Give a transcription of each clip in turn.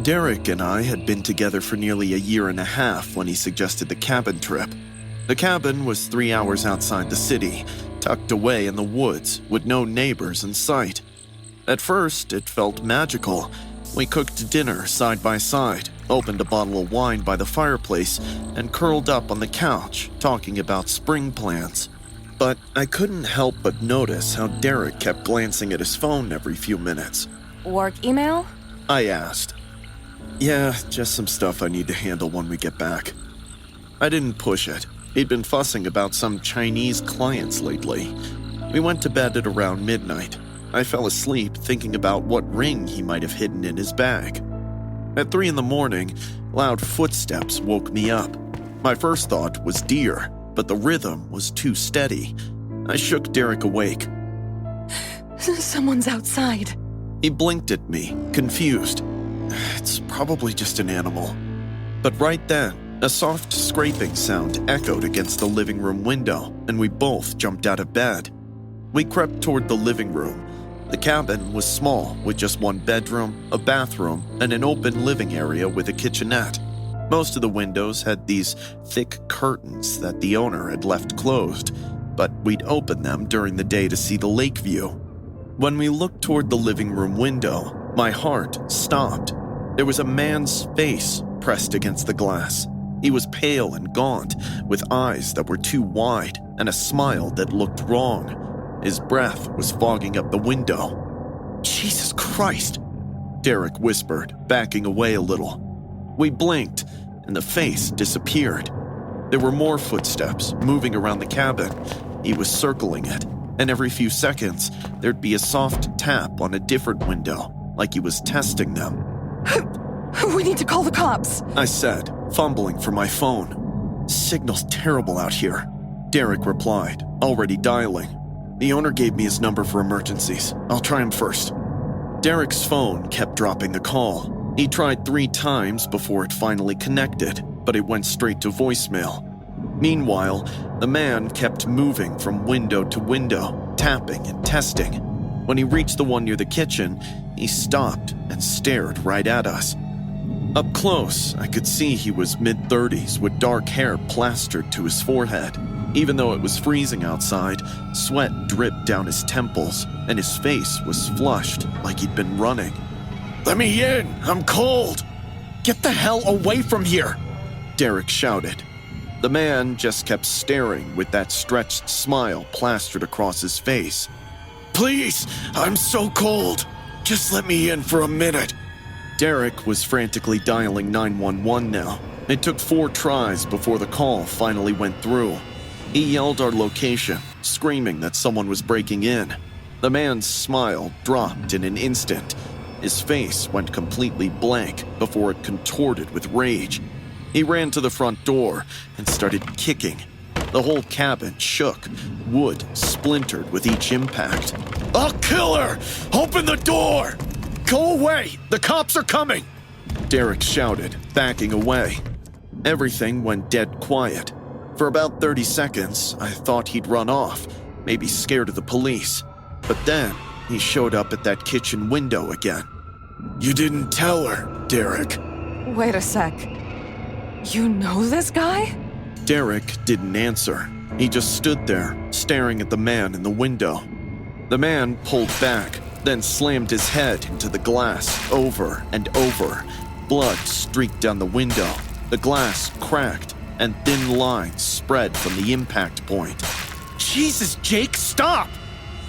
Derek and I had been together for nearly a year and a half when he suggested the cabin trip. The cabin was 3 hours outside the city, tucked away in the woods with no neighbors in sight. At first, it felt magical. We cooked dinner side by side, opened a bottle of wine by the fireplace, and curled up on the couch, talking about spring plans. But I couldn't help but notice how Derek kept glancing at his phone every few minutes. Work email? I asked. Yeah, just some stuff I need to handle when we get back. I didn't push it. He'd been fussing about some Chinese clients lately. We went to bed at around midnight. I fell asleep thinking about what ring he might have hidden in his bag. At 3 a.m, loud footsteps woke me up. My first thought was deer, but the rhythm was too steady. I shook Derek awake. Someone's outside. He blinked at me, confused. It's probably just an animal. But right then, a soft scraping sound echoed against the living room window, and we both jumped out of bed. We crept toward the living room. The cabin was small, with just one bedroom, a bathroom, and an open living area with a kitchenette. Most of the windows had these thick curtains that the owner had left closed, but we'd open them during the day to see the lake view. When we looked toward the living room window, my heart stopped. There was a man's face pressed against the glass. He was pale and gaunt, with eyes that were too wide and a smile that looked wrong. His breath was fogging up the window. Jesus Christ, Derek whispered, backing away a little. We blinked, and the face disappeared. There were more footsteps moving around the cabin. He was circling it, and every few seconds, there'd be a soft tap on a different window, like he was testing them. We need to call the cops, I said, fumbling for my phone. Signal's terrible out here, Derek replied, already dialing. The owner gave me his number for emergencies. I'll try him first. Derek's phone kept dropping the call. He tried 3 times before it finally connected, but it went straight to voicemail. Meanwhile, the man kept moving from window to window, tapping and testing. When he reached the one near the kitchen, he stopped and stared right at us. Up close, I could see he was mid-30s with dark hair plastered to his forehead. Even though it was freezing outside, sweat dripped down his temples, and his face was flushed like he'd been running. Let me in! I'm cold! Get the hell away from here! Derek shouted. The man just kept staring with that stretched smile plastered across his face. Please, I'm so cold! Just let me in for a minute! Derek was frantically dialing 911 now. It took 4 tries before the call finally went through. He yelled our location, screaming that someone was breaking in. The man's smile dropped in an instant. His face went completely blank before it contorted with rage. He ran to the front door and started kicking. The whole cabin shook. Wood splintered with each impact. I'll kill her! Open the door! Go away! The cops are coming! Derek shouted, backing away. Everything went dead quiet. For about 30 seconds, I thought he'd run off, maybe scared of the police. But then, he showed up at that kitchen window again. You didn't tell her, Derek. Wait a sec. You know this guy? Derek didn't answer. He just stood there, staring at the man in the window. The man pulled back, then slammed his head into the glass over and over. Blood streaked down the window. The glass cracked, and thin lines spread from the impact point. Jesus, Jake, stop!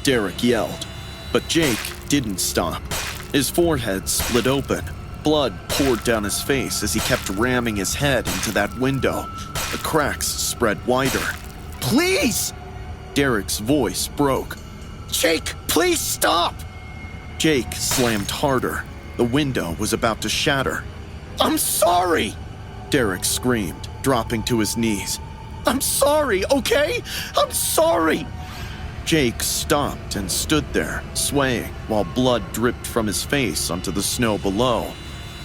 Derek yelled. But Jake didn't stop. His forehead split open. Blood poured down his face as he kept ramming his head into that window. The cracks spread wider. Please! Derek's voice broke. Jake, please stop! Jake slammed harder. The window was about to shatter. I'm sorry! Derek screamed, dropping to his knees. I'm sorry, okay? I'm sorry! Jake stopped and stood there, swaying, while blood dripped from his face onto the snow below.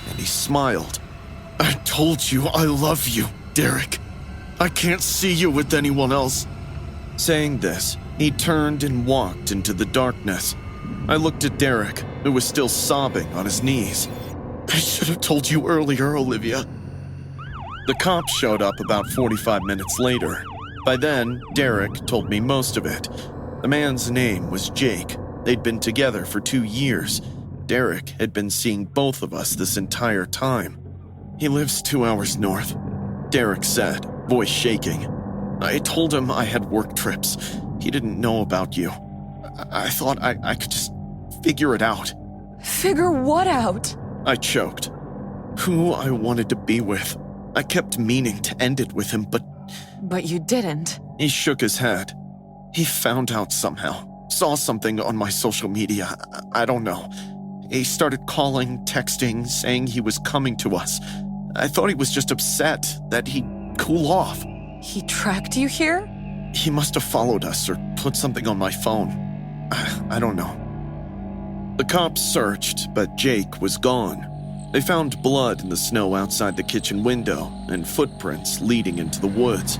And he smiled. I told you I love you, Derek. I can't see you with anyone else. Saying this, he turned and walked into the darkness. I looked at Derek, who was still sobbing on his knees. I should have told you earlier, Olivia. The cops showed up about 45 minutes later. By then, Derek told me most of it. The man's name was Jake. They'd been together for 2 years. Derek had been seeing both of us this entire time. He lives 2 hours north, Derek said, voice shaking. I told him I had work trips. He didn't know about you. I thought I could just figure it out. Figure what out? I choked. Who I wanted to be with. I kept meaning to end it with him, but... But you didn't. He shook his head. He found out somehow. Saw something on my social media. I don't know. He started calling, texting, saying he was coming to us. I thought he was just upset that he'd cool off. He tracked you here? He must have followed us or put something on my phone. I don't know. The cops searched, but Jake was gone. They found blood in the snow outside the kitchen window and footprints leading into the woods.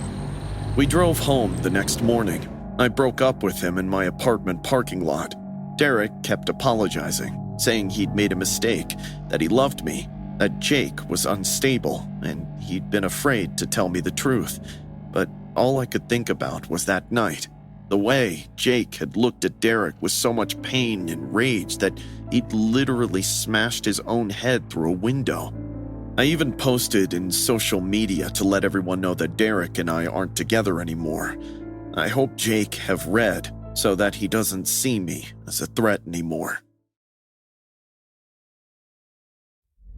We drove home the next morning. I broke up with him in my apartment parking lot. Derek kept apologizing, saying he'd made a mistake, that he loved me, that Jake was unstable, and he'd been afraid to tell me the truth. But all I could think about was that night. The way Jake had looked at Derek with so much pain and rage that he'd literally smashed his own head through a window. I even posted in social media to let everyone know that Derek and I aren't together anymore. I hope Jake have read so that he doesn't see me as a threat anymore.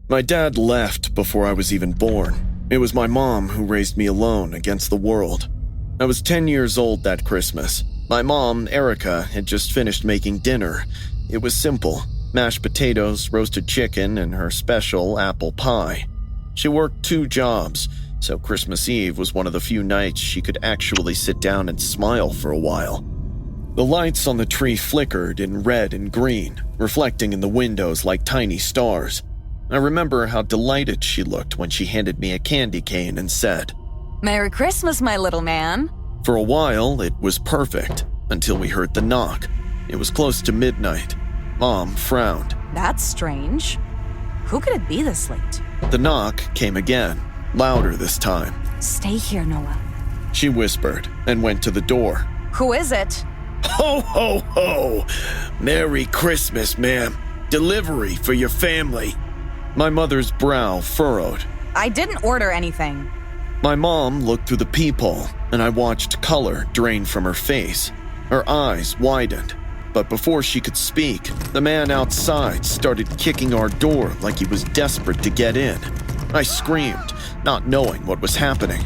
My dad left before I was even born. It was my mom who raised me alone against the world. I was 10 years old that Christmas. My mom, Erica, had just finished making dinner. It was simple: mashed potatoes, roasted chicken, and her special apple pie. She worked 2 jobs, so Christmas Eve was one of the few nights she could actually sit down and smile for a while. The lights on the tree flickered in red and green, reflecting in the windows like tiny stars. I remember how delighted she looked when she handed me a candy cane and said, Merry Christmas, my little man. For a while, it was perfect, until we heard the knock. It was close to midnight. Mom frowned. That's strange. Who could it be this late? The knock came again, louder this time. Stay here, Noah. She whispered and went to the door. Who is it? Ho, ho, ho! Merry Christmas, ma'am. Delivery for your family. My mother's brow furrowed. I didn't order anything. My mom looked through the peephole, and I watched color drain from her face. Her eyes widened, but before she could speak, the man outside started kicking our door like he was desperate to get in. I screamed, not knowing what was happening.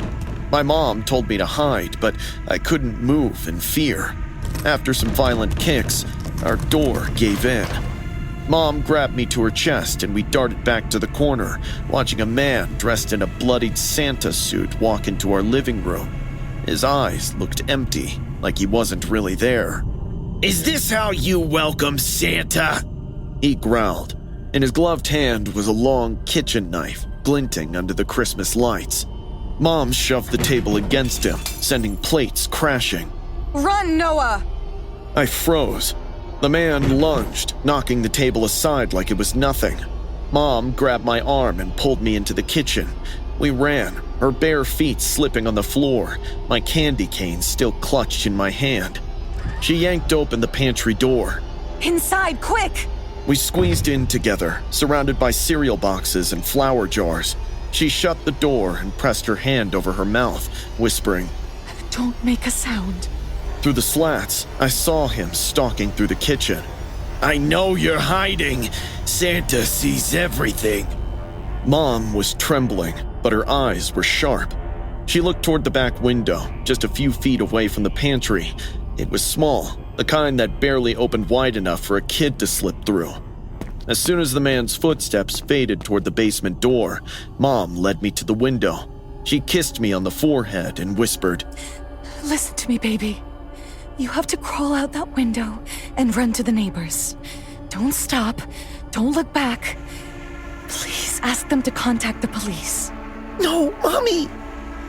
My mom told me to hide, but I couldn't move in fear. After some violent kicks, our door gave in. Mom grabbed me to her chest and we darted back to the corner, watching a man dressed in a bloodied Santa suit walk into our living room. His eyes looked empty, like he wasn't really there. Is this how you welcome Santa? He growled. In his gloved hand was a long kitchen knife, glinting under the Christmas lights. Mom shoved the table against him, sending plates crashing. Run, Noah! I froze. The man lunged, knocking the table aside like it was nothing. Mom grabbed my arm and pulled me into the kitchen. We ran, her bare feet slipping on the floor, my candy cane still clutched in my hand. She yanked open the pantry door. Inside, quick! We squeezed in together, surrounded by cereal boxes and flour jars. She shut the door and pressed her hand over her mouth, whispering, Don't make a sound. Through the slats, I saw him stalking through the kitchen. I know you're hiding. Santa sees everything. Mom was trembling, but her eyes were sharp. She looked toward the back window, just a few feet away from the pantry. It was small, the kind that barely opened wide enough for a kid to slip through. As soon as the man's footsteps faded toward the basement door, Mom led me to the window. She kissed me on the forehead and whispered, Listen to me, baby. You have to crawl out that window and run to the neighbors. Don't stop. Don't look back. Please ask them to contact the police. No, Mommy!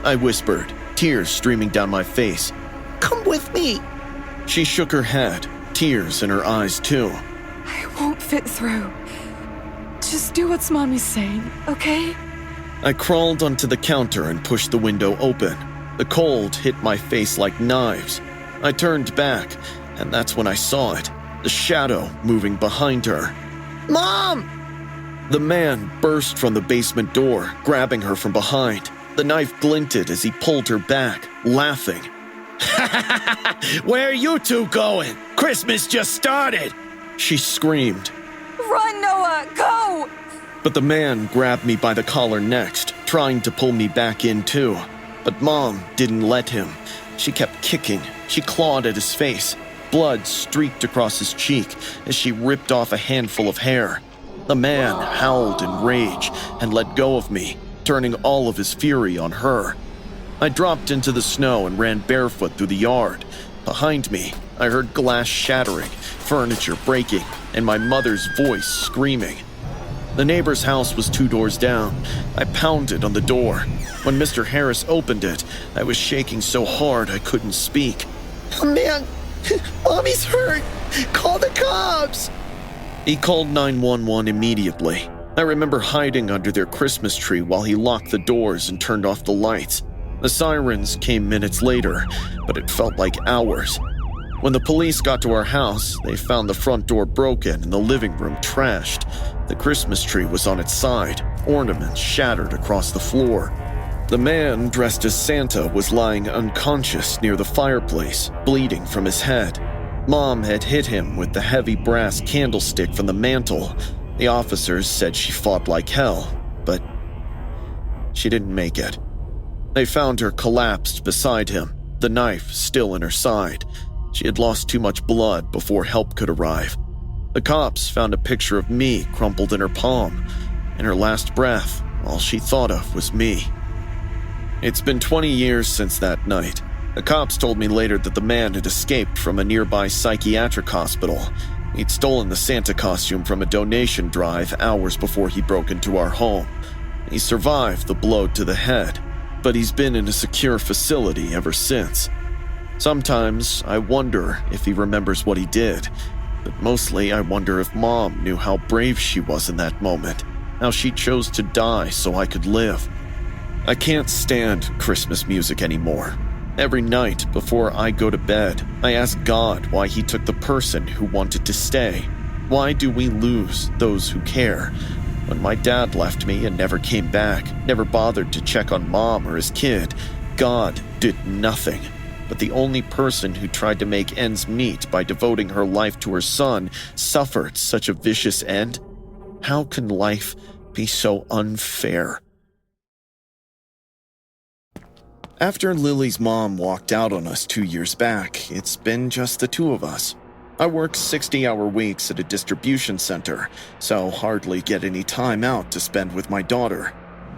I whispered, tears streaming down my face. Come with me! She shook her head, tears in her eyes too. I won't fit through. Just do what Mommy's saying, okay? I crawled onto the counter and pushed the window open. The cold hit my face like knives. I turned back, and that's when I saw it, the shadow moving behind her. "Mom!" The man burst from the basement door, grabbing her from behind. The knife glinted as he pulled her back, laughing. Where are you two going? Christmas just started! She screamed. Run, Noah! Go! But the man grabbed me by the collar next, trying to pull me back in too. But Mom didn't let him. She kept kicking. She clawed at his face. Blood streaked across his cheek as she ripped off a handful of hair. The man howled in rage and let go of me, turning all of his fury on her. I dropped into the snow and ran barefoot through the yard. Behind me, I heard glass shattering, furniture breaking, and my mother's voice screaming. The neighbor's house was 2 doors down. I pounded on the door. When Mr. Harris opened it, I was shaking so hard I couldn't speak. Oh man, Mommy's hurt! Call the cops! He called 911 immediately. I remember hiding under their Christmas tree while he locked the doors and turned off the lights. The sirens came minutes later, but it felt like hours. When the police got to our house, they found the front door broken and the living room trashed. The Christmas tree was on its side, ornaments shattered across the floor. The man dressed as Santa was lying unconscious near the fireplace, bleeding from his head. Mom had hit him with the heavy brass candlestick from the mantel. The officers said she fought like hell, but she didn't make it. They found her collapsed beside him, the knife still in her side. She had lost too much blood before help could arrive. The cops found a picture of me crumpled in her palm. In her last breath, all she thought of was me. It's been 20 years since that night. The cops told me later that the man had escaped from a nearby psychiatric hospital. He'd stolen the Santa costume from a donation drive hours before he broke into our home. He survived the blow to the head, but he's been in a secure facility ever since. Sometimes I wonder if he remembers what he did, but mostly I wonder if Mom knew how brave she was in that moment, how she chose to die so I could live. I can't stand Christmas music anymore. Every night before I go to bed, I ask God why he took the person who wanted to stay. Why do we lose those who care? When my dad left me and never came back, never bothered to check on Mom or his kid, God did nothing. But the only person who tried to make ends meet by devoting her life to her son suffered such a vicious end. How can life be so unfair? After Lily's mom walked out on us 2 years back, it's been just the two of us. I work 60-hour weeks at a distribution center, so hardly get any time out to spend with my daughter.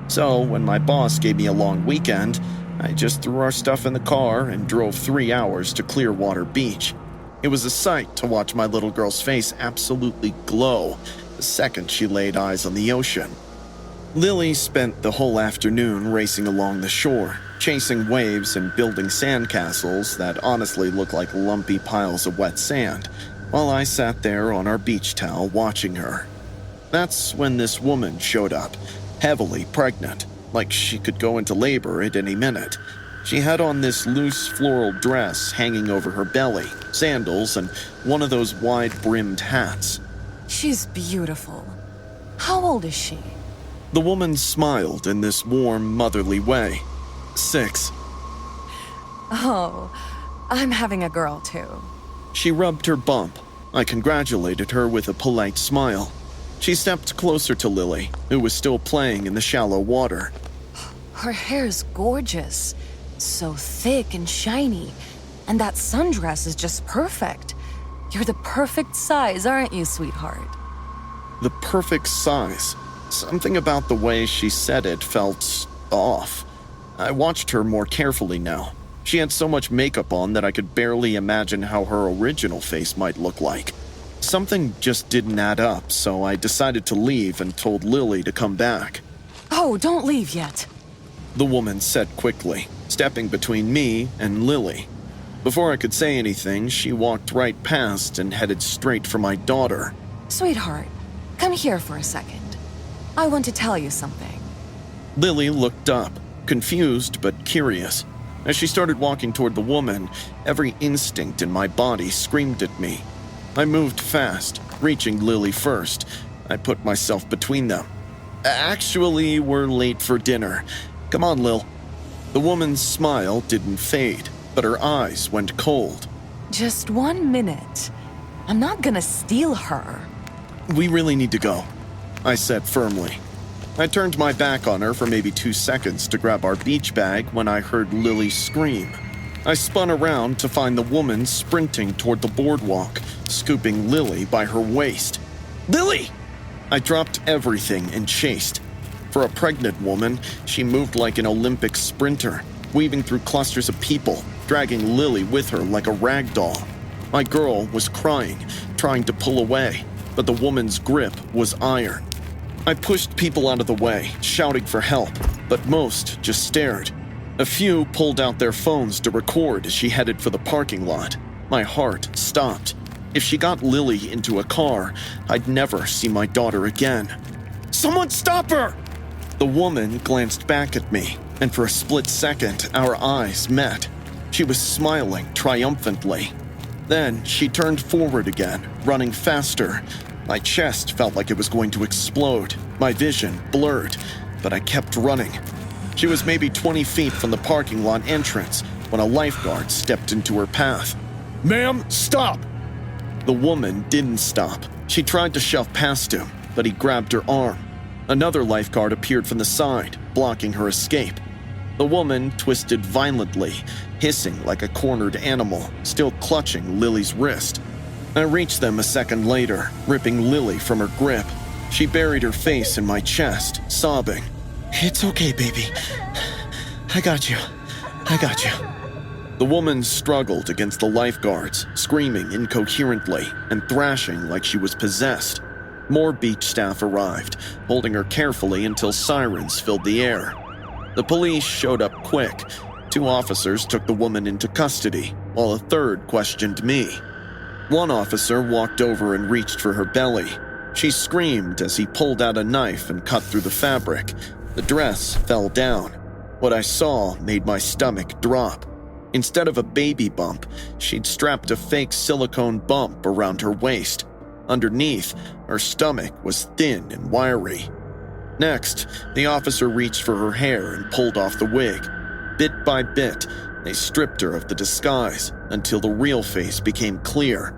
So when my boss gave me a long weekend, I just threw our stuff in the car and drove 3 hours to Clearwater Beach. It was a sight to watch my little girl's face absolutely glow the second she laid eyes on the ocean. Lily spent the whole afternoon racing along the shore, chasing waves and building sandcastles that honestly looked like lumpy piles of wet sand, while I sat there on our beach towel watching her. That's when this woman showed up, heavily pregnant, like she could go into labor at any minute. She had on this loose floral dress hanging over her belly, sandals, and one of those wide-brimmed hats. She's beautiful. How old is she? The woman smiled in this warm, motherly way. 6. Oh, I'm having a girl too. She rubbed her bump. I congratulated her with a polite smile. She stepped closer to Lily, who was still playing in the shallow water. Her hair's gorgeous. So thick and shiny. And that sundress is just perfect. You're the perfect size, aren't you, sweetheart? The perfect size. Something about the way she said it felt off. I watched her more carefully now. She had so much makeup on that I could barely imagine how her original face might look like. Something just didn't add up, so I decided to leave and told Lily to come back. Oh, don't leave yet. The woman said quickly, stepping between me and Lily. Before I could say anything, she walked right past and headed straight for my daughter. Sweetheart, come here for a second. I want to tell you something. Lily looked up, confused but curious. As she started walking toward the woman, every instinct in my body screamed at me. I moved fast, reaching Lily first. I put myself between them. Actually, we're late for dinner. Come on, Lil. The woman's smile didn't fade, but her eyes went cold. Just 1 minute. I'm not gonna steal her. We really need to go, I said firmly. I turned my back on her for maybe 2 seconds to grab our beach bag when I heard Lily scream. I spun around to find the woman sprinting toward the boardwalk, scooping Lily by her waist. Lily! I dropped everything and chased. For a pregnant woman, she moved like an Olympic sprinter, weaving through clusters of people, dragging Lily with her like a rag doll. My girl was crying, trying to pull away, but the woman's grip was iron. I pushed people out of the way, shouting for help, but most just stared. A few pulled out their phones to record as she headed for the parking lot. My heart stopped. If she got Lily into a car, I'd never see my daughter again. Someone stop her! The woman glanced back at me, and for a split second, our eyes met. She was smiling triumphantly. Then she turned forward again, running faster. My chest felt like it was going to explode, my vision blurred, but I kept running. She was maybe 20 feet from the parking lot entrance when a lifeguard stepped into her path. Ma'am, stop! The woman didn't stop. She tried to shove past him, but he grabbed her arm. Another lifeguard appeared from the side, blocking her escape. The woman twisted violently, hissing like a cornered animal, still clutching Lily's wrist. I reached them a second later, ripping Lily from her grip. She buried her face in my chest, sobbing. It's okay, baby. I got you. The woman struggled against the lifeguards, screaming incoherently and thrashing like she was possessed. More beach staff arrived, holding her carefully until sirens filled the air. The police showed up quick. 2 officers took the woman into custody, while a third questioned me. One officer walked over and reached for her belly. She screamed as he pulled out a knife and cut through the fabric. The dress fell down. What I saw made my stomach drop. Instead of a baby bump, she'd strapped a fake silicone bump around her waist. Underneath, her stomach was thin and wiry. Next, the officer reached for her hair and pulled off the wig. Bit by bit, they stripped her of the disguise until the real face became clear.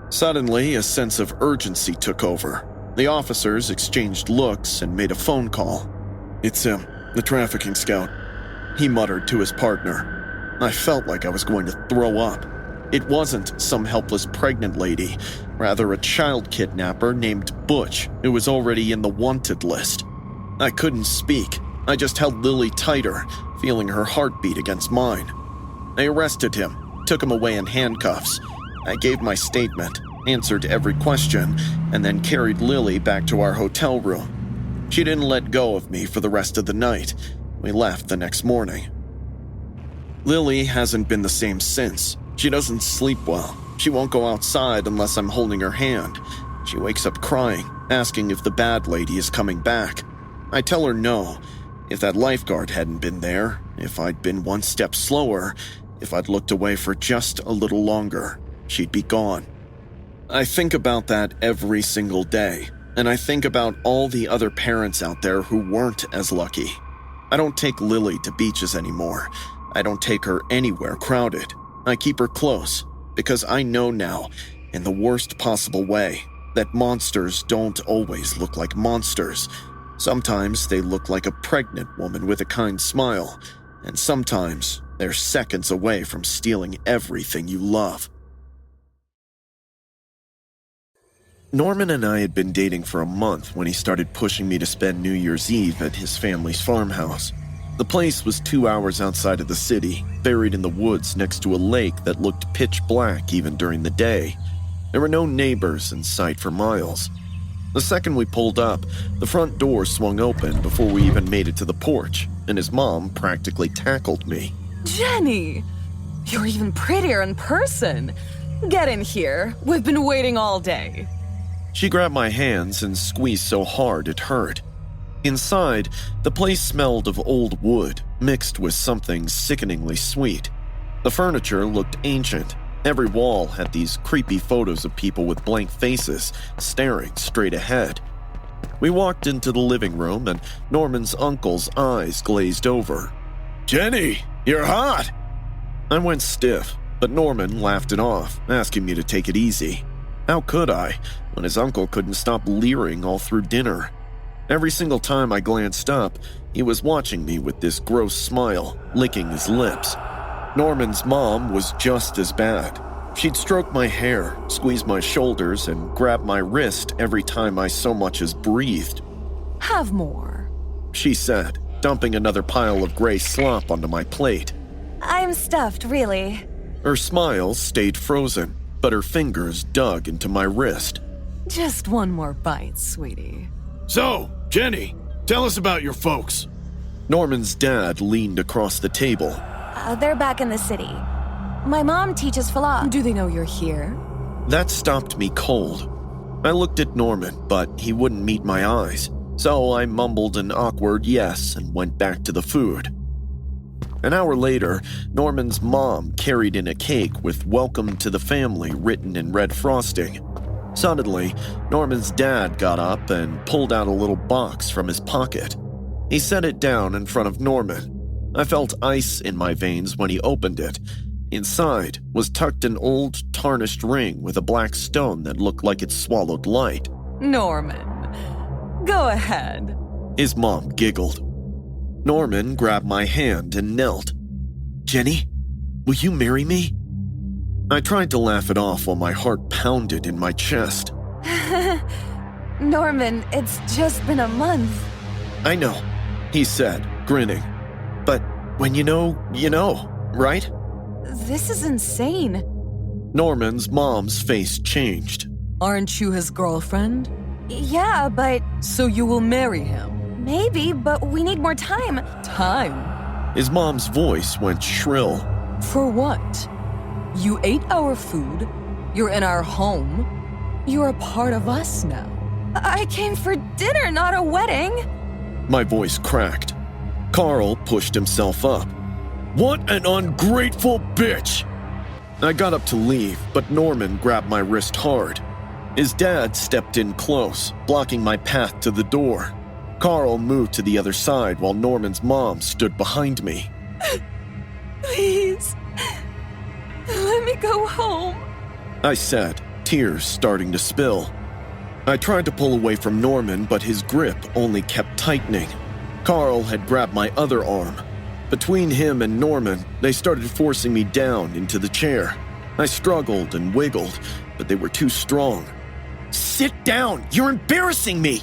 Suddenly, a sense of urgency took over. The officers exchanged looks and made a phone call. It's him, the trafficking scout, he muttered to his partner. I felt like I was going to throw up. It wasn't some helpless pregnant lady, rather a child kidnapper named Butch, who was already in the wanted list. I couldn't speak. I just held Lily tighter, feeling her heartbeat against mine. I arrested him, took him away in handcuffs. I gave my statement, answered every question, and then carried Lily back to our hotel room. She didn't let go of me for the rest of the night. We left the next morning. Lily hasn't been the same since. She doesn't sleep well. She won't go outside unless I'm holding her hand. She wakes up crying, asking if the bad lady is coming back. I tell her no. If that lifeguard hadn't been there, if I'd been one step slower, if I'd looked away for just a little longer, she'd be gone. I think about that every single day, and I think about all the other parents out there who weren't as lucky. I don't take Lily to beaches anymore. I don't take her anywhere crowded. I keep her close, because I know now, in the worst possible way, that monsters don't always look like monsters. Sometimes they look like a pregnant woman with a kind smile, and sometimes they're seconds away from stealing everything you love. Norman and I had been dating for a month when he started pushing me to spend New Year's Eve at his family's farmhouse. The place was 2 hours outside of the city, buried in the woods next to a lake that looked pitch black even during the day. There were no neighbors in sight for miles. The second we pulled up, the front door swung open before we even made it to the porch, and his mom practically tackled me. Jenny! You're even prettier in person. Get in here. We've been waiting all day. She grabbed my hands and squeezed so hard it hurt. Inside, the place smelled of old wood mixed with something sickeningly sweet. The furniture looked ancient. Every wall had these creepy photos of people with blank faces staring straight ahead. We walked into the living room and Norman's uncle's eyes glazed over. Jenny, you're hot! I went stiff, but Norman laughed it off, asking me to take it easy. How could I, when his uncle couldn't stop leering all through dinner? Every single time I glanced up, he was watching me with this gross smile, licking his lips. Norman's mom was just as bad. She'd stroke my hair, squeeze my shoulders, and grab my wrist every time I so much as breathed. Have more, she said, dumping another pile of gray slop onto my plate. I'm stuffed, really. Her smile stayed frozen, but her fingers dug into my wrist. Just one more bite, sweetie. So, Jenny, tell us about your folks. Norman's dad leaned across the table. They're back in the city. My mom teaches philosophy. Do they know you're here? That stopped me cold. I looked at Norman, but he wouldn't meet my eyes, so I mumbled an awkward yes and went back to the food. An hour later, Norman's mom carried in a cake with "Welcome to the family" written in red frosting. Suddenly, Norman's dad got up and pulled out a little box from his pocket. He set it down in front of Norman. I felt ice in my veins when he opened it. Inside was tucked an old, tarnished ring with a black stone that looked like it swallowed light. Norman, go ahead. His mom giggled. Norman grabbed my hand and knelt. Jenny, will you marry me? I tried to laugh it off while my heart pounded in my chest. Norman, it's just been a month. I know, he said, grinning. But when you know, right? This is insane. Norman's mom's face changed. Aren't you his girlfriend? Yeah, but... So you will marry him? Maybe, but we need more time. Time? His mom's voice went shrill. For what? You ate our food. You're in our home. You're a part of us now. I came for dinner, not a wedding. My voice cracked. Carl pushed himself up. What an ungrateful bitch! I got up to leave, but Norman grabbed my wrist hard. His dad stepped in close, blocking my path to the door. Carl moved to the other side while Norman's mom stood behind me. Please, let me go home, I said, tears starting to spill. I tried to pull away from Norman, but his grip only kept tightening. Carl had grabbed my other arm. Between him and Norman, they started forcing me down into the chair. I struggled and wiggled, but they were too strong. Sit down! You're embarrassing me!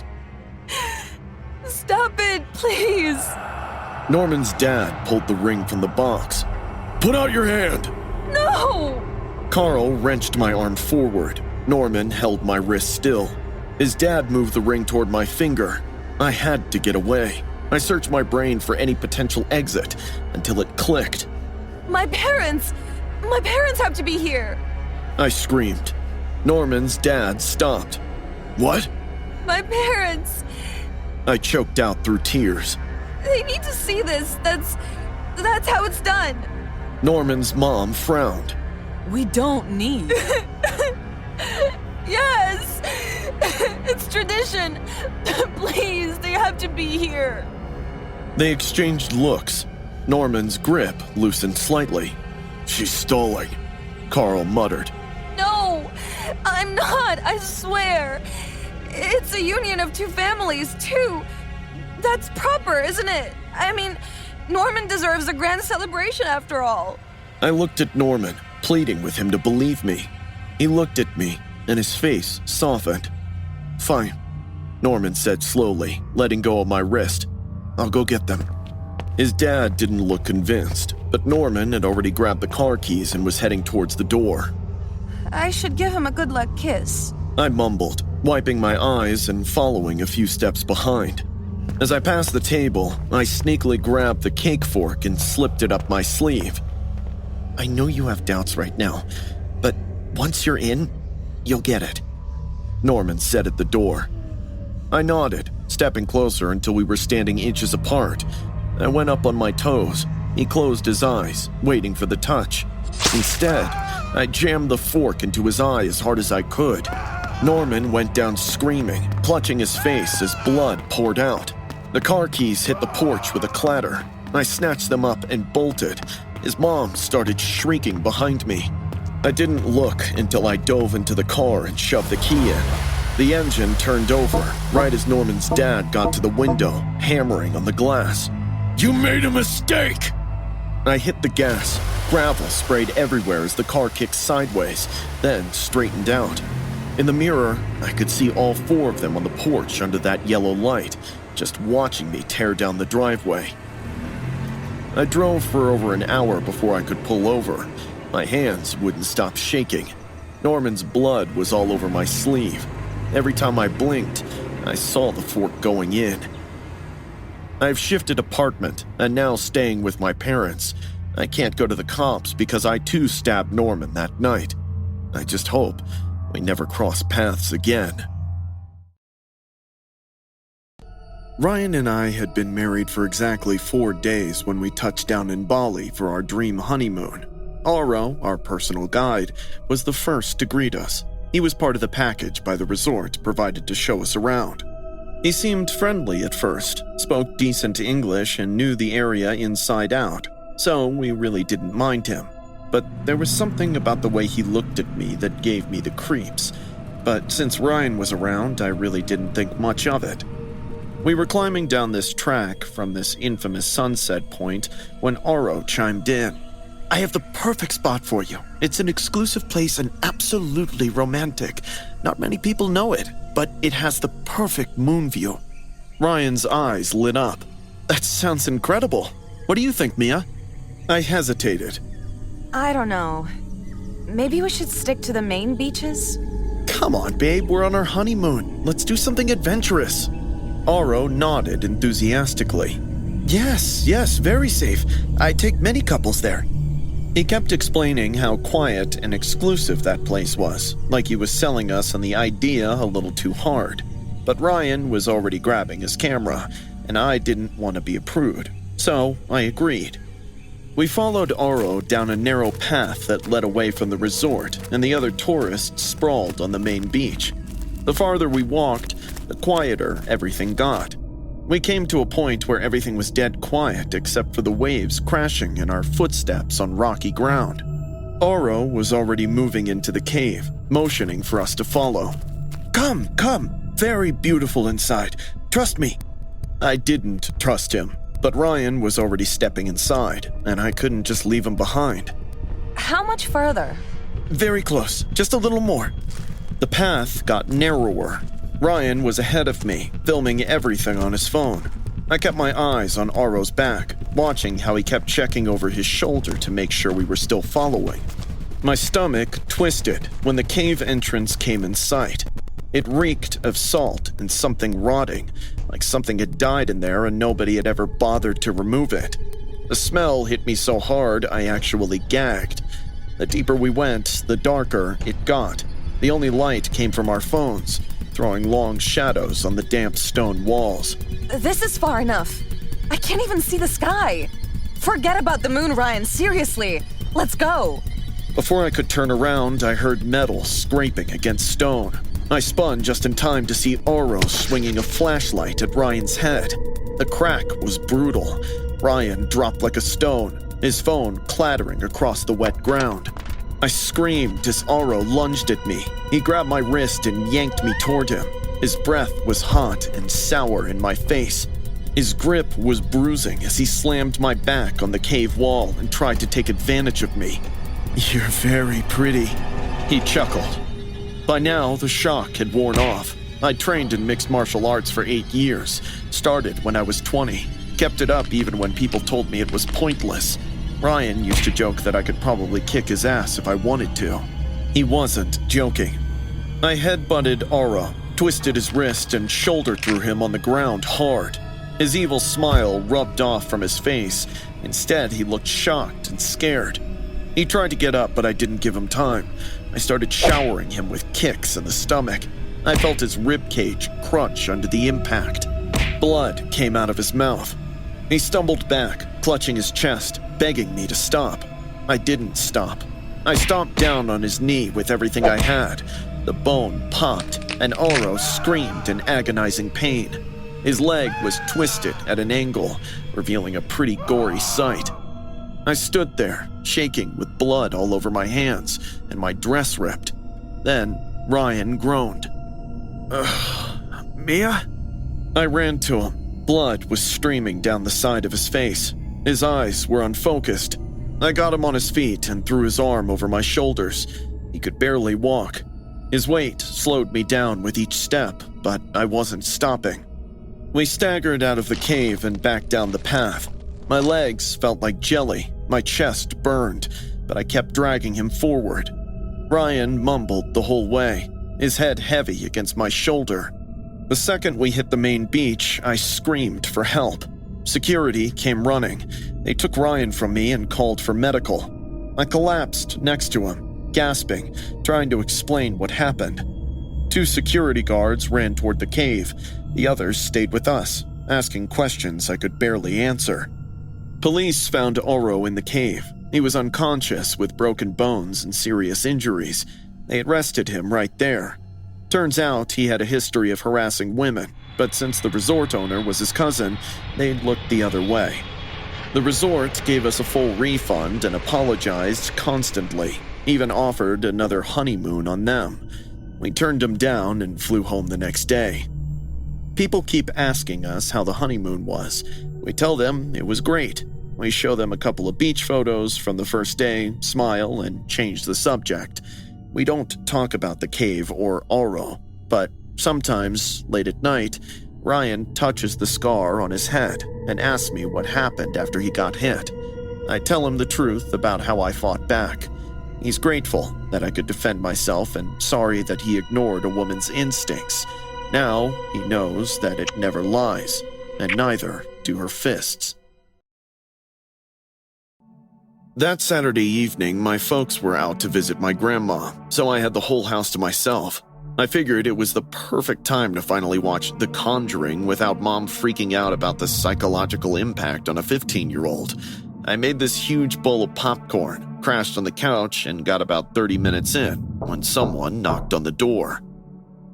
Stop it, please. Norman's dad pulled the ring from the box. Put out your hand! No! Carl wrenched my arm forward. Norman held my wrist still. His dad moved the ring toward my finger. I had to get away. I searched my brain for any potential exit until it clicked. My parents have to be here. I screamed. Norman's dad stopped. What? My parents. I choked out through tears. They need to see this. That's how it's done. Norman's mom frowned. We don't need. Yes! It's tradition. Please, they have to be here. They exchanged looks. Norman's grip loosened slightly. She's stalling, Carl muttered. No, I'm not, I swear. It's a union of two families, too. That's proper, isn't it? I mean, Norman deserves a grand celebration after all. I looked at Norman, pleading with him to believe me. He looked at me, and his face softened. Fine, Norman said slowly, letting go of my wrist. I'll go get them. His dad didn't look convinced, but Norman had already grabbed the car keys and was heading towards the door. I should give him a good luck kiss. I mumbled, wiping my eyes and following a few steps behind. As I passed the table, I sneakily grabbed the cake fork and slipped it up my sleeve. I know you have doubts right now, but once you're in, you'll get it, Norman said at the door. I nodded, stepping closer until we were standing inches apart. I went up on my toes. He closed his eyes, waiting for the touch. Instead, I jammed the fork into his eye as hard as I could. Norman went down screaming, clutching his face as blood poured out. The car keys hit the porch with a clatter. I snatched them up and bolted. His mom started shrieking behind me. I didn't look until I dove into the car and shoved the key in. The engine turned over right as Norman's dad got to the window, hammering on the glass. You made a mistake! I hit the gas. Gravel sprayed everywhere as the car kicked sideways, then straightened out. In the mirror, I could see all four of them on the porch under that yellow light, just watching me tear down the driveway. I drove for over an hour before I could pull over. My hands wouldn't stop shaking. Norman's blood was all over my sleeve. Every time I blinked, I saw the fork going in. I've shifted apartment and now staying with my parents. I can't go to the cops because I too stabbed Norman that night. I just hope we never cross paths again. Ryan and I had been married for exactly 4 days when we touched down in Bali for our dream honeymoon. Aro, our personal guide, was the first to greet us. He was part of the package by the resort provided to show us around. He seemed friendly at first, spoke decent English, and knew the area inside out, so we really didn't mind him. But there was something about the way he looked at me that gave me the creeps. But since Ryan was around, I really didn't think much of it. We were climbing down this track from this infamous sunset point when Aro chimed in. I have the perfect spot for you. It's an exclusive place and absolutely romantic. Not many people know it, but it has the perfect moon view. Ryan's eyes lit up. That sounds incredible. What do you think, Mia? I hesitated. I don't know. Maybe we should stick to the main beaches? Come on, babe, we're on our honeymoon. Let's do something adventurous. Aro nodded enthusiastically. Yes, very safe. I take many couples there. He kept explaining how quiet and exclusive that place was, like he was selling us on the idea a little too hard. But Ryan was already grabbing his camera, and I didn't want to be a prude, so I agreed. We followed Aro down a narrow path that led away from the resort, and the other tourists sprawled on the main beach. The farther we walked, the quieter everything got. We came to a point where everything was dead quiet except for the waves crashing and our footsteps on rocky ground. Aro was already moving into the cave, motioning for us to follow. Come, very beautiful inside. Trust me. I didn't trust him, but Ryan was already stepping inside, and I couldn't just leave him behind. How much further? Very close, just a little more. The path got narrower. Ryan was ahead of me, filming everything on his phone. I kept my eyes on Aro's back, watching how he kept checking over his shoulder to make sure we were still following. My stomach twisted when the cave entrance came in sight. It reeked of salt and something rotting, like something had died in there and nobody had ever bothered to remove it. The smell hit me so hard I actually gagged. The deeper we went, the darker it got. The only light came from our phones, throwing long shadows on the damp stone walls. This is far enough. I can't even see the sky. Forget about the moon, Ryan, seriously. Let's go. Before I could turn around, I heard metal scraping against stone. I spun just in time to see Aro swinging a flashlight at Ryan's head. The crack was brutal. Ryan dropped like a stone, his phone clattering across the wet ground. I screamed as Aro lunged at me. He grabbed my wrist and yanked me toward him. His breath was hot and sour in my face. His grip was bruising as he slammed my back on the cave wall and tried to take advantage of me. You're very pretty, he chuckled. By now, the shock had worn off. I'd trained in mixed martial arts for 8 years, started when I was 20, kept it up even when people told me it was pointless. Ryan used to joke that I could probably kick his ass if I wanted to. He wasn't joking. I headbutted Aro, twisted his wrist, and shoulder threw him on the ground hard. His evil smile rubbed off from his face. Instead, he looked shocked and scared. He tried to get up, but I didn't give him time. I started showering him with kicks in the stomach. I felt his ribcage crunch under the impact. Blood came out of his mouth. He stumbled back, clutching his chest, begging me to stop. I didn't stop. I stomped down on his knee with everything I had. The bone popped, and Oro screamed in agonizing pain. His leg was twisted at an angle, revealing a pretty gory sight. I stood there, shaking with blood all over my hands and my dress ripped. Then Ryan groaned. Mia? I ran to him. Blood was streaming down the side of his face. His eyes were unfocused. I got him on his feet and threw his arm over my shoulders. He could barely walk. His weight slowed me down with each step, but I wasn't stopping. We staggered out of the cave and back down the path. My legs felt like jelly, my chest burned, but I kept dragging him forward. Ryan mumbled the whole way, his head heavy against my shoulder. The second we hit the main beach, I screamed for help. Security came running. They took Ryan from me and called for medical. I collapsed next to him, gasping, trying to explain what happened. 2 security guards ran toward the cave. The others stayed with us, asking questions I could barely answer. Police found Oro in the cave. He was unconscious with broken bones and serious injuries. They arrested him right there. Turns out he had a history of harassing women, but since the resort owner was his cousin, they looked the other way. The resort gave us a full refund and apologized constantly, even offered another honeymoon on them. We turned him down and flew home the next day. People keep asking us how the honeymoon was. We tell them it was great. We show them a couple of beach photos from the first day, smile, and change the subject. We don't talk about the cave or Oro, but sometimes, late at night, Ryan touches the scar on his head and asks me what happened after he got hit. I tell him the truth about how I fought back. He's grateful that I could defend myself and sorry that he ignored a woman's instincts. Now he knows that it never lies, and neither do her fists. That Saturday evening, my folks were out to visit my grandma, so I had the whole house to myself. I figured it was the perfect time to finally watch The Conjuring without Mom freaking out about the psychological impact on a 15-year-old. I made this huge bowl of popcorn, crashed on the couch, and got about 30 minutes in when someone knocked on the door.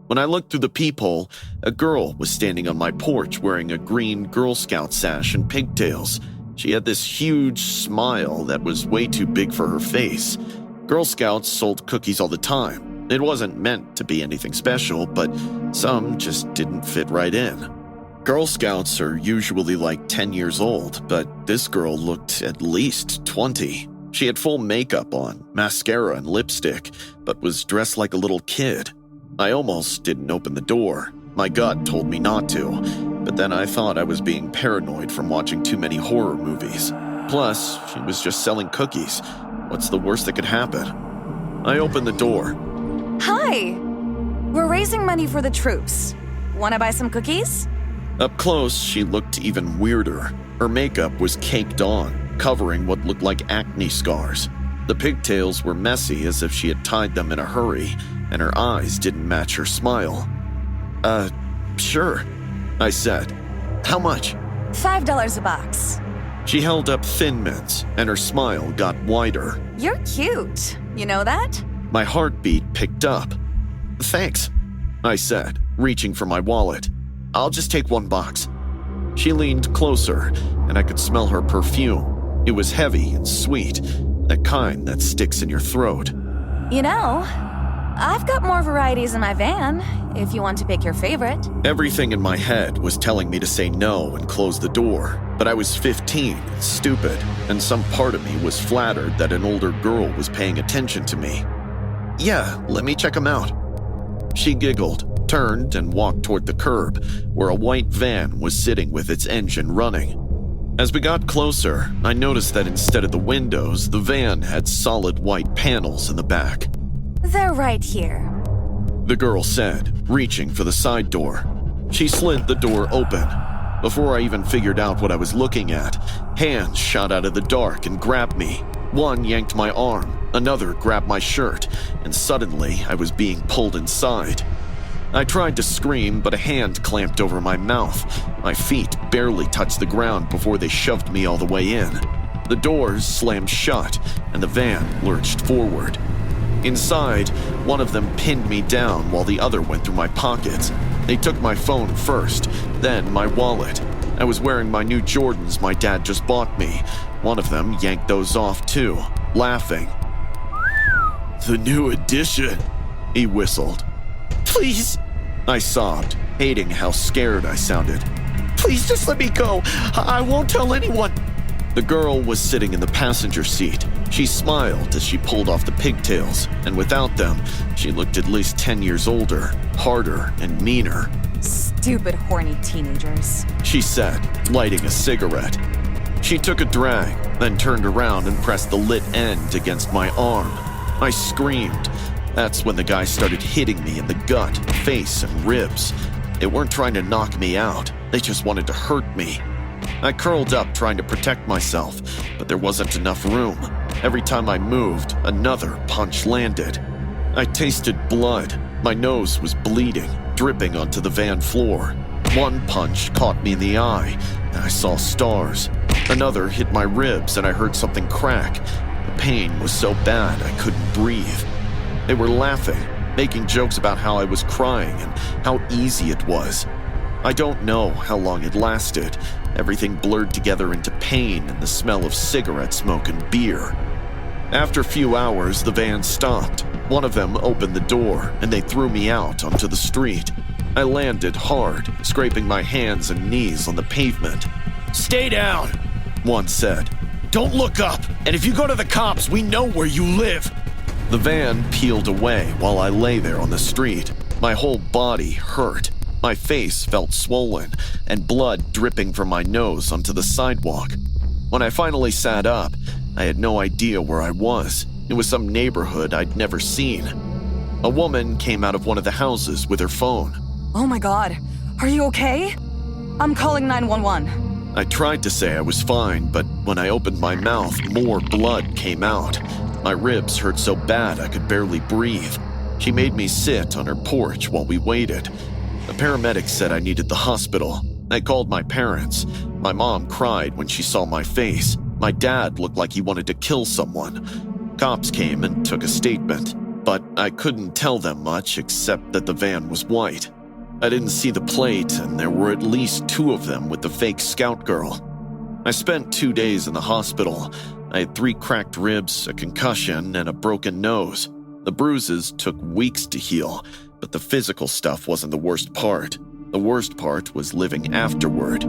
When I looked through the peephole, a girl was standing on my porch wearing a green Girl Scout sash and pigtails. She had this huge smile that was way too big for her face. Girl Scouts sold cookies all the time. It wasn't meant to be anything special, but some just didn't fit right in. Girl Scouts are usually like 10 years old, but this girl looked at least 20. She had full makeup on, mascara and lipstick, but was dressed like a little kid. I almost didn't open the door. My gut told me not to, but then I thought I was being paranoid from watching too many horror movies. Plus, she was just selling cookies. What's the worst that could happen? I opened the door. Hi! We're raising money for the troops. Wanna buy some cookies? Up close, she looked even weirder. Her makeup was caked on, covering what looked like acne scars. The pigtails were messy as if she had tied them in a hurry, and her eyes didn't match her smile. Sure, I said. How much? $5 a box. She held up Thin Mints, and her smile got wider. You're cute. You know that? My heartbeat picked up. Thanks, I said, reaching for my wallet. I'll just take 1 box. She leaned closer, and I could smell her perfume. It was heavy and sweet, that kind that sticks in your throat. You know, I've got more varieties in my van, if you want to pick your favorite. Everything in my head was telling me to say no and close the door, but I was 15 and stupid, and some part of me was flattered that an older girl was paying attention to me. Yeah, let me check them out. She giggled, turned, and walked toward the curb, where a white van was sitting with its engine running. As we got closer, I noticed that instead of the windows, the van had solid white panels in the back. They're right here, the girl said, reaching for the side door. She slid the door open. Before I even figured out what I was looking at, hands shot out of the dark and grabbed me. One yanked my arm, another grabbed my shirt, and suddenly I was being pulled inside. I tried to scream, but a hand clamped over my mouth. My feet barely touched the ground before they shoved me all the way in. The doors slammed shut, and the van lurched forward. Inside, one of them pinned me down while the other went through my pockets. They took my phone first, then my wallet. I was wearing my new Jordans my dad just bought me. One of them yanked those off too, laughing. The new edition, he whistled. Please, I sobbed, hating how scared I sounded. please just let me go. I won't tell anyone. The girl was sitting in the passenger seat. She smiled as she pulled off the pigtails, and without them, she looked at least 10 years older, harder, and meaner. Stupid, horny teenagers, she said, lighting a cigarette. She took a drag, then turned around and pressed the lit end against my arm. I screamed. That's when the guy started hitting me in the gut, face, and ribs. They weren't trying to knock me out. They just wanted to hurt me. I curled up trying to protect myself, but there wasn't enough room. Every time I moved, another punch landed. I tasted blood. My nose was bleeding, dripping onto the van floor. One punch caught me in the eye, and I saw stars. Another hit my ribs, and I heard something crack. The pain was so bad I couldn't breathe. They were laughing, making jokes about how I was crying and how easy it was. I don't know how long it lasted. Everything blurred together into pain and the smell of cigarette smoke and beer. After a few hours, the van stopped. One of them opened the door, and they threw me out onto the street. I landed hard, scraping my hands and knees on the pavement. Stay down, one said. Don't look up, and if you go to the cops, we know where you live. The van peeled away while I lay there on the street. My whole body hurt. My face felt swollen, and blood dripping from my nose onto the sidewalk. When I finally sat up, I had no idea where I was. It was some neighborhood I'd never seen. A woman came out of one of the houses with her phone. Oh my god, are you okay? I'm calling 911. I tried to say I was fine, but when I opened my mouth, more blood came out. My ribs hurt so bad I could barely breathe. She made me sit on her porch while we waited. The paramedic said I needed the hospital. I called my parents. My mom cried when she saw my face. My dad looked like he wanted to kill someone. Cops came and took a statement, but I couldn't tell them much except that the van was white. I didn't see the plate, and there were at least 2 of them with the fake scout girl. I spent 2 days in the hospital. I had 3 cracked ribs, a concussion, and a broken nose. The bruises took weeks to heal, but the physical stuff wasn't the worst part. The worst part was living afterward.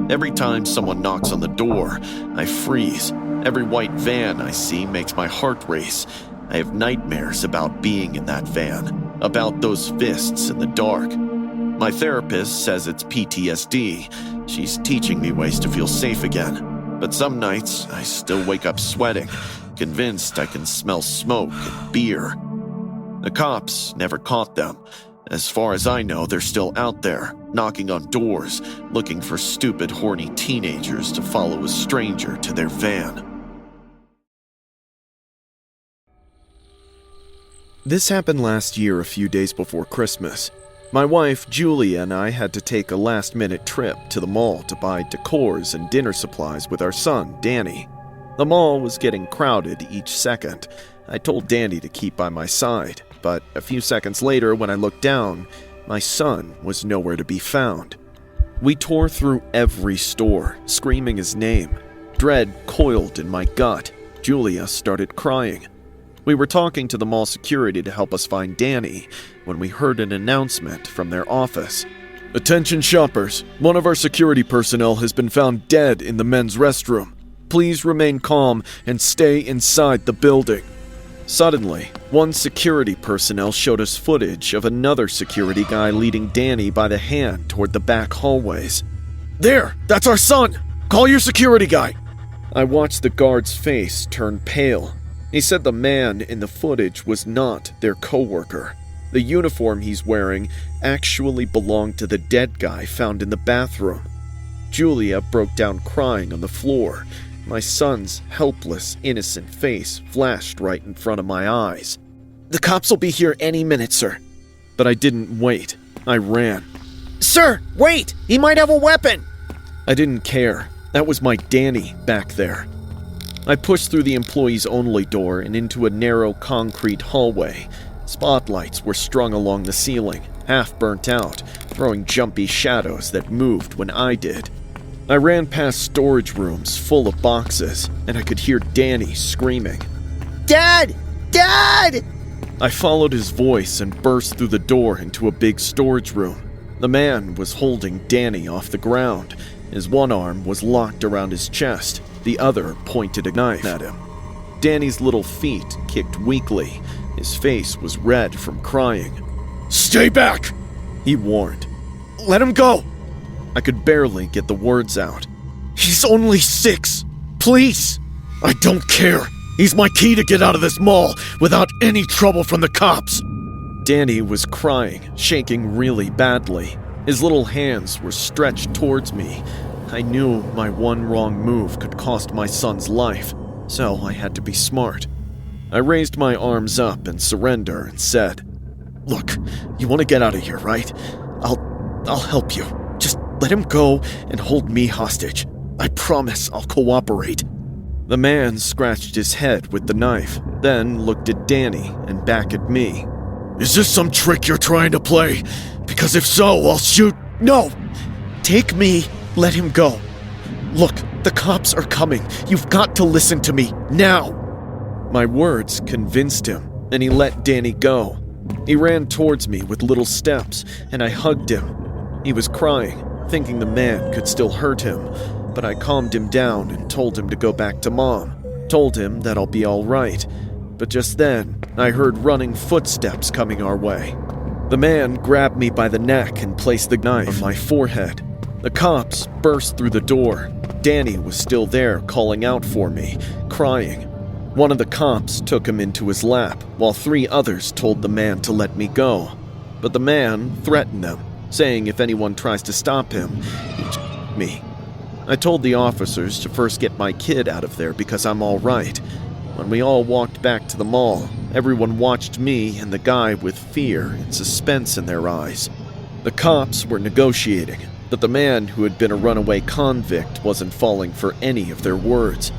Every time someone knocks on the door, I freeze. Every white van I see makes my heart race. I have nightmares about being in that van, about those fists in the dark. My therapist says it's PTSD. She's teaching me ways to feel safe again. But some nights, I still wake up sweating, convinced I can smell smoke and beer. The cops never caught them. As far as I know, they're still out there, knocking on doors, looking for stupid, horny teenagers to follow a stranger to their van. This happened last year, a few days before Christmas. My wife, Julia, and I had to take a last-minute trip to the mall to buy decors and dinner supplies with our son, Danny. The mall was getting crowded each second. I told Danny to keep by my side, but a few seconds later, when I looked down, my son was nowhere to be found. We tore through every store, screaming his name. Dread coiled in my gut. Julia started crying. We were talking to the mall security to help us find Danny when we heard an announcement from their office. "Attention shoppers, one of our security personnel has been found dead in the men's restroom. Please remain calm and stay inside the building." Suddenly, one security personnel showed us footage of another security guy leading Danny by the hand toward the back hallways. "There, that's our son! Call your security guy!" I watched the guard's face turn pale. He said the man in the footage was not their coworker. The uniform he's wearing actually belonged to the dead guy found in the bathroom. Julia broke down crying on the floor. My son's helpless, innocent face flashed right in front of my eyes. "The cops will be here any minute, sir." But I didn't wait. I ran. Sir, wait! He might have a weapon! I didn't care. That was my Danny back there. I pushed through the employees-only door and into a narrow concrete hallway. Spotlights were strung along the ceiling, half burnt out, throwing jumpy shadows that moved when I did. I ran past storage rooms full of boxes, and I could hear Danny screaming. Dad! Dad! I followed his voice and burst through the door into a big storage room. The man was holding Danny off the ground. His one arm was locked around his chest, the other pointed a knife at him. Danny's little feet kicked weakly. His face was red from crying. Stay back, he warned. Let him go. I could barely get the words out. He's only 6. Please. I don't care. He's my key to get out of this mall without any trouble from the cops. Danny was crying, shaking really badly. His little hands were stretched towards me. I knew my one wrong move could cost my son's life, so I had to be smart. I raised my arms up in surrender and said, Look, you want to get out of here, right? I'll help you. Just let him go and hold me hostage. I promise I'll cooperate. The man scratched his head with the knife, then looked at Danny and back at me. Is this some trick you're trying to play? Because if so, I'll shoot. No! Take me, let him go. Look, the cops are coming. You've got to listen to me, now! My words convinced him, and he let Danny go. He ran towards me with little steps, and I hugged him. He was crying, thinking the man could still hurt him, but I calmed him down and told him to go back to Mom. Told him that I'll be all right. But just then, I heard running footsteps coming our way. The man grabbed me by the neck and placed the knife on my forehead. The cops burst through the door. Danny was still there, calling out for me, crying. One of the cops took him into his lap, while 3 others told the man to let me go. But the man threatened them, saying if anyone tries to stop him, he'd shoot me. I told the officers to first get my kid out of there because I'm all right. When we all walked back to the mall, everyone watched me and the guy with fear and suspense in their eyes. The cops were negotiating, but the man who had been a runaway convict wasn't falling for any of their words.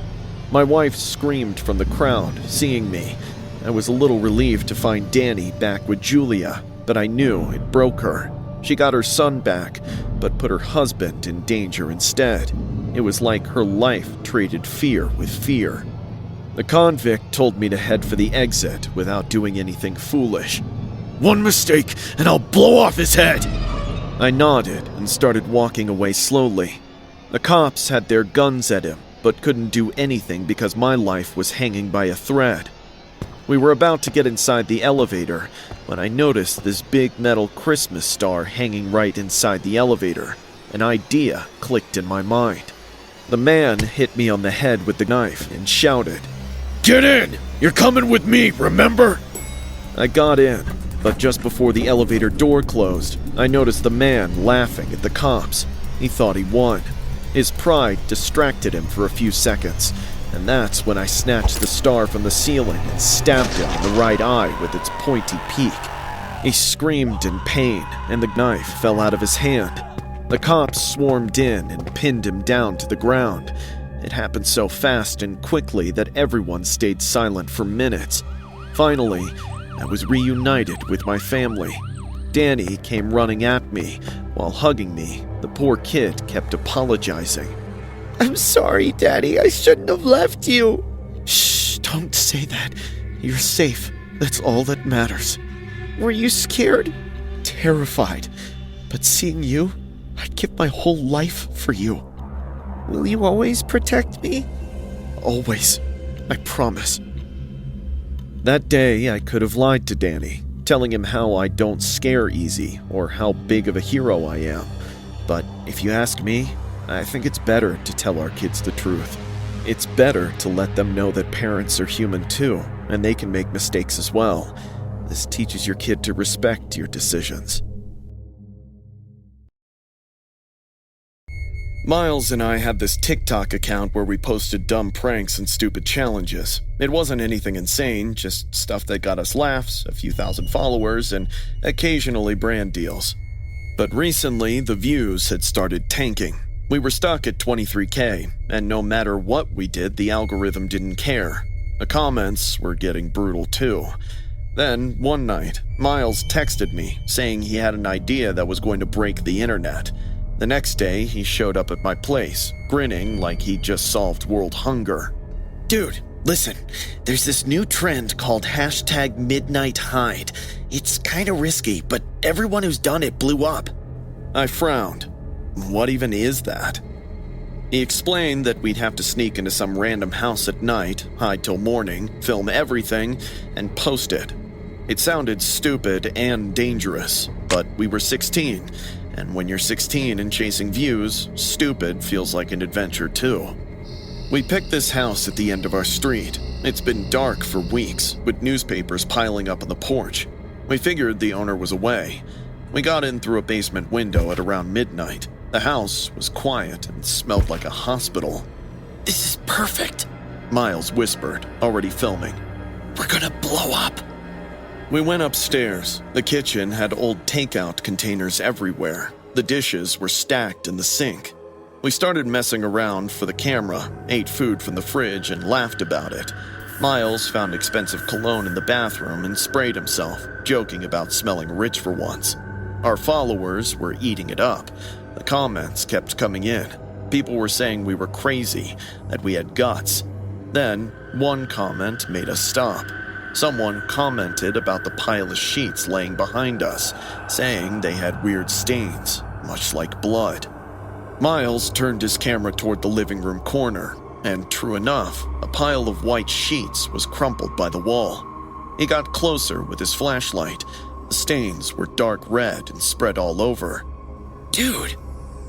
My wife screamed from the crowd, seeing me. I was a little relieved to find Danny back with Julia, but I knew it broke her. She got her son back, but put her husband in danger instead. It was like her life traded fear with fear. The convict told me to head for the exit without doing anything foolish. One mistake, and I'll blow off his head! I nodded and started walking away slowly. The cops had their guns at him, but couldn't do anything because my life was hanging by a thread. We were about to get inside the elevator when I noticed this big metal Christmas star hanging right inside the elevator. An idea clicked in my mind. The man hit me on the head with the knife and shouted, Get in! You're coming with me, remember? I got in, but just before the elevator door closed, I noticed the man laughing at the cops. He thought he won. His pride distracted him for a few seconds, and that's when I snatched the star from the ceiling and stabbed him in the right eye with its pointy peak. He screamed in pain, and the knife fell out of his hand. The cops swarmed in and pinned him down to the ground. It happened so fast and quickly that everyone stayed silent for minutes. Finally, I was reunited with my family. Danny came running at me. While hugging me, the poor kid kept apologizing. I'm sorry, Daddy. I shouldn't have left you. Shh, don't say that. You're safe. That's all that matters. Were you scared? Terrified. But seeing you, I'd give my whole life for you. Will you always protect me? Always. I promise. That day, I could have lied to Danny, telling him how I don't scare easy or how big of a hero I am. But if you ask me, I think it's better to tell our kids the truth. It's better to let them know that parents are human too, and they can make mistakes as well. This teaches your kid to respect your decisions. Miles and I had this TikTok account where we posted dumb pranks and stupid challenges. It wasn't anything insane, just stuff that got us laughs, a few thousand followers, and occasionally brand deals. But recently, the views had started tanking. We were stuck at 23K, and no matter what we did, the algorithm didn't care. The comments were getting brutal too. Then, one night, Miles texted me, saying he had an idea that was going to break the internet. The next day, he showed up at my place, grinning like he'd just solved world hunger. Dude, listen, there's this new trend called #MidnightHide. It's kinda risky, but everyone who's done it blew up. I frowned. What even is that? He explained that we'd have to sneak into some random house at night, hide till morning, film everything, and post it. It sounded stupid and dangerous, but we were 16, and when you're 16 and chasing views, stupid feels like an adventure too. We picked this house at the end of our street. It's been dark for weeks, with newspapers piling up on the porch. We figured the owner was away. We got in through a basement window at around midnight. The house was quiet and smelled like a hospital. This is perfect. Miles whispered, already filming. We're gonna blow up. We went upstairs. The kitchen had old takeout containers everywhere. The dishes were stacked in the sink. We started messing around for the camera, ate food from the fridge, and laughed about it. Miles found expensive cologne in the bathroom and sprayed himself, joking about smelling rich for once. Our followers were eating it up. The comments kept coming in. People were saying we were crazy, that we had guts. Then, one comment made us stop. Someone commented about the pile of sheets laying behind us, saying they had weird stains, much like blood. Miles turned his camera toward the living room corner, and true enough, a pile of white sheets was crumpled by the wall. He got closer with his flashlight. The stains were dark red and spread all over. Dude,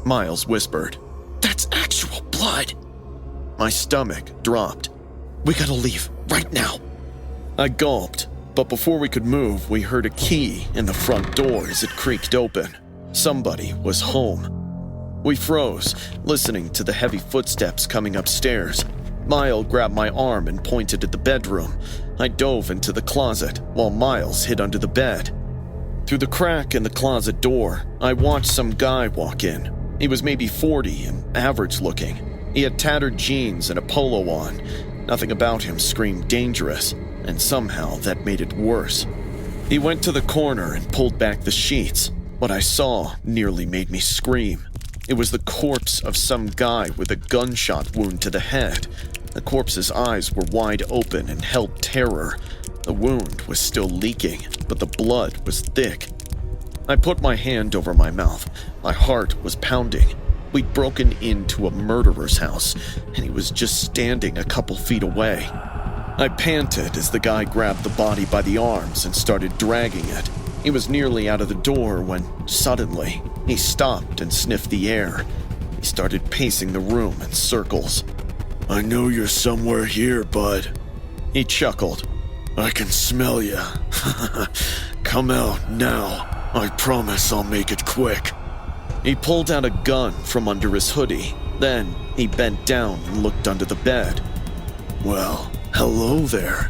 Miles whispered. That's actual blood. My stomach dropped. We gotta leave, right now. I gulped, but before we could move, we heard a key in the front door as it creaked open. Somebody was home. We froze, listening to the heavy footsteps coming upstairs. Miles grabbed my arm and pointed at the bedroom. I dove into the closet, while Miles hid under the bed. Through the crack in the closet door, I watched some guy walk in. He was maybe 40 and average-looking. He had tattered jeans and a polo on. Nothing about him screamed dangerous, and somehow that made it worse. He went to the corner and pulled back the sheets. What I saw nearly made me scream. It was the corpse of some guy with a gunshot wound to the head. The corpse's eyes were wide open and held terror. The wound was still leaking, but the blood was thick. I put my hand over my mouth. My heart was pounding. We'd broken into a murderer's house, and he was just standing a couple feet away. I panted as the guy grabbed the body by the arms and started dragging it. He was nearly out of the door when, suddenly, he stopped and sniffed the air. He started pacing the room in circles. I know you're somewhere here, bud. He chuckled. I can smell ya. Come out now. I promise I'll make it quick. He pulled out a gun from under his hoodie. Then he bent down and looked under the bed. Well, hello there.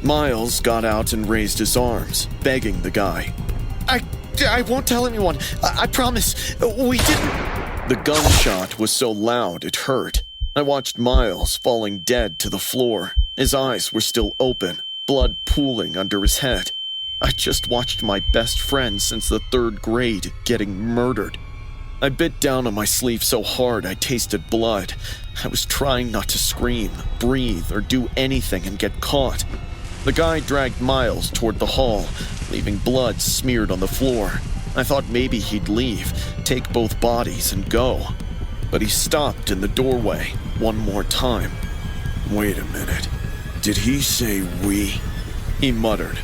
Miles got out and raised his arms, begging the guy. I won't tell anyone. I promise. We didn't. The gunshot was so loud it hurt. I watched Miles falling dead to the floor. His eyes were still open, blood pooling under his head. I just watched my best friend since the 3rd grade getting murdered. I bit down on my sleeve so hard I tasted blood. I was trying not to scream, breathe, or do anything and get caught. The guy dragged Miles toward the hall, leaving blood smeared on the floor. I thought maybe he'd leave, take both bodies, and go. But he stopped in the doorway one more time. Wait a minute. Did he say we? He muttered.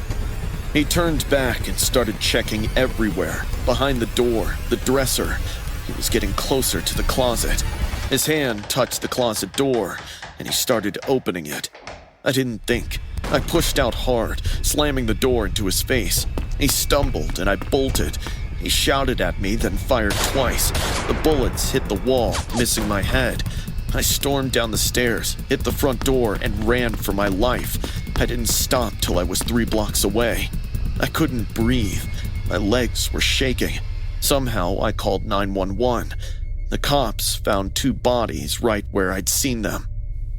He turned back and started checking everywhere. Behind the door, the dresser. He was getting closer to the closet. His hand touched the closet door, and he started opening it. I didn't think. I pushed out hard, slamming the door into his face. He stumbled, and I bolted. He shouted at me, then fired twice. The bullets hit the wall, missing my head. I stormed down the stairs, hit the front door, and ran for my life. I didn't stop till I was 3 blocks away. I couldn't breathe. My legs were shaking. Somehow, I called 911. The cops found 2 bodies right where I'd seen them.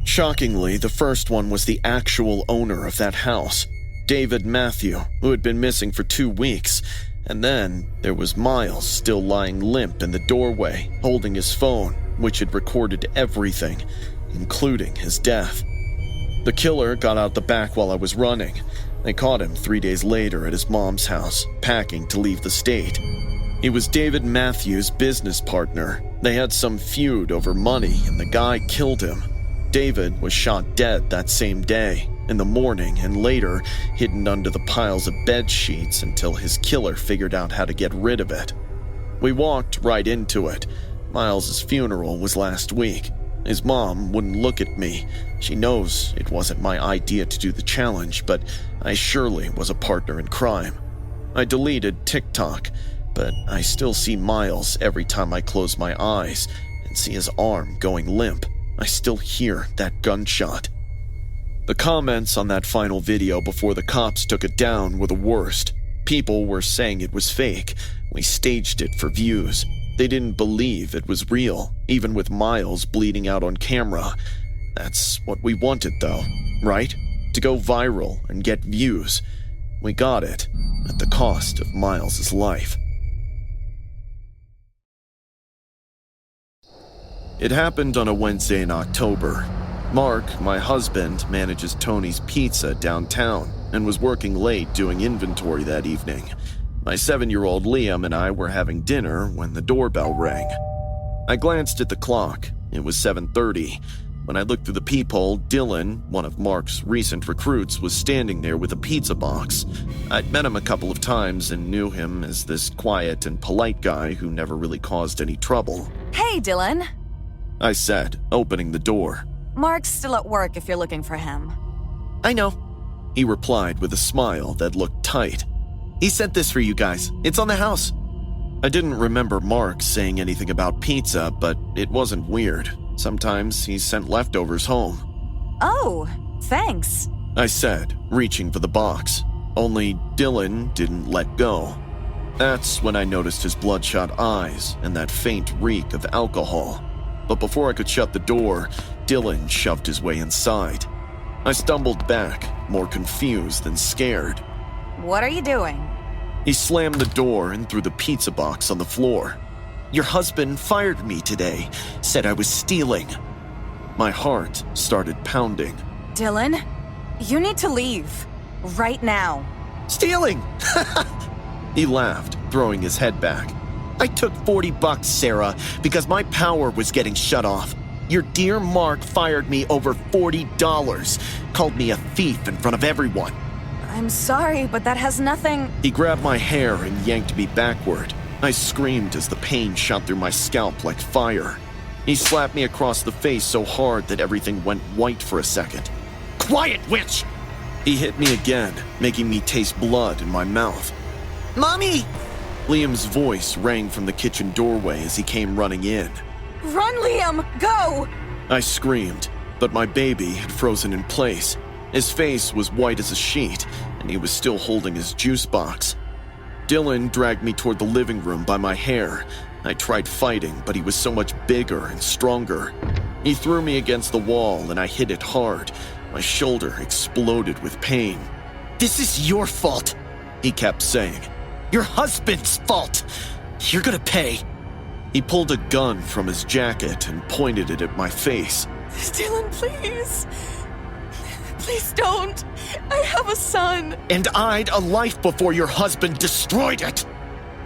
Shockingly, the first one was the actual owner of that house, David Matthew, who had been missing for 2 weeks. And then there was Miles still lying limp in the doorway, holding his phone, which had recorded everything, including his death. The killer got out the back while I was running. They caught him 3 days later at his mom's house, packing to leave the state. He was David Matthews' business partner. They had some feud over money, and the guy killed him. David was shot dead that same day, in the morning, and later hidden under the piles of bed sheets until his killer figured out how to get rid of it. We walked right into it. Miles's funeral was last week. His mom wouldn't look at me. She knows it wasn't my idea to do the challenge, but I surely was a partner in crime. I deleted TikTok, but I still see Miles every time I close my eyes and see his arm going limp. I still hear that gunshot. The comments on that final video before the cops took it down were the worst. People were saying it was fake. We staged it for views. They didn't believe it was real, even with Miles bleeding out on camera. That's what we wanted, though, right? To go viral and get views. We got it, at the cost of Miles's life. It happened on a Wednesday in October. Mark, my husband, manages Tony's Pizza downtown and was working late doing inventory that evening. My 7-year-old Liam and I were having dinner when the doorbell rang. I glanced at the clock. It was 7:30. When I looked through the peephole, Dylan, one of Mark's recent recruits, was standing there with a pizza box. I'd met him a couple of times and knew him as this quiet and polite guy who never really caused any trouble. Hey, Dylan. I said, opening the door. Mark's still at work if you're looking for him. I know, he replied with a smile that looked tight. He sent this for you guys. It's on the house. I didn't remember Mark saying anything about pizza, but it wasn't weird. Sometimes he sent leftovers home. Oh, thanks. I said, reaching for the box. Only Dylan didn't let go. That's when I noticed his bloodshot eyes and that faint reek of alcohol. But before I could shut the door, Dylan shoved his way inside. I stumbled back, more confused than scared. What are you doing? He slammed the door and threw the pizza box on the floor. Your husband fired me today, said I was stealing. My heart started pounding. Dylan, you need to leave. Right now. Stealing! He laughed, throwing his head back. I took $40, Sarah, because my power was getting shut off. Your dear Mark fired me over $40, called me a thief in front of everyone. I'm sorry, but that has nothing... He grabbed my hair and yanked me backward. I screamed as the pain shot through my scalp like fire. He slapped me across the face so hard that everything went white for a second. Quiet, witch! He hit me again, making me taste blood in my mouth. Mommy! Liam's voice rang from the kitchen doorway as he came running in. Run, Liam! Go! I screamed, but my baby had frozen in place. His face was white as a sheet, and he was still holding his juice box. Dylan dragged me toward the living room by my hair. I tried fighting, but he was so much bigger and stronger. He threw me against the wall, and I hit it hard. My shoulder exploded with pain. This is your fault, he kept saying. Your husband's fault. You're gonna pay. He pulled a gun from his jacket and pointed it at my face. Dylan, please. Please don't. I have a son. And I'd a life before your husband destroyed it.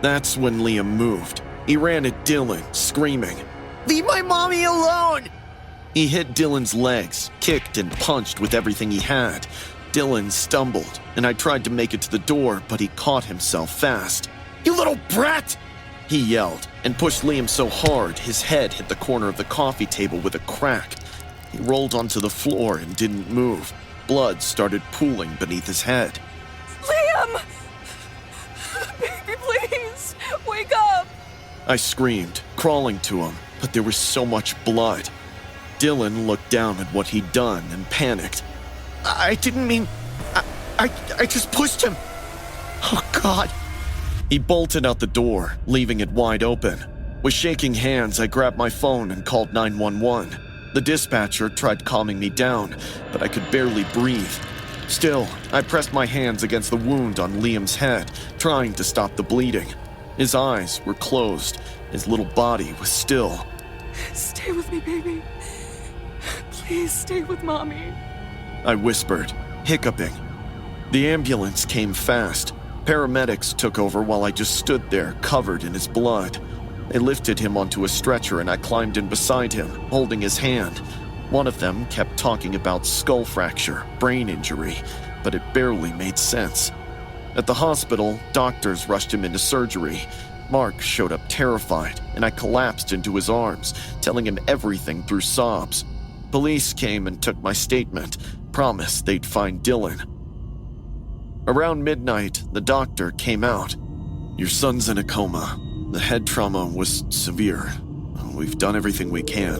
That's when Liam moved. He ran at Dylan, screaming, Leave my mommy alone! He hit Dylan's legs, kicked and punched with everything he had. Dylan stumbled, and I tried to make it to the door, but he caught himself fast. You little brat! He yelled, and pushed Liam so hard his head hit the corner of the coffee table with a crack. He rolled onto the floor and didn't move. Blood started pooling beneath his head. Liam! Baby, please! Wake up! I screamed, crawling to him, but there was so much blood. Dylan looked down at what he'd done and panicked. I didn't mean... I just pushed him. Oh, God. He bolted out the door, leaving it wide open. With shaking hands, I grabbed my phone and called 911. The dispatcher tried calming me down, but I could barely breathe. Still, I pressed my hands against the wound on Liam's head, trying to stop the bleeding. His eyes were closed. His little body was still. Stay with me, baby. Please stay with Mommy. I whispered, hiccuping. The ambulance came fast. Paramedics took over while I just stood there, covered in his blood. They lifted him onto a stretcher and I climbed in beside him, holding his hand. One of them kept talking about skull fracture, brain injury, but it barely made sense. At the hospital, doctors rushed him into surgery. Mark showed up terrified, and I collapsed into his arms, telling him everything through sobs. Police came and took my statement, promised they'd find Dylan. Around midnight, the doctor came out. "Your son's in a coma. The head trauma was severe. We've done everything we can.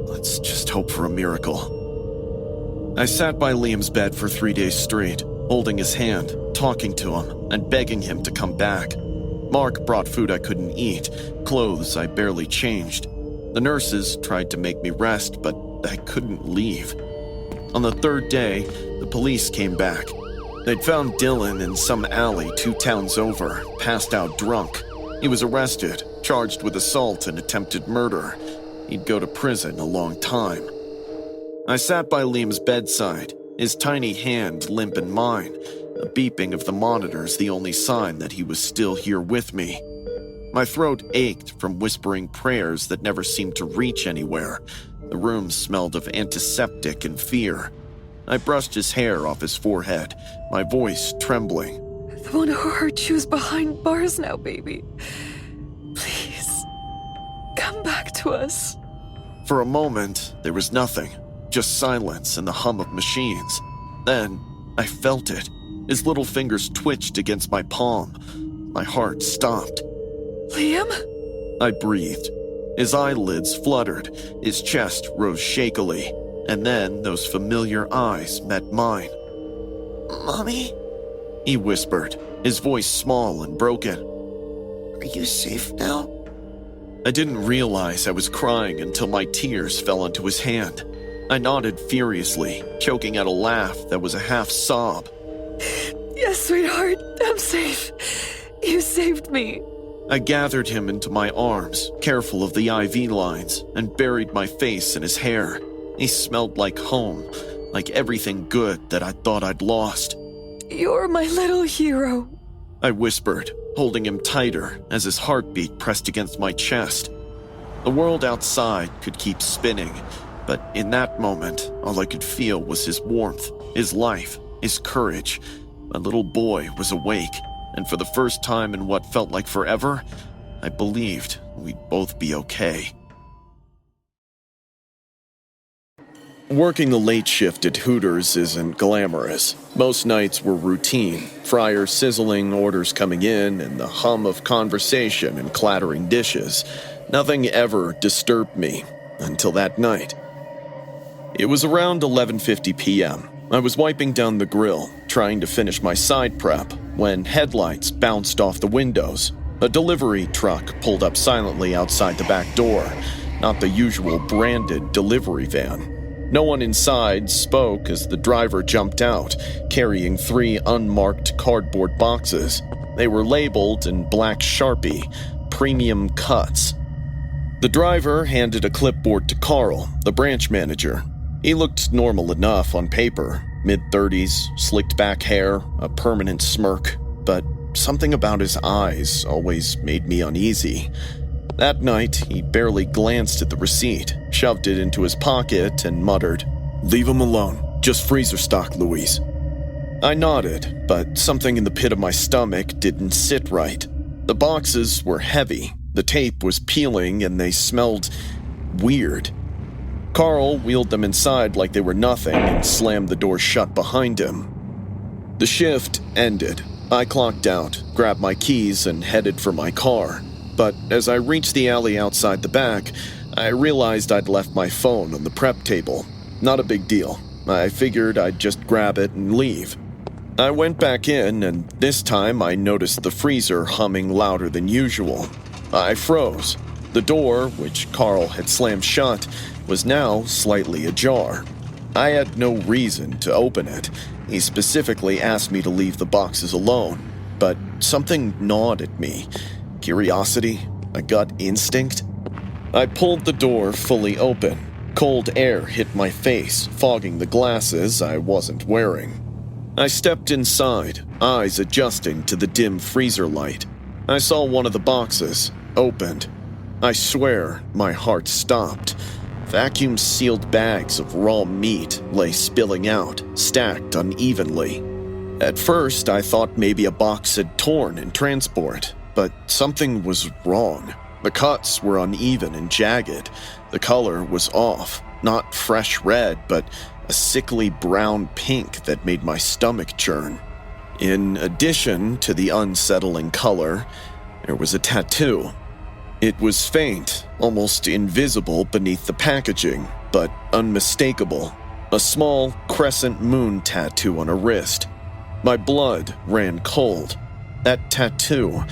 Let's just hope for a miracle." I sat by Liam's bed for 3 days straight, holding his hand, talking to him, and begging him to come back. Mark brought food I couldn't eat, clothes I barely changed. The nurses tried to make me rest, but I couldn't leave. On the third day, the police came back. They'd found Dylan in some alley 2 towns over, passed out drunk. He was arrested, charged with assault and attempted murder. He'd go to prison a long time. I sat by Liam's bedside, his tiny hand limp in mine, a beeping of the monitors the only sign that he was still here with me. My throat ached from whispering prayers that never seemed to reach anywhere. The room smelled of antiseptic and fear. I brushed his hair off his forehead, my voice trembling. The one who hurt you is behind bars now, baby. Please, come back to us. For a moment, there was nothing, just silence and the hum of machines. Then, I felt it. His little fingers twitched against my palm. My heart stopped. Liam? I breathed. His eyelids fluttered, his chest rose shakily, and then those familiar eyes met mine. Mommy? He whispered, his voice small and broken. Are you safe now? I didn't realize I was crying until my tears fell onto his hand. I nodded furiously, choking out a laugh that was a half sob. Yes, sweetheart, I'm safe. You saved me. I gathered him into my arms, careful of the IV lines, and buried my face in his hair. He smelled like home, like everything good that I thought I'd lost. You're my little hero. I whispered, holding him tighter as his heartbeat pressed against my chest. The world outside could keep spinning, but in that moment, all I could feel was his warmth, his life, his courage. My little boy was awake, and for the first time in what felt like forever, I believed we'd both be okay. Working the late shift at Hooters isn't glamorous. Most nights were routine, fryers sizzling, orders coming in, and the hum of conversation and clattering dishes. Nothing ever disturbed me until that night. It was around 11:50 p.m. I was wiping down the grill, trying to finish my side prep, when headlights bounced off the windows. A delivery truck pulled up silently outside the back door, not the usual branded delivery van. No one inside spoke as the driver jumped out, carrying 3 unmarked cardboard boxes. They were labeled in black Sharpie, premium cuts. The driver handed a clipboard to Carl, the branch manager. He looked normal enough on paper, mid-30s, slicked back hair, a permanent smirk, but something about his eyes always made me uneasy. That night, he barely glanced at the receipt, shoved it into his pocket, and muttered, "Leave him alone. Just freezer stock, Louise." I nodded, but something in the pit of my stomach didn't sit right. The boxes were heavy, the tape was peeling, and they smelled weird. Carl wheeled them inside like they were nothing and slammed the door shut behind him. The shift ended. I clocked out, grabbed my keys, and headed for my car. But as I reached the alley outside the back, I realized I'd left my phone on the prep table. Not a big deal. I figured I'd just grab it and leave. I went back in, and this time I noticed the freezer humming louder than usual. I froze. The door, which Carl had slammed shut, was now slightly ajar. I had no reason to open it. He specifically asked me to leave the boxes alone, but something gnawed at me. Curiosity? A gut instinct? I pulled the door fully open. Cold air hit my face, fogging the glasses I wasn't wearing. I stepped inside, eyes adjusting to the dim freezer light. I saw one of the boxes, opened. I swear my heart stopped. Vacuum-sealed bags of raw meat lay spilling out, stacked unevenly. At first, I thought maybe a box had torn in transport, but something was wrong. The cuts were uneven and jagged. The color was off, not fresh red, but a sickly brown pink that made my stomach churn. In addition to the unsettling color, there was a tattoo. It was faint, almost invisible beneath the packaging, but unmistakable. A small crescent moon tattoo on a wrist. My blood ran cold. That tattoo,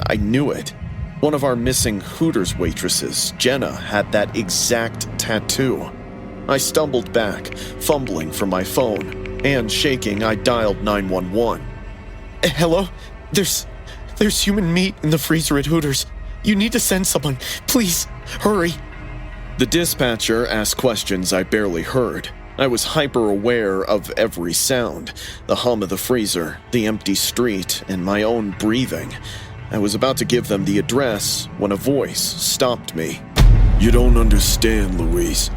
I knew it. One of our missing Hooters waitresses, Jenna, had that exact tattoo. I stumbled back, fumbling for my phone, and shaking, I dialed 911. Hello? There's human meat in the freezer at Hooters. You need to send someone. Please, hurry. The dispatcher asked questions I barely heard. I was hyper-aware of every sound, the hum of the freezer, the empty street, and my own breathing. I was about to give them the address when a voice stopped me. You don't understand, Louise.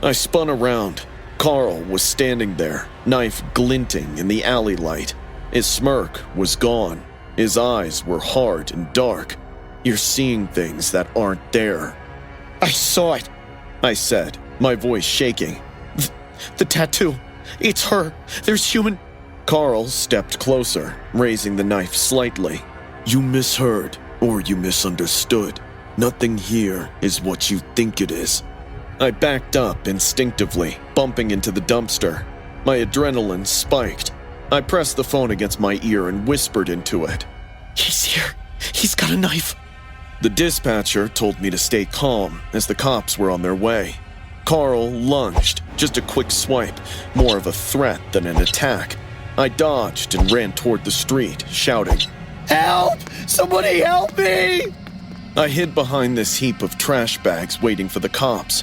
I spun around. Carl was standing there, knife glinting in the alley light. His smirk was gone. His eyes were hard and dark. You're seeing things that aren't there. I saw it, I said, my voice shaking. The tattoo. It's her. There's human... Carl stepped closer, raising the knife slightly. You misheard, or you misunderstood. Nothing here is what you think it is. I backed up instinctively, bumping into the dumpster. My adrenaline spiked. I pressed the phone against my ear and whispered into it. He's here. He's got a knife. The dispatcher told me to stay calm as the cops were on their way. Carl lunged, just a quick swipe, more of a threat than an attack. I dodged and ran toward the street, shouting, Help! Somebody help me! I hid behind this heap of trash bags waiting for the cops.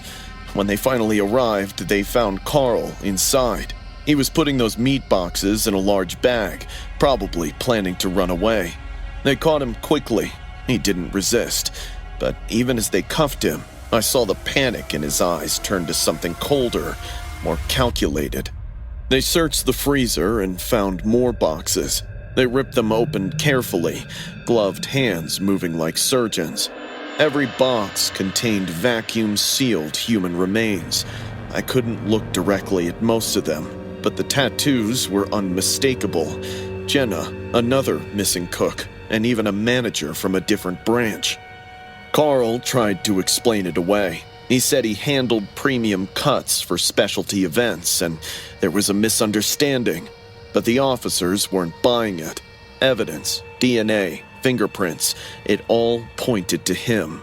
When they finally arrived, they found Carl inside. He was putting those meat boxes in a large bag, probably planning to run away. They caught him quickly. He didn't resist, but even as they cuffed him, I saw the panic in his eyes turn to something colder, more calculated. They searched the freezer and found more boxes. They ripped them open carefully, gloved hands moving like surgeons. Every box contained vacuum-sealed human remains. I couldn't look directly at most of them, but the tattoos were unmistakable. Jenna, another missing cook, and even a manager from a different branch. Carl tried to explain it away. He said he handled premium cuts for specialty events, and there was a misunderstanding. But the officers weren't buying it. Evidence, DNA, fingerprints, it all pointed to him.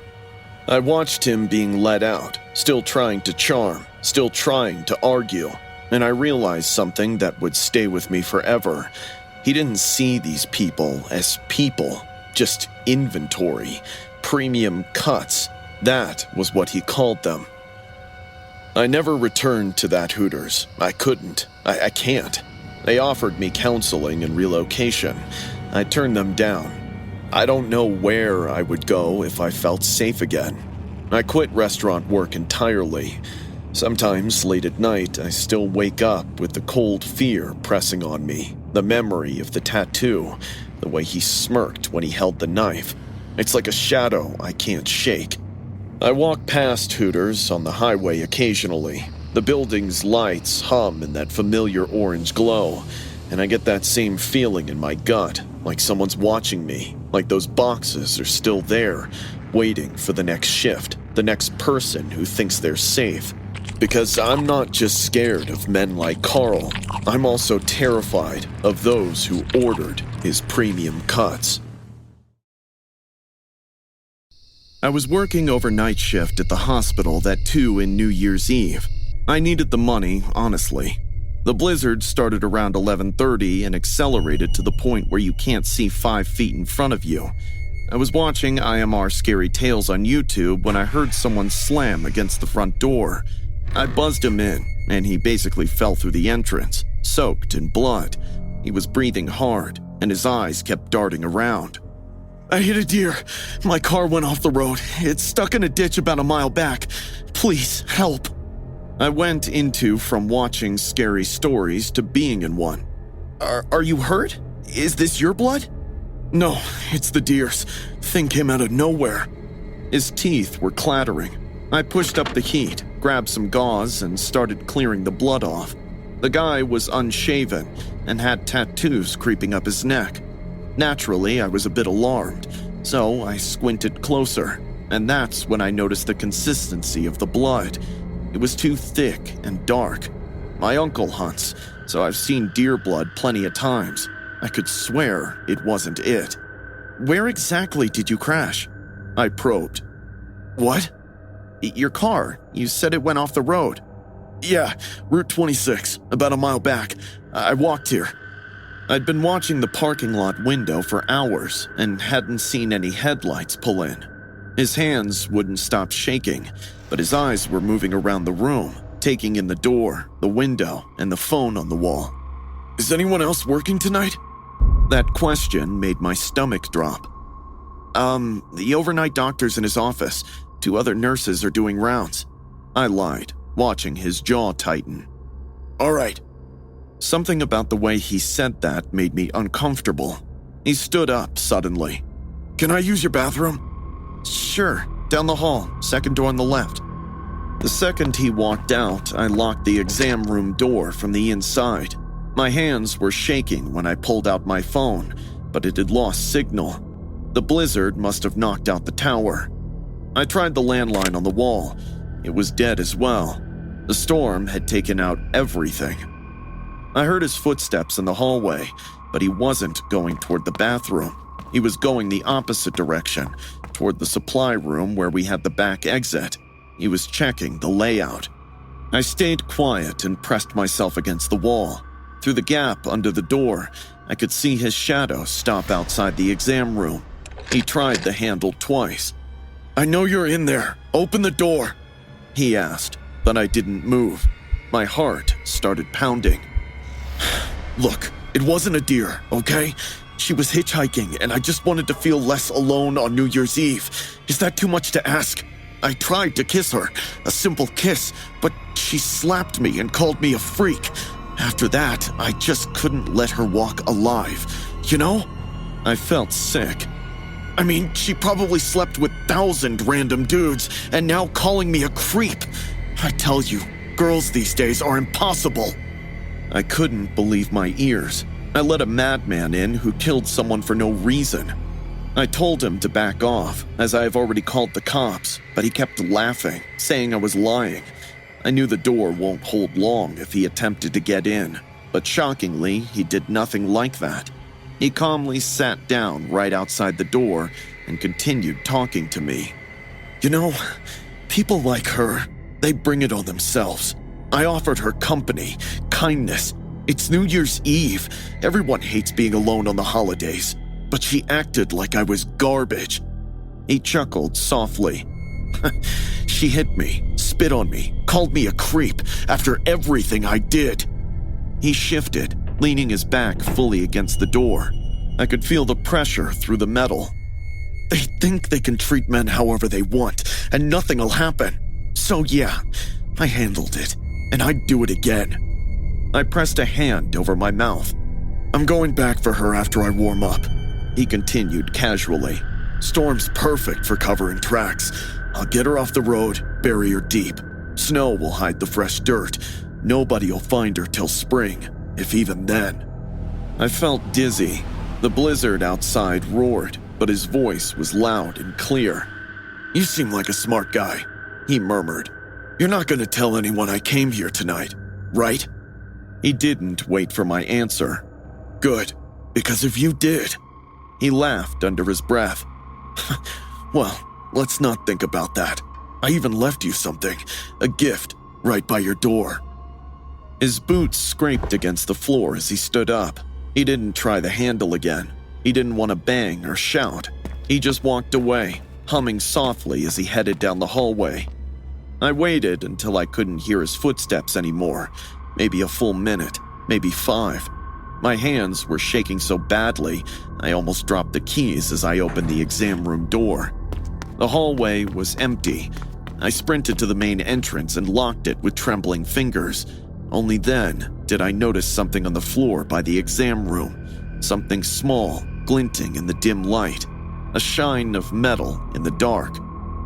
I watched him being let out, still trying to charm, still trying to argue, and I realized something that would stay with me forever. He didn't see these people as people, just inventory, premium cuts. That was what he called them. I never returned to that Hooters. I couldn't. I can't. They offered me counseling and relocation. I turned them down. I don't know where I would go if I felt safe again. I quit restaurant work entirely. Sometimes, late at night, I still wake up with the cold fear pressing on me. The memory of the tattoo, the way he smirked when he held the knife. It's like a shadow I can't shake. I walk past Hooters on the highway occasionally. The building's lights hum in that familiar orange glow, and I get that same feeling in my gut, like someone's watching me, like those boxes are still there, waiting for the next shift, the next person who thinks they're safe. Because I'm not just scared of men like Carl, I'm also terrified of those who ordered his premium cuts. I was working overnight shift at the hospital that 2 in New Year's Eve. I needed the money, honestly. The blizzard started around 11:30 and accelerated to the point where you can't see 5 feet in front of you. I was watching IMR Scary Tales on YouTube when I heard someone slam against the front door. I buzzed him in, and he basically fell through the entrance, soaked in blood. He was breathing hard, and his eyes kept darting around. "I hit a deer. My car went off the road. It's stuck in a ditch about a mile back. Please, help." I went into from watching scary stories to being in one. Are you hurt? Is this your blood?" "No, it's the deer's. Thing came out of nowhere." His teeth were clattering. I pushed up the heat, grabbed some gauze, and started clearing the blood off. The guy was unshaven and had tattoos creeping up his neck. Naturally, I was a bit alarmed, so I squinted closer, and that's when I noticed the consistency of the blood. It was too thick and dark. My uncle hunts, so I've seen deer blood plenty of times. I could swear it wasn't it. "Where exactly did you crash?" I probed. "What?" "Your car. You said it went off the road." "Yeah, Route 26, about a mile back. I walked here." I'd been watching the parking lot window for hours and hadn't seen any headlights pull in. His hands wouldn't stop shaking, but his eyes were moving around the room, taking in the door, the window, and the phone on the wall. "Is anyone else working tonight?" That question made my stomach drop. The overnight doctor's in his office. 2 other nurses are doing rounds." I lied, watching his jaw tighten. "All right." Something about the way he said that made me uncomfortable. He stood up suddenly. "Can I use your bathroom?" "Sure, down the hall, second door on the left." The second he walked out, I locked the exam room door from the inside. My hands were shaking when I pulled out my phone, but it had lost signal. The blizzard must have knocked out the tower. I tried the landline on the wall. It was dead as well. The storm had taken out everything. I heard his footsteps in the hallway, but he wasn't going toward the bathroom. He was going the opposite direction, toward the supply room where we had the back exit. He was checking the layout. I stayed quiet and pressed myself against the wall. Through the gap under the door, I could see his shadow stop outside the exam room. He tried the handle twice. "I know you're in there. Open the door," he asked, but I didn't move. My heart started pounding. "Look, it wasn't a deer, okay? She was hitchhiking, and I just wanted to feel less alone on New Year's Eve. Is that too much to ask? I tried to kiss her, a simple kiss, but she slapped me and called me a freak. After that, I just couldn't let her walk alive, you know?" I felt sick. "I mean, she probably slept with 1,000 random dudes, and now calling me a creep. I tell you, girls these days are impossible." I couldn't believe my ears. I let a madman in who killed someone for no reason. I told him to back off, as I have already called the cops, but he kept laughing, saying I was lying. I knew the door won't hold long if he attempted to get in, but shockingly, he did nothing like that. He calmly sat down right outside the door and continued talking to me. "You know, people like her, they bring it on themselves. I offered her company, kindness. It's New Year's Eve. Everyone hates being alone on the holidays. But she acted like I was garbage." He chuckled softly. "She hit me, spit on me, called me a creep after everything I did." He shifted, leaning his back fully against the door. I could feel the pressure through the metal. "They think they can treat men however they want, and nothing'll happen. So yeah, I handled it, and I'd do it again." I pressed a hand over my mouth. "I'm going back for her after I warm up," he continued casually. "Storm's perfect for covering tracks. I'll get her off the road, bury her deep. Snow will hide the fresh dirt. Nobody'll find her till spring, if even then." I felt dizzy. The blizzard outside roared, but his voice was loud and clear. "You seem like a smart guy," he murmured. You're not gonna tell anyone I came here tonight, right? He didn't wait for my answer. Good, because if you did... He laughed under his breath. Well, let's not think about that. I even left you something, a gift, right by your door. His boots scraped against the floor as he stood up. He didn't try the handle again. He didn't want to bang or shout. He just walked away, humming softly as he headed down the hallway. I waited until I couldn't hear his footsteps anymore. Maybe a full minute, maybe 5. My hands were shaking so badly, I almost dropped the keys as I opened the exam room door. The hallway was empty. I sprinted to the main entrance and locked it with trembling fingers. Only then did I notice something on the floor by the exam room. Something small, glinting in the dim light. A shine of metal in the dark.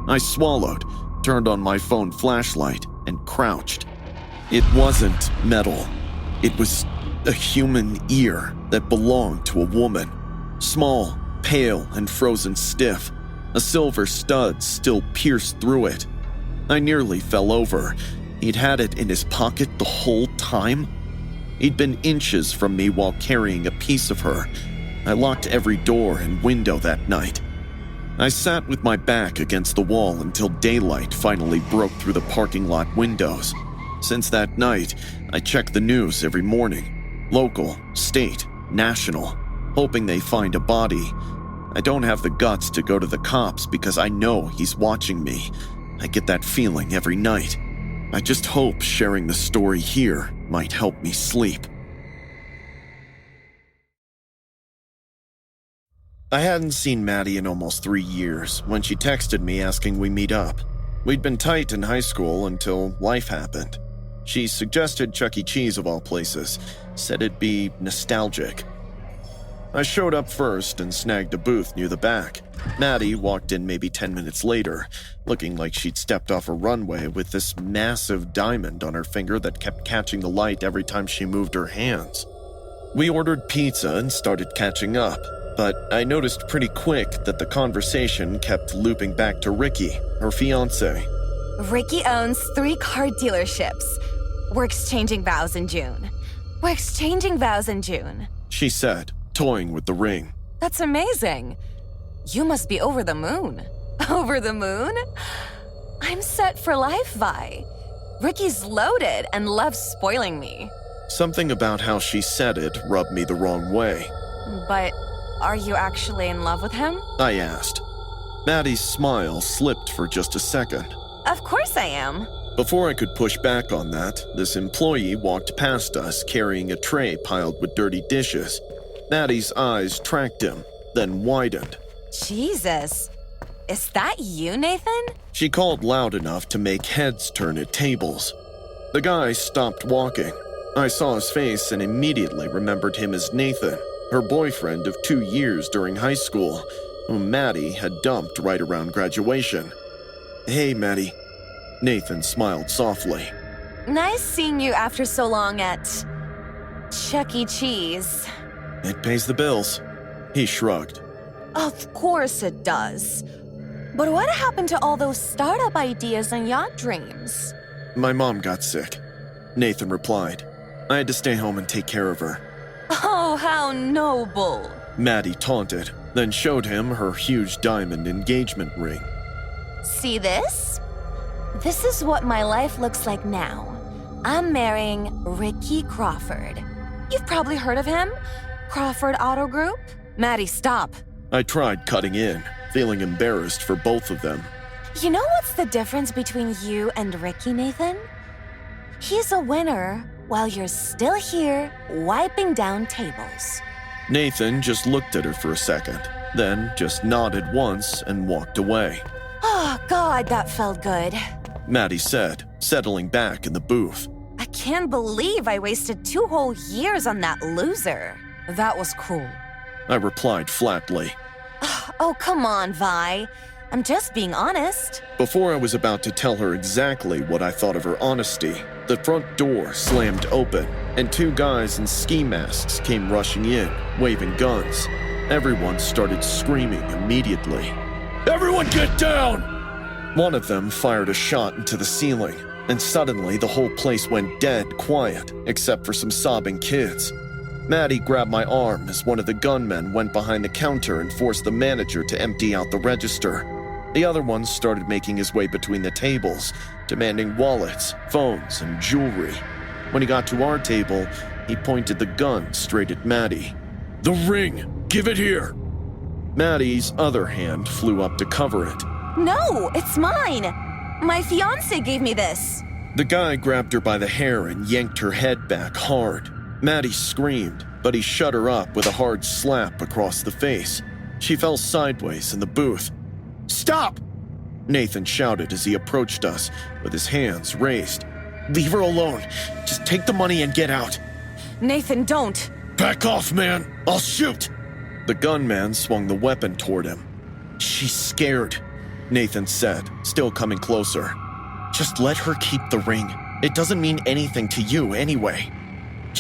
I swallowed, turned on my phone flashlight, and crouched. It wasn't metal. It was a human ear that belonged to a woman. Small, pale, and frozen stiff. A silver stud still pierced through it. I nearly fell over. He'd had it in his pocket the whole time. He'd been inches from me while carrying a piece of her. I locked every door and window that night. I sat with my back against the wall until daylight finally broke through the parking lot windows. Since that night, I checked the news every morning. Local, state, national, hoping they find a body. I don't have the guts to go to the cops because I know he's watching me. I get that feeling every night. I just hope sharing the story here might help me sleep. I hadn't seen Maddie in almost 3 years when she texted me asking we meet up. We'd been tight in high school until life happened. She suggested Chuck E. Cheese of all places, said it'd be nostalgic. I showed up first and snagged a booth near the back. Maddie walked in maybe 10 minutes later, looking like she'd stepped off a runway with this massive diamond on her finger that kept catching the light every time she moved her hands. We ordered pizza and started catching up, but I noticed pretty quick that the conversation kept looping back to Ricky, her fiancé. Ricky owns 3 car dealerships. We're exchanging vows in June. We're exchanging vows in June. She said, toying with the ring. That's amazing. You must be over the moon. Over the moon? I'm set for life, Vi. Ricky's loaded and loves spoiling me. Something about how she said it rubbed me the wrong way. But are you actually in love with him? I asked. Maddie's smile slipped for just a second. Of course I am. Before I could push back on that, this employee walked past us carrying a tray piled with dirty dishes. Maddie's eyes tracked him, then widened. Jesus. Is that you, Nathan? She called loud enough to make heads turn at tables. The guy stopped walking. I saw his face and immediately remembered him as Nathan, her boyfriend of 2 years during high school, whom Maddie had dumped right around graduation. Hey, Maddie. Nathan smiled softly. Nice seeing you after so long at Chuck E. Cheese. It pays the bills. He shrugged. Of course it does. But what happened to all those startup ideas and yacht dreams? My mom got sick, Nathan replied. I had to stay home and take care of her. Oh, how noble. Maddie taunted, then showed him her huge diamond engagement ring. See this? This is what my life looks like now. I'm marrying Ricky Crawford. You've probably heard of him? Crawford Auto Group? Maddie, stop. I tried cutting in, feeling embarrassed for both of them. You know what's the difference between you and Ricky, Nathan? He's a winner while you're still here wiping down tables. Nathan just looked at her for a second, then just nodded once and walked away. Oh, God, that felt good. Maddie said, settling back in the booth. I can't believe I wasted 2 whole years on that loser. That was cruel. I replied flatly. Oh, come on, Vi. I'm just being honest. Before I was about to tell her exactly what I thought of her honesty, the front door slammed open, and 2 guys in ski masks came rushing in, waving guns. Everyone started screaming immediately. Everyone get down! One of them fired a shot into the ceiling. and suddenly the whole place went dead quiet, except for some sobbing kids. Maddie grabbed my arm as one of the gunmen went behind the counter and forced the manager to empty out the register. The other one started making his way between the tables, demanding wallets, phones, and jewelry. When he got to our table, he pointed the gun straight at Maddie. "The ring! Give it here!" Maddie's other hand flew up to cover it. No, it's mine. My fiancé gave me this. The guy grabbed her by the hair and yanked her head back hard. Maddie screamed, but he shut her up with a hard slap across the face. She fell sideways in the booth. "Stop!" Nathan shouted as he approached us with his hands raised. "Leave her alone. Just take the money and get out." Nathan, don't. "Back off, man! I'll shoot!" The gunman swung the weapon toward him. "She's scared," Nathan said, still coming closer. "Just let her keep the ring. It doesn't mean anything to you anyway."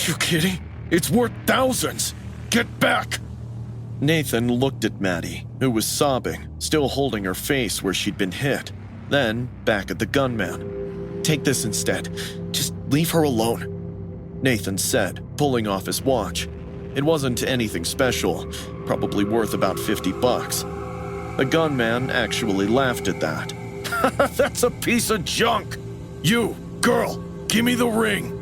"You kidding? It's worth thousands! Get back!" Nathan looked at Maddie, who was sobbing, still holding her face where she'd been hit. Then back at the gunman. "Take this instead. Just leave her alone," Nathan said, pulling off his watch. It wasn't anything special, probably worth about $50. The gunman actually laughed at that. "That's a piece of junk! You, girl, give me the ring!"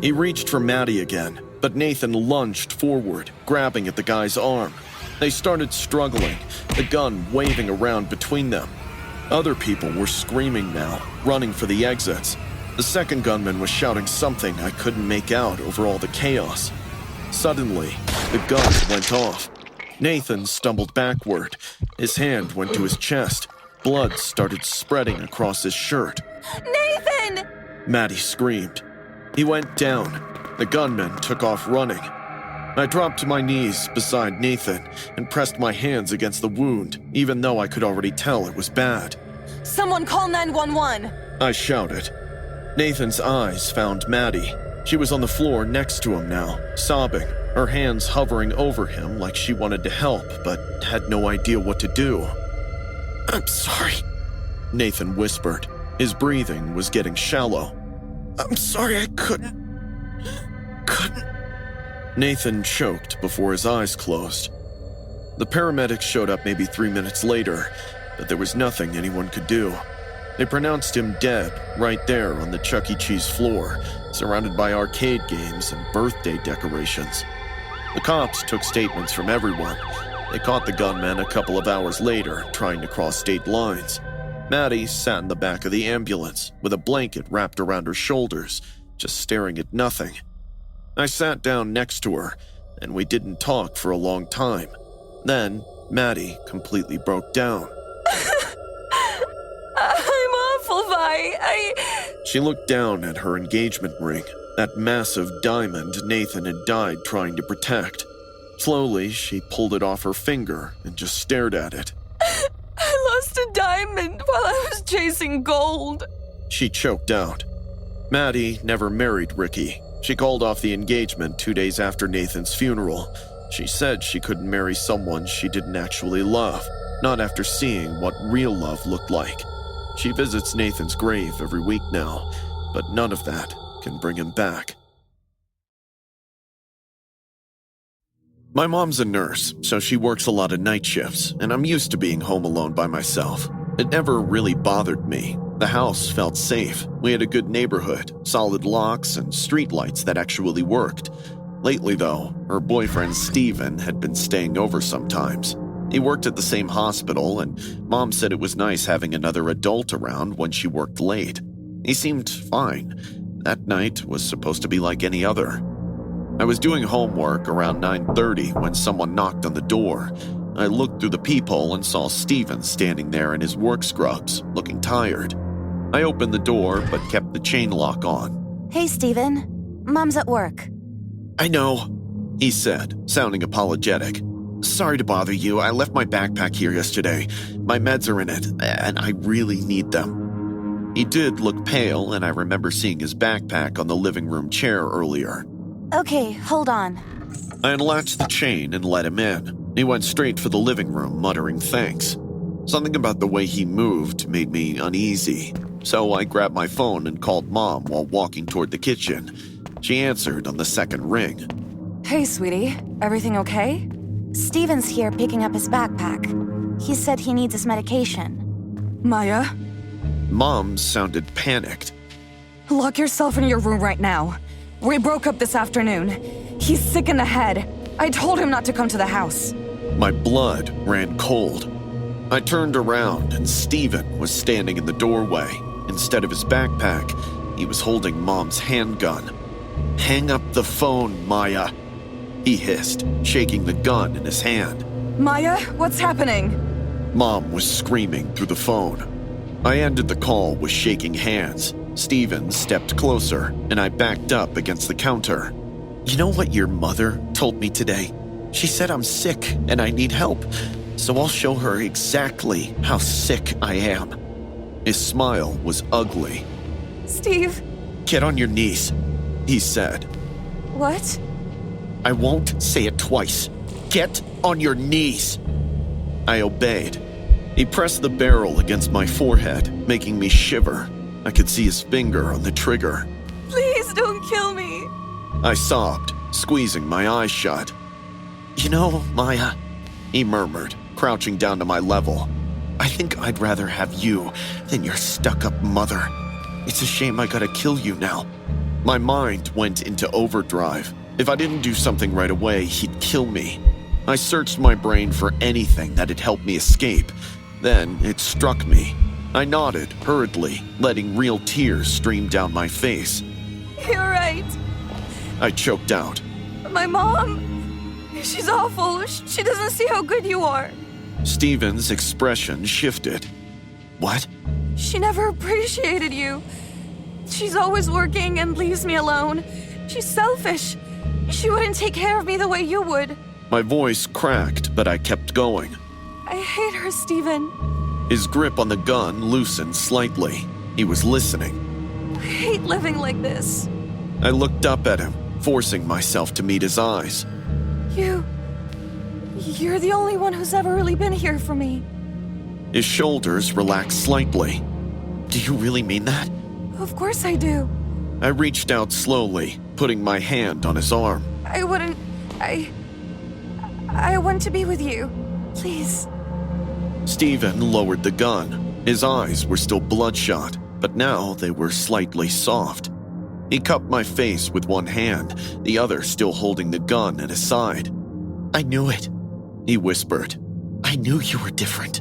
He reached for Maddie again, but Nathan lunged forward, grabbing at the guy's arm. They started struggling, the gun waving around between them. Other people were screaming now, running for the exits. The second gunman was shouting something I couldn't make out over all the chaos. Suddenly, the gun went off. Nathan stumbled backward. His hand went to his chest. Blood started spreading across his shirt. Nathan! Maddie screamed. He went down. The gunman took off running. I dropped to my knees beside Nathan and pressed my hands against the wound, even though I could already tell it was bad. Someone call 911! I shouted. Nathan's eyes found Maddie. She was on the floor next to him now, sobbing, her hands hovering over him like she wanted to help, but had no idea what to do. "I'm sorry," Nathan whispered. His breathing was getting shallow. "I'm sorry I couldn't. Nathan choked before his eyes closed. The paramedics showed up maybe 3 minutes later, but there was nothing anyone could do. They pronounced him dead right there on the Chuck E. Cheese floor, surrounded by arcade games and birthday decorations. The cops took statements from everyone. They caught the gunman a couple of hours later, trying to cross state lines. Maddie sat in the back of the ambulance, with a blanket wrapped around her shoulders, just staring at nothing. I sat down next to her, and we didn't talk for a long time. Then, Maddie completely broke down. I'm awful, Vi. She looked down at her engagement ring, that massive diamond Nathan had died trying to protect. Slowly, she pulled it off her finger and just stared at it. I lost a diamond while I was chasing gold. She choked out. Maddie never married Ricky. She called off the engagement 2 days after Nathan's funeral. She said she couldn't marry someone she didn't actually love, not after seeing what real love looked like. She visits Nathan's grave every week now, but none of that can bring him back. My mom's a nurse, so she works a lot of night shifts, and I'm used to being home alone by myself. It never really bothered me. The house felt safe. We had a good neighborhood, solid locks, and streetlights that actually worked. Lately, though, her boyfriend Steven had been staying over sometimes. He worked at the same hospital, and Mom said it was nice having another adult around when she worked late. He seemed fine. That night was supposed to be like any other. I was doing homework around 9:30 when someone knocked on the door. I looked through the peephole and saw Steven standing there in his work scrubs, looking tired. I opened the door but kept the chain lock on. Hey, Steven. Mom's at work. "I know," he said, sounding apologetic. "Sorry to bother you. I left my backpack here yesterday. My meds are in it, and I really need them." He did look pale, and I remember seeing his backpack on the living room chair earlier. Okay, hold on. I unlatched the chain and let him in. He went straight for the living room, muttering thanks. Something about the way he moved made me uneasy. so I grabbed my phone and called Mom while walking toward the kitchen. She answered on the second ring. Hey, sweetie. Everything okay? Steven's here picking up his backpack. He said he needs his medication. Maya, Mom sounded panicked. lock yourself in your room right now. We broke up this afternoon. He's sick in the head. I told him not to come to the house. My blood ran cold. I turned around and Steven was standing in the doorway. Instead of his backpack, he was holding Mom's handgun. "Hang up the phone, Maya," he hissed, shaking the gun in his hand. Maya, what's happening? Mom was screaming through the phone. I ended the call with shaking hands. Steven stepped closer, and I backed up against the counter. "You know what your mother told me today? She said I'm sick and I need help, so I'll show her exactly how sick I am." His smile was ugly. Steve, "Get on your knees," he said. what? "I won't say it twice. Get on your knees." I obeyed. He pressed the barrel against my forehead, making me shiver. I could see his finger on the trigger. Please don't kill me. I sobbed, squeezing my eyes shut. "You know, Maya," he murmured, crouching down to my level, "I think I'd rather have you than your stuck-up mother. It's a shame I gotta kill you now." My mind went into overdrive. If I didn't do something right away, he'd kill me. I searched my brain for anything that'd help me escape. Then it struck me. I nodded hurriedly, letting real tears stream down my face. You're right. I choked out. My mom, she's awful. She doesn't see how good you are. Steven's expression shifted. "What?" She never appreciated you. She's always working and leaves me alone. She's selfish. She wouldn't take care of me the way you would. My voice cracked, but I kept going. I hate her, Steven. His grip on the gun loosened slightly. He was listening. I hate living like this. I looked up at him, forcing myself to meet his eyes. You're the only one who's ever really been here for me. His shoulders relaxed slightly. "Do you really mean that?" Of course I do. I reached out slowly, putting my hand on his arm. I want to be with you. Please. Steven lowered the gun. His eyes were still bloodshot, but now they were slightly soft. He cupped my face with one hand, the other still holding the gun at his side. "I knew it," he whispered. "I knew you were different."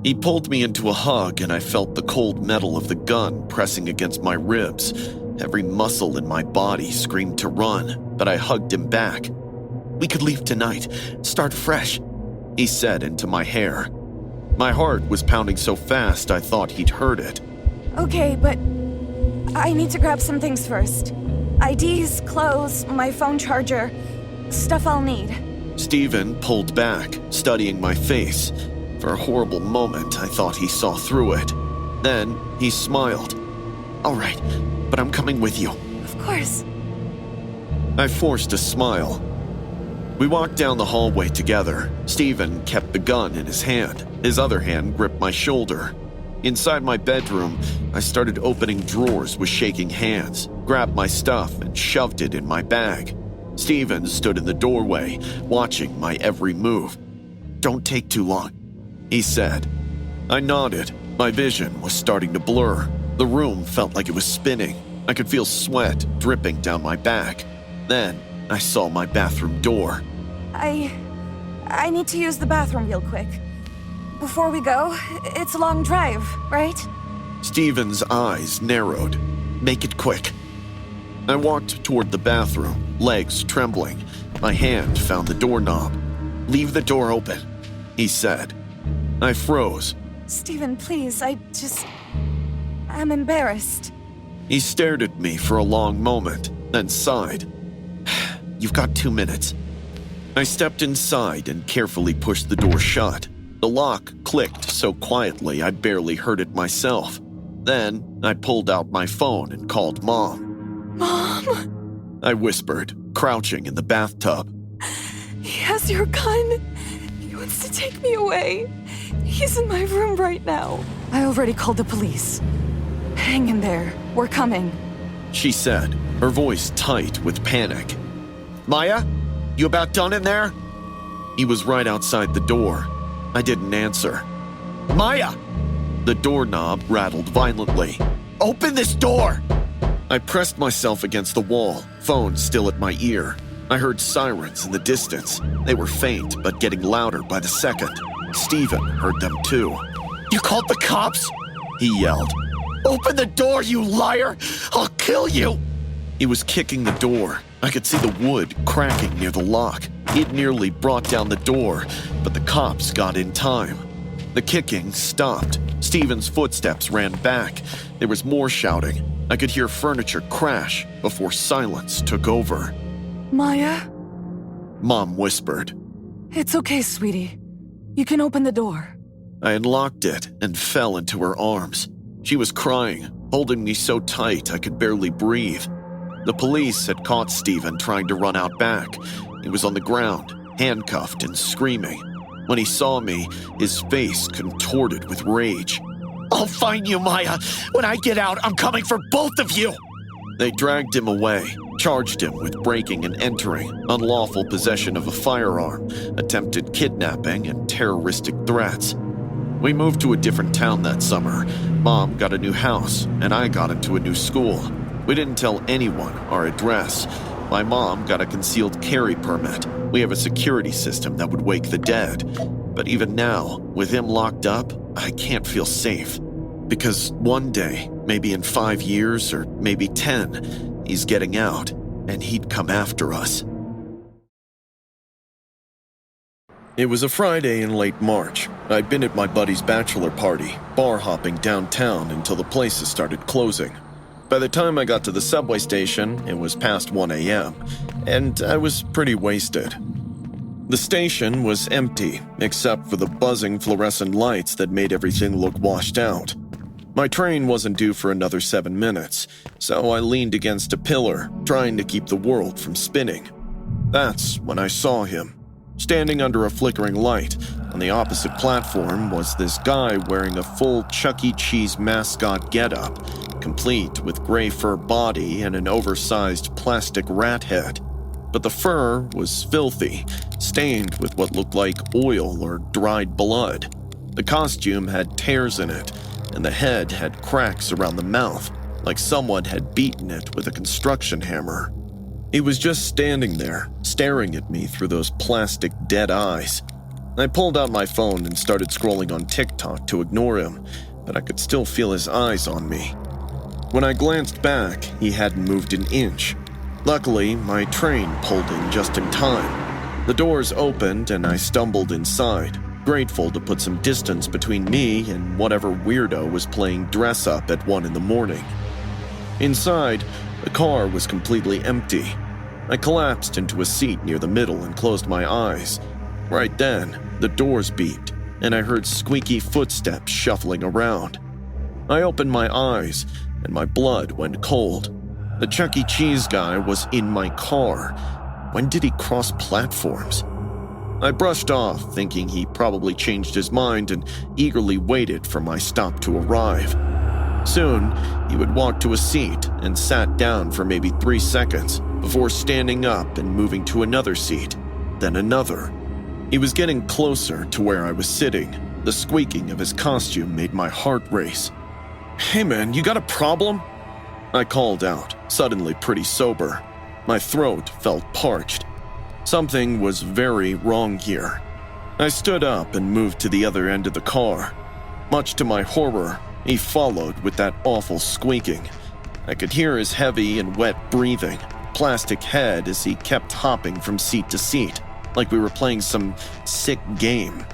He pulled me into a hug, and I felt the cold metal of the gun pressing against my ribs. Every muscle in my body screamed to run, but I hugged him back. "We could leave tonight, start fresh," he said into my hair. My heart was pounding so fast I thought he'd heard it. Okay, but I need to grab some things first. IDs, clothes, my phone charger, stuff I'll need. Steven pulled back, studying my face. For a horrible moment, I thought he saw through it. Then he smiled. "All right, but I'm coming with you." Of course. I forced a smile. We walked down the hallway together. Steven kept the gun in his hand. His other hand gripped my shoulder. Inside my bedroom, I started opening drawers with shaking hands, grabbed my stuff, and shoved it in my bag. Steven stood in the doorway, watching my every move. "Don't take too long," he said. I nodded. My vision was starting to blur. The room felt like it was spinning. I could feel sweat dripping down my back. Then I saw my bathroom door. I need to use the bathroom real quick. Before we go, it's a long drive, right? Steven's eyes narrowed. "Make it quick." I walked toward the bathroom, legs trembling. My hand found the doorknob. "Leave the door open," he said. I froze. Steven, please, I'm embarrassed. He stared at me for a long moment, then sighed. "You've got 2 minutes." I stepped inside and carefully pushed the door shut. The lock clicked so quietly I barely heard it myself. Then I pulled out my phone and called Mom. Mom! I whispered, crouching in the bathtub. He has your gun. He wants to take me away. He's in my room right now. I already called the police. Hang in there. We're coming. she said, her voice tight with panic. Maya, you about done in there? He was right outside the door. I didn't answer. Maya! The doorknob rattled violently. Open this door! I pressed myself against the wall, phone still at my ear. I heard sirens in the distance. They were faint, but getting louder by the second. Steven heard them too. You called the cops? He yelled. Open the door, you liar! I'll kill you! He was kicking the door. I could see the wood cracking near the lock. It nearly brought down the door, but the cops got in time. The kicking stopped. Steven's footsteps ran back. There was more shouting. I could hear furniture crash before silence took over. Maya? Mom whispered. It's okay, sweetie. You can open the door. I unlocked it and fell into her arms. She was crying, holding me so tight I could barely breathe. The police had caught Steven trying to run out back. He was on the ground, handcuffed and screaming. When he saw me, his face contorted with rage. I'll find you, Maya. When I get out, I'm coming for both of you. They dragged him away, charged him with breaking and entering, unlawful possession of a firearm, attempted kidnapping, and terroristic threats. We moved to a different town that summer. Mom got a new house, and I got into a new school. We didn't tell anyone our address. My mom got a concealed carry permit. We have a security system that would wake the dead. But even now, with him locked up, I can't feel safe. Because one day, maybe in 5 years or maybe 10, he's getting out, and he'd come after us. It was a Friday in late March. I'd been at my buddy's bachelor party, bar hopping downtown until the places started closing. By the time I got to the subway station, it was past 1 a.m., and I was pretty wasted. The station was empty, except for the buzzing fluorescent lights that made everything look washed out. My train wasn't due for another 7 minutes, so I leaned against a pillar, trying to keep the world from spinning. That's when I saw him. Standing under a flickering light, on the opposite platform was this guy wearing a full Chuck E. Cheese mascot getup, complete with gray fur body and an oversized plastic rat head. But the fur was filthy, stained with what looked like oil or dried blood. The costume had tears in it, and the head had cracks around the mouth, like someone had beaten it with a construction hammer. He was just standing there, staring at me through those plastic dead eyes. I pulled out my phone and started scrolling on TikTok to ignore him, but I could still feel his eyes on me. When I glanced back, he hadn't moved an inch. Luckily, my train pulled in just in time. The doors opened and I stumbled inside, grateful to put some distance between me and whatever weirdo was playing dress-up at 1 a.m. Inside, the car was completely empty. I collapsed into a seat near the middle and closed my eyes. Right then, the doors beeped, and I heard squeaky footsteps shuffling around. I opened my eyes, and my blood went cold. The Chuck E. Cheese guy was in my car. When did he cross platforms? I brushed off, thinking he probably changed his mind, and eagerly waited for my stop to arrive. Soon, he would walk to a seat and sat down for maybe 3 seconds before standing up and moving to another seat, then another. He was getting closer to where I was sitting. The squeaking of his costume made my heart race. Hey man, you got a problem? I called out, suddenly pretty sober. My throat felt parched. Something was very wrong here. I stood up and moved to the other end of the car. Much to my horror, he followed with that awful squeaking. I could hear his heavy and wet breathing, plastic head as he kept hopping from seat to seat, like we were playing some sick game.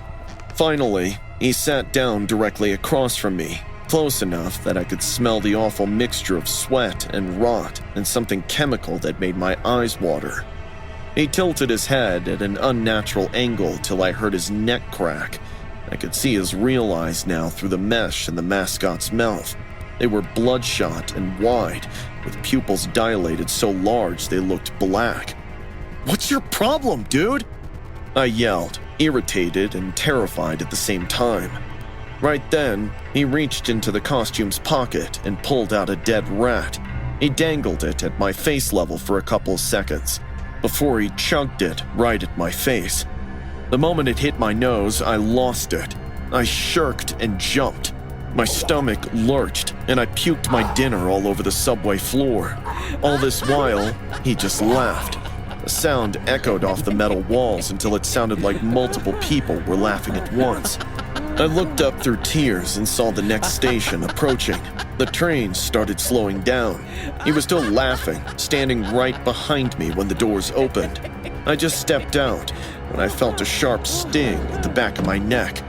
Finally, he sat down directly across from me, close enough that I could smell the awful mixture of sweat and rot and something chemical that made my eyes water. He tilted his head at an unnatural angle till I heard his neck crack. I could see his real eyes now through the mesh in the mascot's mouth. They were bloodshot and wide, with pupils dilated so large they looked black. What's your problem, dude? I yelled, irritated and terrified at the same time. Right then, he reached into the costume's pocket and pulled out a dead rat. He dangled it at my face level for a couple seconds, before he chunked it right at my face. The moment it hit my nose, I lost it. I shirked and jumped. My stomach lurched, and I puked my dinner all over the subway floor. All this while, he just laughed. The sound echoed off the metal walls until it sounded like multiple people were laughing at once. I looked up through tears and saw the next station approaching. The train started slowing down. He was still laughing, standing right behind me when the doors opened. I just stepped out when I felt a sharp sting at the back of my neck.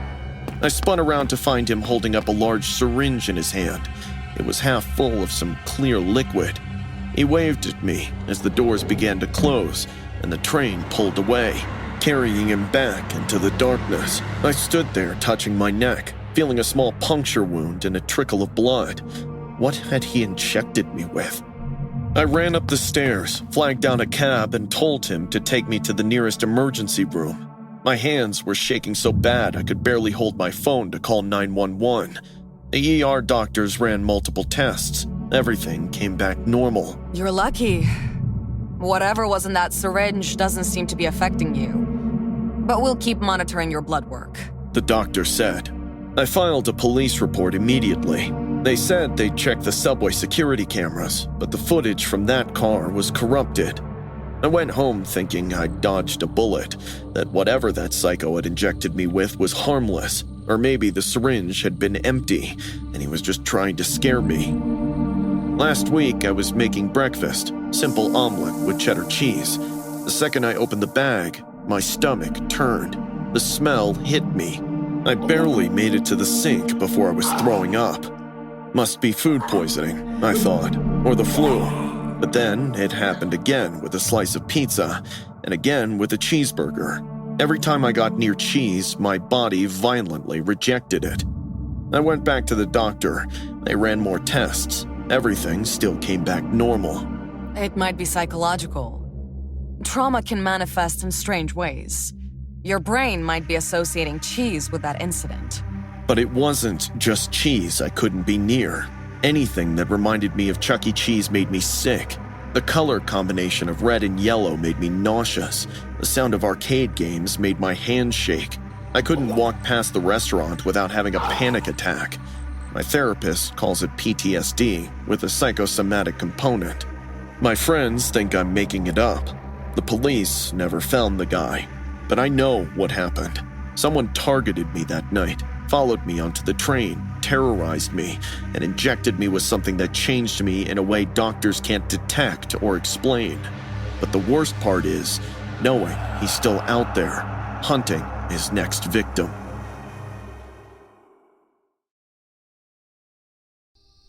I spun around to find him holding up a large syringe in his hand. It was half full of some clear liquid. He waved at me as the doors began to close and the train pulled away, carrying him back into the darkness. I stood there touching my neck, feeling a small puncture wound and a trickle of blood. What had he injected me with? I ran up the stairs, flagged down a cab, and told him to take me to the nearest emergency room. My hands were shaking so bad I could barely hold my phone to call 911. The ER doctors ran multiple tests. Everything came back normal. You're lucky. Whatever was in that syringe doesn't seem to be affecting you. But we'll keep monitoring your blood work, the doctor said. I filed a police report immediately. They said they'd checked the subway security cameras, but the footage from that car was corrupted. I went home thinking I'd dodged a bullet, that whatever that psycho had injected me with was harmless, or maybe the syringe had been empty and he was just trying to scare me. Last week I was making breakfast, simple omelet with cheddar cheese. The second I opened the bag, my stomach turned. The smell hit me. I barely made it to the sink before I was throwing up. Must be food poisoning, I thought, or the flu. But then it happened again with a slice of pizza, and again with a cheeseburger. Every time I got near cheese, my body violently rejected it. I went back to the doctor. They ran more tests. Everything still came back normal. It might be psychological. Trauma can manifest in strange ways. Your brain might be associating cheese with that incident. But it wasn't just cheese I couldn't be near. Anything that reminded me of Chuck E. Cheese made me sick. The color combination of red and yellow made me nauseous. The sound of arcade games made my hands shake. I couldn't walk past the restaurant without having a panic attack. My therapist calls it PTSD with a psychosomatic component. My friends think I'm making it up. The police never found the guy. But I know what happened. Someone targeted me that night, followed me onto the train, terrorized me, and injected me with something that changed me in a way doctors can't detect or explain. But the worst part is knowing he's still out there, hunting his next victim.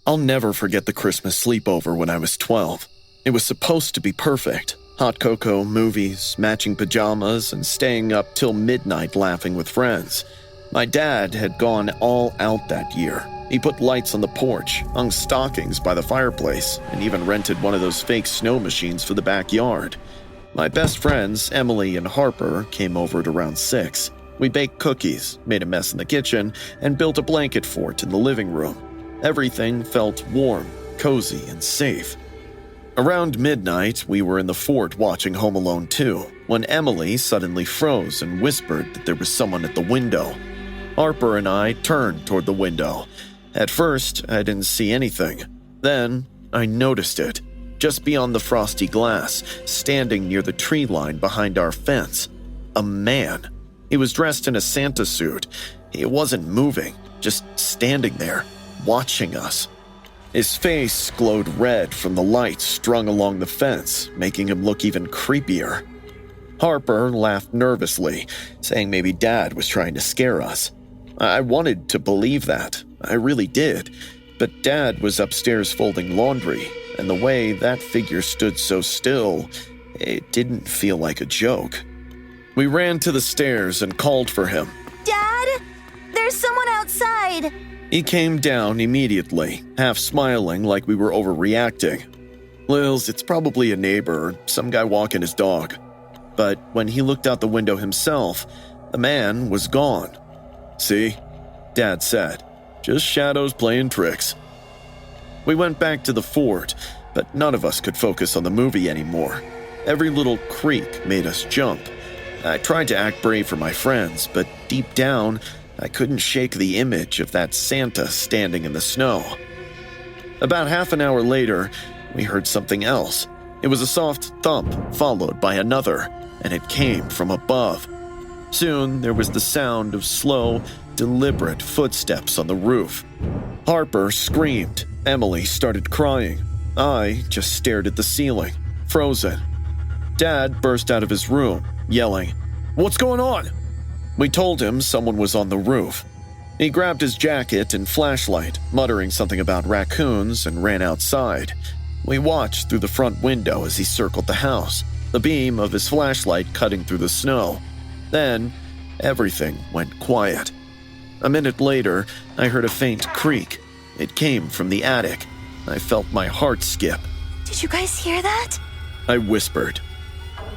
I'll never forget the Christmas sleepover when I was 12. It was supposed to be perfect. Hot cocoa, movies, matching pajamas, and staying up till midnight laughing with friends. My dad had gone all out that year. He put lights on the porch, hung stockings by the fireplace, and even rented one of those fake snow machines for the backyard. My best friends, Emily and Harper, came over at around 6. We baked cookies, made a mess in the kitchen, and built a blanket fort in the living room. Everything felt warm, cozy, and safe. Around midnight, we were in the fort watching Home Alone 2, when Emily suddenly froze and whispered that there was someone at the window. Harper and I turned toward the window. At first, I didn't see anything. Then, I noticed it, just beyond the frosty glass, standing near the tree line behind our fence. A man. He was dressed in a Santa suit. He wasn't moving, just standing there, watching us. His face glowed red from the lights strung along the fence, making him look even creepier. Harper laughed nervously, saying maybe Dad was trying to scare us. I wanted to believe that. I really did. But Dad was upstairs folding laundry, and the way that figure stood so still, it didn't feel like a joke. We ran to the stairs and called for him. Dad? There's someone outside. He came down immediately, half smiling like we were overreacting. Lils, it's probably a neighbor or some guy walking his dog. But when he looked out the window himself, the man was gone. See? Dad said. "Just shadows playing tricks." We went back to the fort, but none of us could focus on the movie anymore. Every little creak made us jump. I tried to act brave for my friends, but deep down, I couldn't shake the image of that Santa standing in the snow. About half an hour later, we heard something else. It was a soft thump, followed by another, and it came from above. Soon, there was the sound of slow, deliberate footsteps on the roof. Harper screamed. Emily started crying. I just stared at the ceiling, frozen. Dad burst out of his room, yelling, "What's going on?" We told him someone was on the roof. He grabbed his jacket and flashlight, muttering something about raccoons, and ran outside. We watched through the front window as he circled the house, the beam of his flashlight cutting through the snow. Then, everything went quiet. A minute later, I heard a faint creak. It came from the attic. I felt my heart skip. Did you guys hear that? I whispered.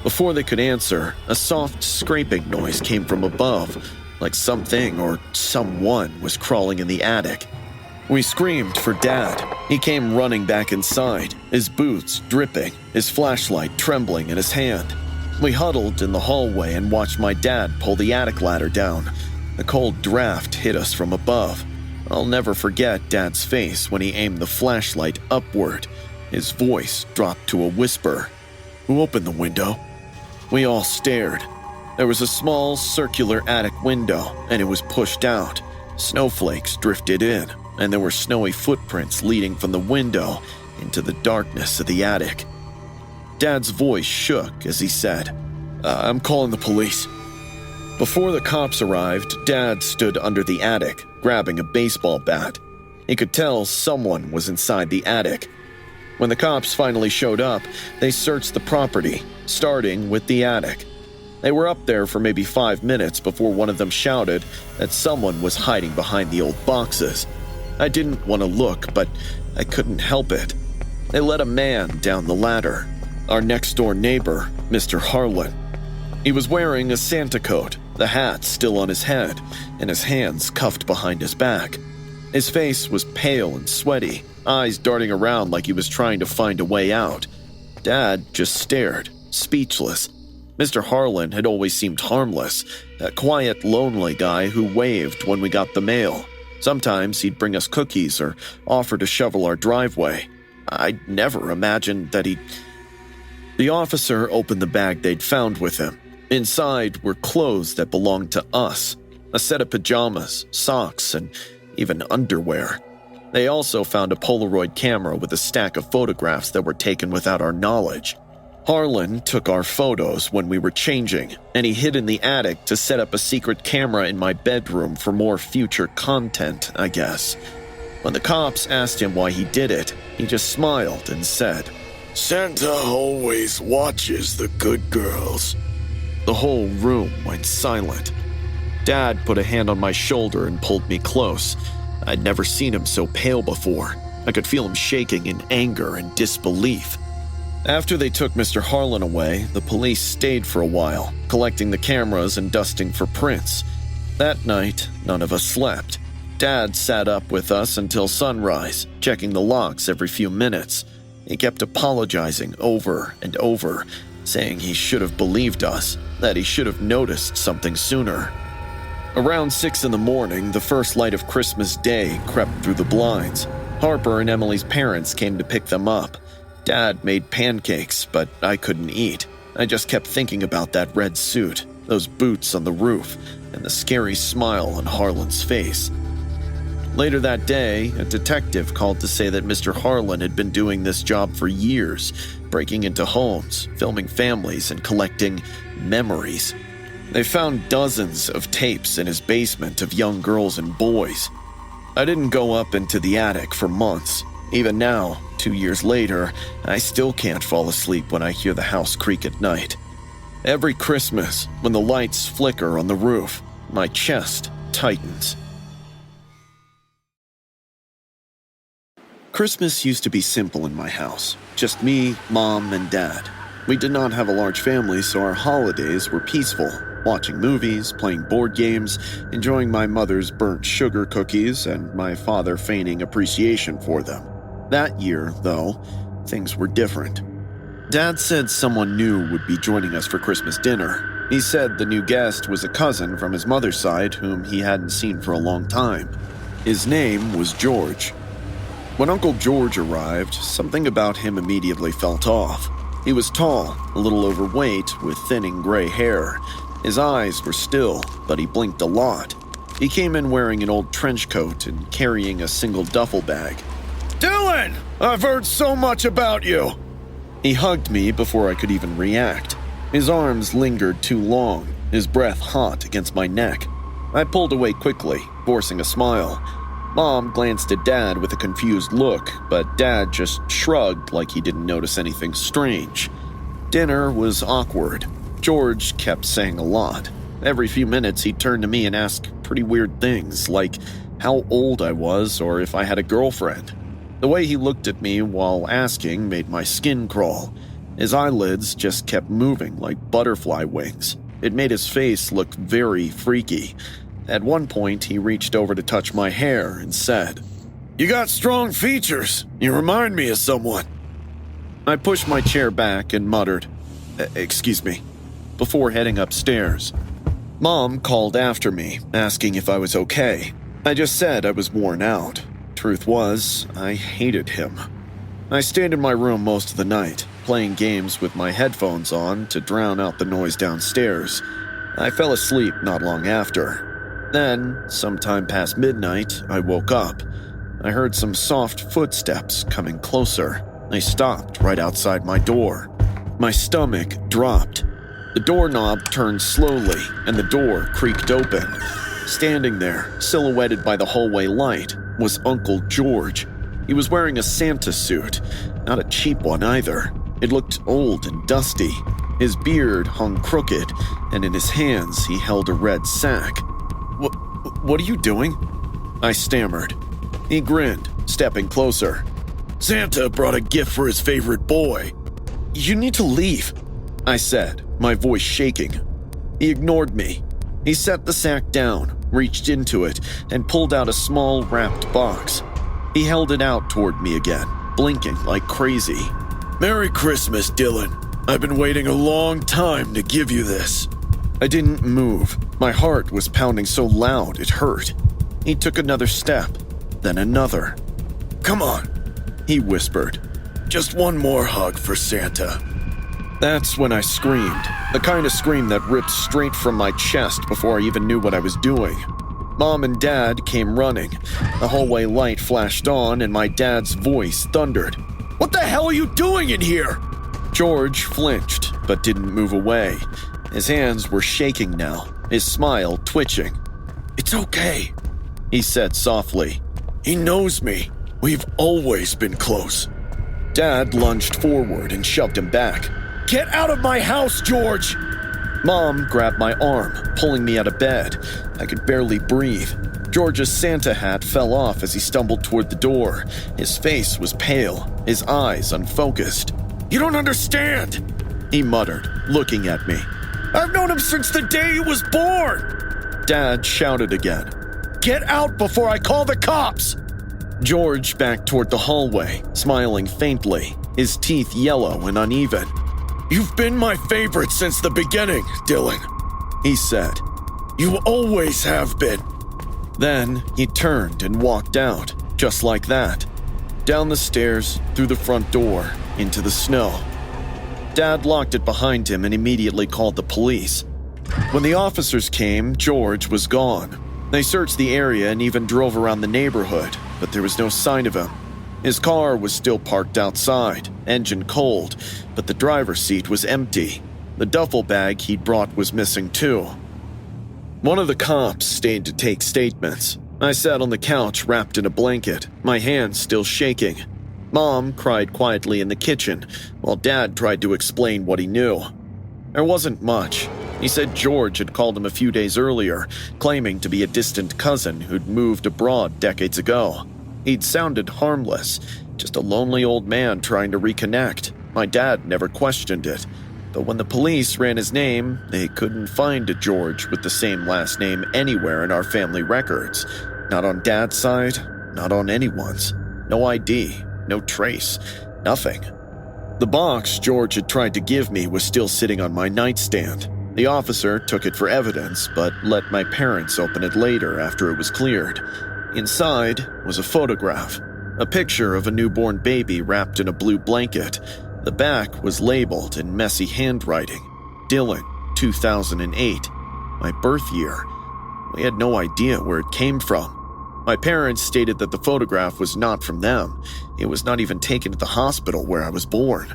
Before they could answer, a soft scraping noise came from above, like something or someone was crawling in the attic. We screamed for Dad. He came running back inside, his boots dripping, his flashlight trembling in his hand. We huddled in the hallway and watched my dad pull the attic ladder down. A cold draft hit us from above. I'll never forget Dad's face when he aimed the flashlight upward. His voice dropped to a whisper. "Who opened the window?" We all stared. There was a small, circular attic window, and it was pushed out. Snowflakes drifted in, and there were snowy footprints leading from the window into the darkness of the attic. Dad's voice shook as he said, "I'm calling the police." Before the cops arrived, Dad stood under the attic, grabbing a baseball bat. He could tell someone was inside the attic. When the cops finally showed up, they searched the property, starting with the attic. They were up there for maybe 5 minutes before one of them shouted that someone was hiding behind the old boxes. I didn't want to look, but I couldn't help it. They let a man down the ladder. Our next-door neighbor, Mr. Harlan. He was wearing a Santa coat, the hat still on his head, and his hands cuffed behind his back. His face was pale and sweaty, eyes darting around like he was trying to find a way out. Dad just stared, speechless. Mr. Harlan had always seemed harmless, a quiet, lonely guy who waved when we got the mail. Sometimes he'd bring us cookies or offer to shovel our driveway. I'd never imagined that he'd... The officer opened the bag they'd found with him. Inside were clothes that belonged to us, a set of pajamas, socks, and even underwear. They also found a Polaroid camera with a stack of photographs that were taken without our knowledge. Harlan took our photos when we were changing, and he hid in the attic to set up a secret camera in my bedroom for more future content, I guess. When the cops asked him why he did it, he just smiled and said, "Santa always watches the good girls." The whole room went silent. Dad put a hand on my shoulder and pulled me close. I'd never seen him so pale before. I could feel him shaking in anger and disbelief. After they took Mr. Harlan away, the police stayed for a while, collecting the cameras and dusting for prints. That night, none of us slept. Dad sat up with us until sunrise, checking the locks every few minutes. He kept apologizing over and over, saying he should have believed us, that he should have noticed something sooner. Around 6 in the morning, the first light of Christmas Day crept through the blinds. Harper and Emily's parents came to pick them up. Dad made pancakes, but I couldn't eat. I just kept thinking about that red suit, those boots on the roof, and the scary smile on Harlan's face. Later that day, a detective called to say that Mr. Harlan had been doing this job for years, breaking into homes, filming families, and collecting memories. They found dozens of tapes in his basement of young girls and boys. I didn't go up into the attic for months. Even now, 2 years later, I still can't fall asleep when I hear the house creak at night. Every Christmas, when the lights flicker on the roof, my chest tightens. Christmas used to be simple in my house. Just me, Mom, and Dad. We did not have a large family, so our holidays were peaceful. watching movies, playing board games, enjoying my mother's burnt sugar cookies, and my father feigning appreciation for them. That year, though, things were different. Dad said someone new would be joining us for Christmas dinner. He said the new guest was a cousin from his mother's side whom he hadn't seen for a long time. His name was George. When Uncle George arrived, something about him immediately felt off. He was tall, a little overweight, with thinning gray hair. His eyes were still, but he blinked a lot. He came in wearing an old trench coat and carrying a single duffel bag. Dylan! I've heard so much about you! He hugged me before I could even react. His arms lingered too long, his breath hot against my neck. I pulled away quickly, forcing a smile. Mom glanced at Dad with a confused look, but Dad just shrugged like he didn't notice anything strange. Dinner was awkward. George kept saying a lot. Every few minutes he'd turn to me and ask pretty weird things, like how old I was or if I had a girlfriend. The way he looked at me while asking made my skin crawl. His eyelids just kept moving like butterfly wings. It made his face look very freaky. At one point, he reached over to touch my hair and said, "You got strong features. You remind me of someone." I pushed my chair back and muttered, "Excuse me," before heading upstairs. Mom called after me, asking if I was okay. I just said I was worn out. Truth was, I hated him. I stayed in my room most of the night, playing games with my headphones on to drown out the noise downstairs. I fell asleep not long after. Then, sometime past midnight, I woke up. I heard some soft footsteps coming closer. They stopped right outside my door. My stomach dropped. The doorknob turned slowly, and the door creaked open. Standing there, silhouetted by the hallway light, was Uncle George. He was wearing a Santa suit, not a cheap one either. It looked old and dusty. His beard hung crooked, and in his hands he held a red sack. What are you doing?" I stammered. He grinned, stepping closer. "Santa brought a gift for his favorite boy." "You need to leave," I said, my voice shaking. He ignored me. He set the sack down, reached into it, and pulled out a small wrapped box. He held it out toward me again, blinking like crazy. "Merry Christmas, Dylan. I've been waiting a long time to give you this." I didn't move. My heart was pounding so loud it hurt. He took another step, then another. "Come on," he whispered. "Just one more hug for Santa." That's when I screamed, the kind of scream that ripped straight from my chest before I even knew what I was doing. Mom and Dad came running. The hallway light flashed on and my dad's voice thundered. "What the hell are you doing in here?" George flinched, but didn't move away. His hands were shaking now, his smile twitching. "It's okay," he said softly. "He knows me. We've always been close." Dad lunged forward and shoved him back. "Get out of my house, George!" Mom grabbed my arm, pulling me out of bed. I could barely breathe. George's Santa hat fell off as he stumbled toward the door. His face was pale, his eyes unfocused. "You don't understand," he muttered, looking at me. "I've known him since the day he was born." Dad shouted again. "Get out before I call the cops!" George backed toward the hallway, smiling faintly, his teeth yellow and uneven. "You've been my favorite since the beginning, Dylan," he said. "You always have been." Then he turned and walked out, just like that. Down the stairs, through the front door, into the snow. Dad locked it behind him and immediately called the police. When the officers came, George was gone. They searched the area and even drove around the neighborhood, but there was no sign of him. His car was still parked outside, engine cold, but the driver's seat was empty. The duffel bag he'd brought was missing too. One of the cops stayed to take statements. I sat on the couch wrapped in a blanket, my hands still shaking. Mom cried quietly in the kitchen, while Dad tried to explain what he knew. There wasn't much. He said George had called him a few days earlier, claiming to be a distant cousin who'd moved abroad decades ago. He'd sounded harmless, just a lonely old man trying to reconnect. My dad never questioned it. But when the police ran his name, they couldn't find a George with the same last name anywhere in our family records. Not on Dad's side, not on anyone's. No ID, no trace, nothing. The box George had tried to give me was still sitting on my nightstand. The officer took it for evidence, but let my parents open it later after it was cleared. Inside was a photograph, a picture of a newborn baby wrapped in a blue blanket. The back was labeled in messy handwriting, Dylan, 2008, my birth year. We had no idea where it came from. My parents stated that the photograph was not from them. It was not even taken at the hospital where I was born.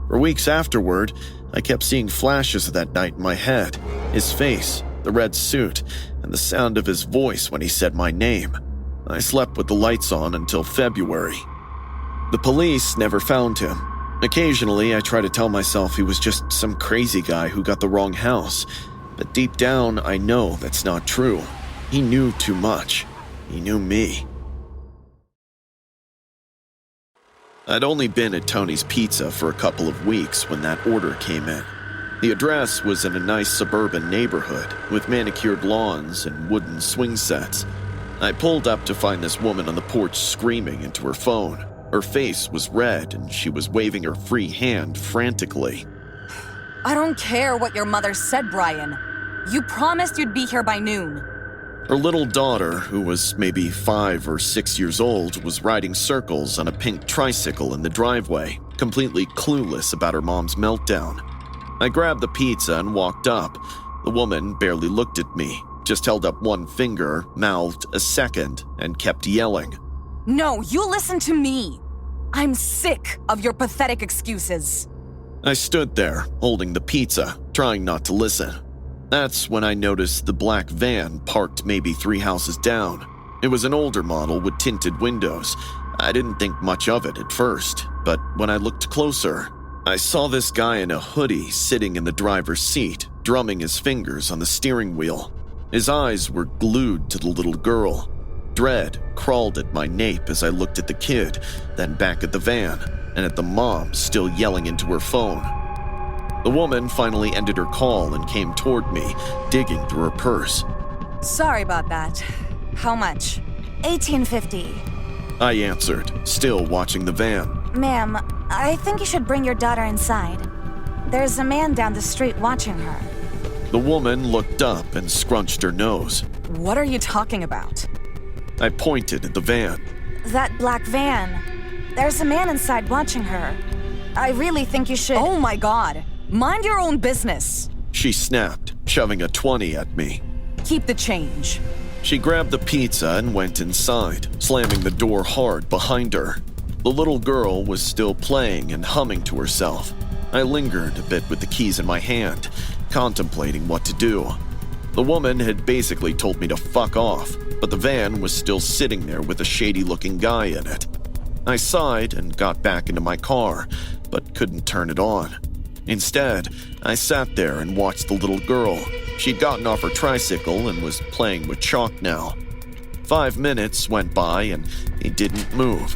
For weeks afterward, I kept seeing flashes of that night in my head. His face, the red suit, and the sound of his voice when he said my name. I slept with the lights on until February. The police never found him. Occasionally, I try to tell myself he was just some crazy guy who got the wrong house. But deep down, I know that's not true. He knew too much. He knew me. I'd only been at Tony's Pizza for a couple of weeks when that order came in. The address was in a nice suburban neighborhood with manicured lawns and wooden swing sets. I pulled up to find this woman on the porch screaming into her phone. Her face was red and she was waving her free hand frantically. I don't care what your mother said, Brian. You promised you'd be here by noon. Her little daughter, who was maybe 5 or 6 years old, was riding circles on a pink tricycle in the driveway, completely clueless about her mom's meltdown. I grabbed the pizza and walked up. The woman barely looked at me, just held up one finger, mouthed a second, and kept yelling. No, you listen to me. I'm sick of your pathetic excuses. I stood there, holding the pizza, trying not to listen. That's when I noticed the black van parked maybe 3 houses down. It was an older model with tinted windows. I didn't think much of it at first, but when I looked closer, I saw this guy in a hoodie sitting in the driver's seat, drumming his fingers on the steering wheel. His eyes were glued to the little girl. Dread crawled at my nape as I looked at the kid, then back at the van, and at the mom still yelling into her phone. The woman finally ended her call and came toward me, digging through her purse. Sorry about that. How much? $18.50. I answered, still watching the van. Ma'am, I think you should bring your daughter inside. There's a man down the street watching her. The woman looked up and scrunched her nose. What are you talking about? I pointed at the van. That black van. There's a man inside watching her. I really think you should— Oh my God. Mind your own business. She snapped, shoving a 20 at me. Keep the change. She grabbed the pizza and went inside, slamming the door hard behind her. The little girl was still playing and humming to herself. I lingered a bit with the keys in my hand, contemplating what to do. The woman had basically told me to fuck off, but the van was still sitting there with a shady-looking guy in it. I sighed and got back into my car, but couldn't turn it on. Instead, I sat there and watched the little girl. She'd gotten off her tricycle and was playing with chalk now. 5 minutes went by and he didn't move.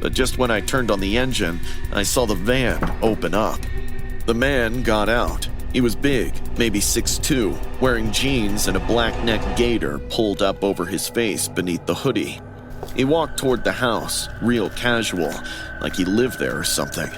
But just when I turned on the engine, I saw the van open up. The man got out. He was big, maybe 6'2", wearing jeans and a black neck gaiter pulled up over his face beneath the hoodie. He walked toward the house, real casual, like he lived there or something.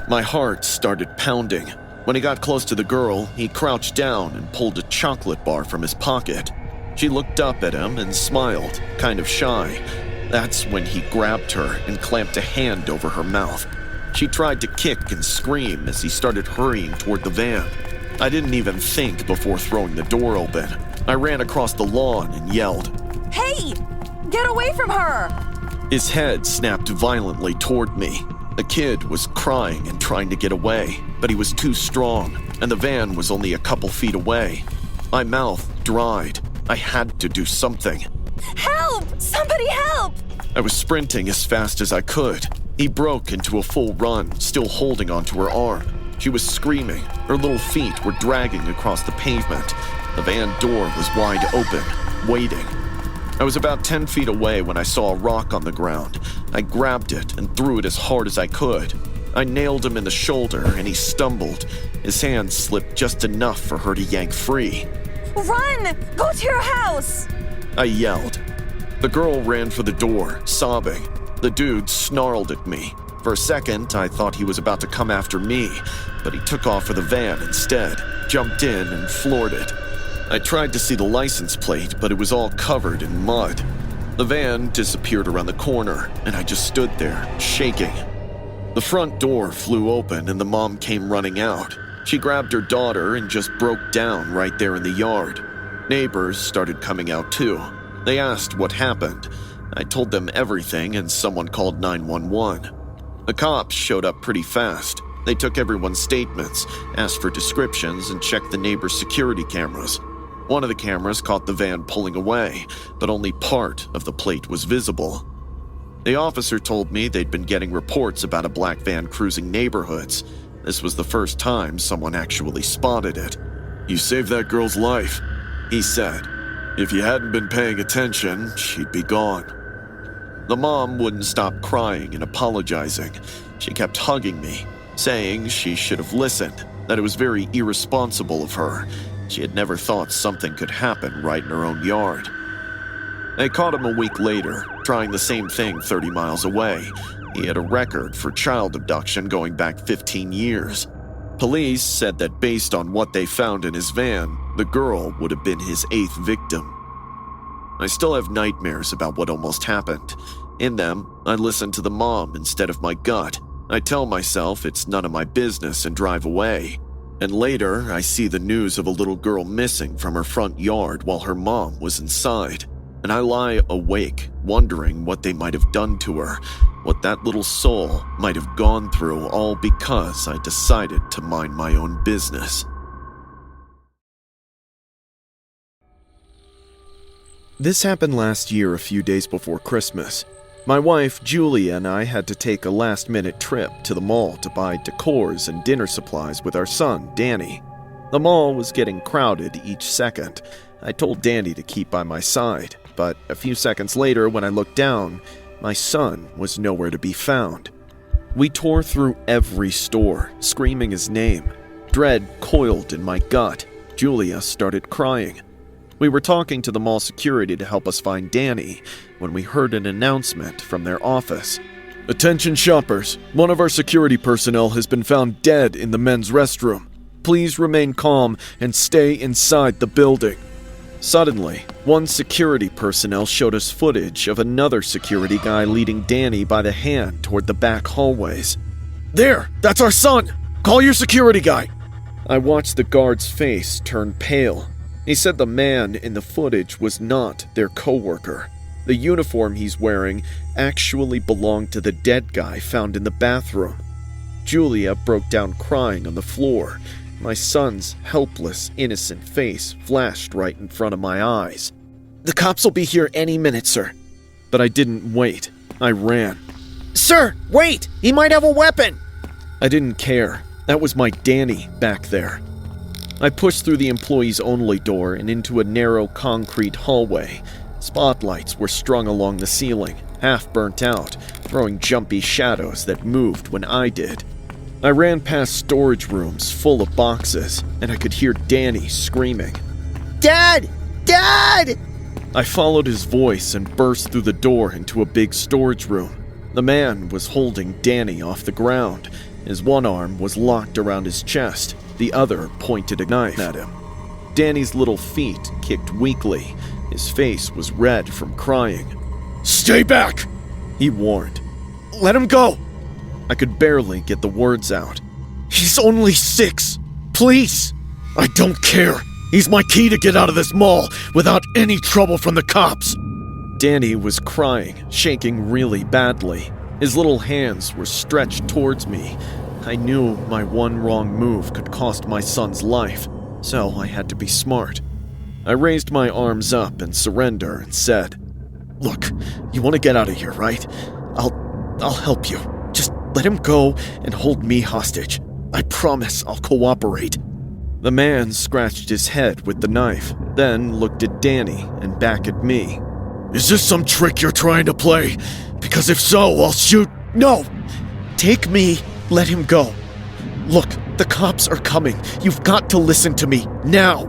My heart started pounding. When he got close to the girl, he crouched down and pulled a chocolate bar from his pocket. She looked up at him and smiled, kind of shy. That's when he grabbed her and clamped a hand over her mouth. She tried to kick and scream as he started hurrying toward the van. I didn't even think before throwing the door open. I ran across the lawn and yelled, Hey! Get away from her! His head snapped violently toward me. The kid was crying and trying to get away, but he was too strong, and the van was only a couple feet away. My mouth dried. I had to do something. Help! Somebody help! I was sprinting as fast as I could. He broke into a full run, still holding onto her arm. She was screaming. Her little feet were dragging across the pavement. The van door was wide open, waiting. I was about 10 feet away when I saw a rock on the ground. I grabbed it and threw it as hard as I could. I nailed him in the shoulder and he stumbled. His hand slipped just enough for her to yank free. Run! Go to your house! I yelled. The girl ran for the door, sobbing. The dude snarled at me. For a second, I thought he was about to come after me, but he took off for the van instead, jumped in and floored it. I tried to see the license plate, but it was all covered in mud. The van disappeared around the corner, and I just stood there, shaking. The front door flew open and the mom came running out. She grabbed her daughter and just broke down right there in the yard. Neighbors started coming out too. They asked what happened. I told them everything and someone called 911. The cops showed up pretty fast. They took everyone's statements, asked for descriptions, and checked the neighbor's security cameras. One of the cameras caught the van pulling away, but only part of the plate was visible. The officer told me they'd been getting reports about a black van cruising neighborhoods. This was the first time someone actually spotted it. "You saved that girl's life," he said. "If you hadn't been paying attention, she'd be gone." The mom wouldn't stop crying and apologizing. She kept hugging me, saying she should have listened, that it was very irresponsible of her. She had never thought something could happen right in her own yard. They caught him a week later, trying the same thing 30 miles away. He had a record for child abduction going back 15 years. Police said that based on what they found in his van, the girl would have been his 8th victim. I still have nightmares about what almost happened. In them, I listen to the mom instead of my gut. I tell myself it's none of my business and drive away. And later, I see the news of a little girl missing from her front yard while her mom was inside. And I lie awake, wondering what they might have done to her, what that little soul might have gone through, all because I decided to mind my own business. This happened last year, a few days before Christmas. My wife, Julia, and I had to take a last-minute trip to the mall to buy decors and dinner supplies with our son, Danny. The mall was getting crowded each second. I told Danny to keep by my side, but a few seconds later, when I looked down, my son was nowhere to be found. We tore through every store, screaming his name. Dread coiled in my gut. Julia started crying. We were talking to the mall security to help us find Danny when we heard an announcement from their office. "Attention shoppers, one of our security personnel has been found dead in the men's restroom. Please remain calm and stay inside the building." Suddenly, one security personnel showed us footage of another security guy leading Danny by the hand toward the back hallways. "There, that's our son! Call your security guy!" I watched the guard's face turn pale. He said the man in the footage was not their coworker. The uniform he's wearing actually belonged to the dead guy found in the bathroom. Julia broke down crying on the floor. My son's helpless, innocent face flashed right in front of my eyes. "The cops will be here any minute, sir." But I didn't wait. I ran. "Sir, wait! He might have a weapon!" I didn't care. That was my Danny back there. I pushed through the employees-only door and into a narrow concrete hallway. Spotlights were strung along the ceiling, half burnt out, throwing jumpy shadows that moved when I did. I ran past storage rooms full of boxes, and I could hear Danny screaming, "Dad! Dad!" I followed his voice and burst through the door into a big storage room. The man was holding Danny off the ground. His one arm was locked around his chest. The other pointed a knife at him. Danny's little feet kicked weakly. His face was red from crying. "Stay back!" he warned. "Let him go!" I could barely get the words out. "He's only 6. Please!" "I don't care. He's my key to get out of this mall without any trouble from the cops." Danny was crying, shaking really badly. His little hands were stretched towards me. I knew my one wrong move could cost my son's life, so I had to be smart. I raised my arms up in surrender and said, "Look, you want to get out of here, right? I'll help you. Just let him go and hold me hostage. I promise I'll cooperate." The man scratched his head with the knife, then looked at Danny and back at me. "Is this some trick you're trying to play? Because if so, I'll shoot." "No! Take me Let him go. Look, the cops are coming. You've got to listen to me, now.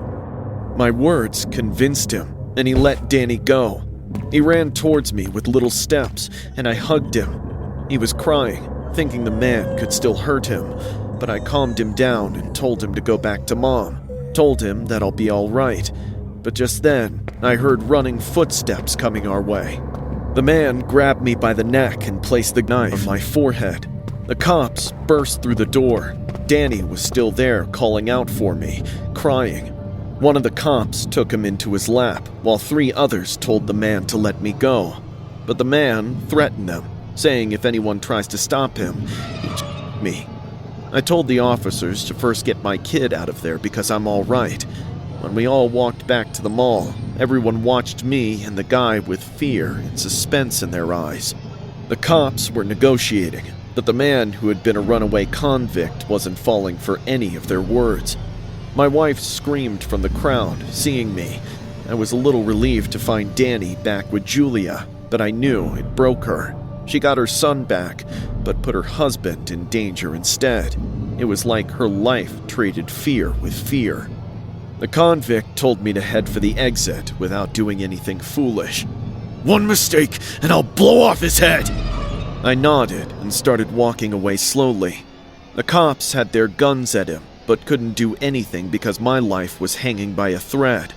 My words convinced him, and he let Danny go. He ran towards me with little steps, and I hugged him. He was crying, thinking the man could still hurt him, but I calmed him down and told him to go back to Mom. Told him that I'll be all right. But just then, I heard running footsteps coming our way. The man grabbed me by the neck and placed the knife on my forehead. The cops burst through the door. Danny was still there, calling out for me, crying. One of the cops took him into his lap, while 3 others told the man to let me go. But the man threatened them, saying if anyone tries to stop him, he'd shoot me. I told the officers to first get my kid out of there because I'm all right. When we all walked back to the mall, everyone watched me and the guy with fear and suspense in their eyes. The cops were negotiating, but the man who had been a runaway convict wasn't falling for any of their words. My wife screamed from the crowd, seeing me. I was a little relieved to find Danny back with Julia, but I knew it broke her. She got her son back, but put her husband in danger instead. It was like her life traded fear with fear. The convict told me to head for the exit without doing anything foolish. One mistake, and I'll blow off his head. I nodded and started walking away slowly. The cops had their guns at him, but couldn't do anything because my life was hanging by a thread.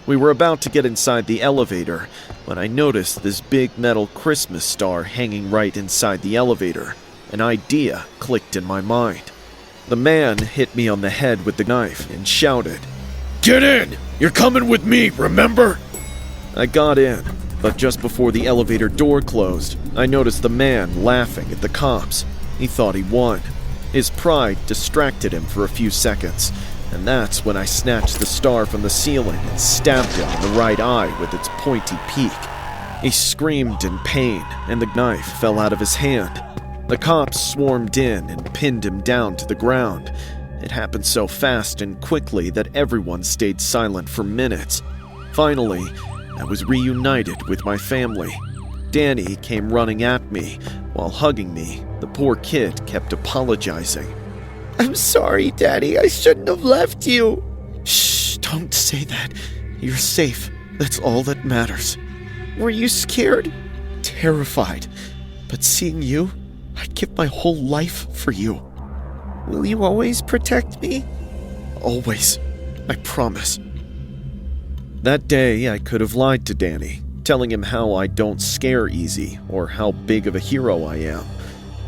We were about to get inside the elevator when I noticed this big metal Christmas star hanging right inside the elevator. An idea clicked in my mind. The man hit me on the head with the knife and shouted, "Get in! You're coming with me, remember?" I got in, but just before the elevator door closed, I noticed the man laughing at the cops. He thought he won. His pride distracted him for a few seconds, and that's when I snatched the star from the ceiling and stabbed him in the right eye with its pointy peak. He screamed in pain, and the knife fell out of his hand. The cops swarmed in and pinned him down to the ground. It happened so fast and quickly that everyone stayed silent for minutes. Finally, I was reunited with my family. Danny came running at me. While hugging me, the poor kid kept apologizing. "I'm sorry, Daddy. I shouldn't have left you." "Shh, don't say that. You're safe. That's all that matters." "Were you scared?" "Terrified. But seeing you, I'd give my whole life for you." "Will you always protect me?" "Always. I promise." That day, I could have lied to Danny, telling him how I don't scare easy or how big of a hero I am.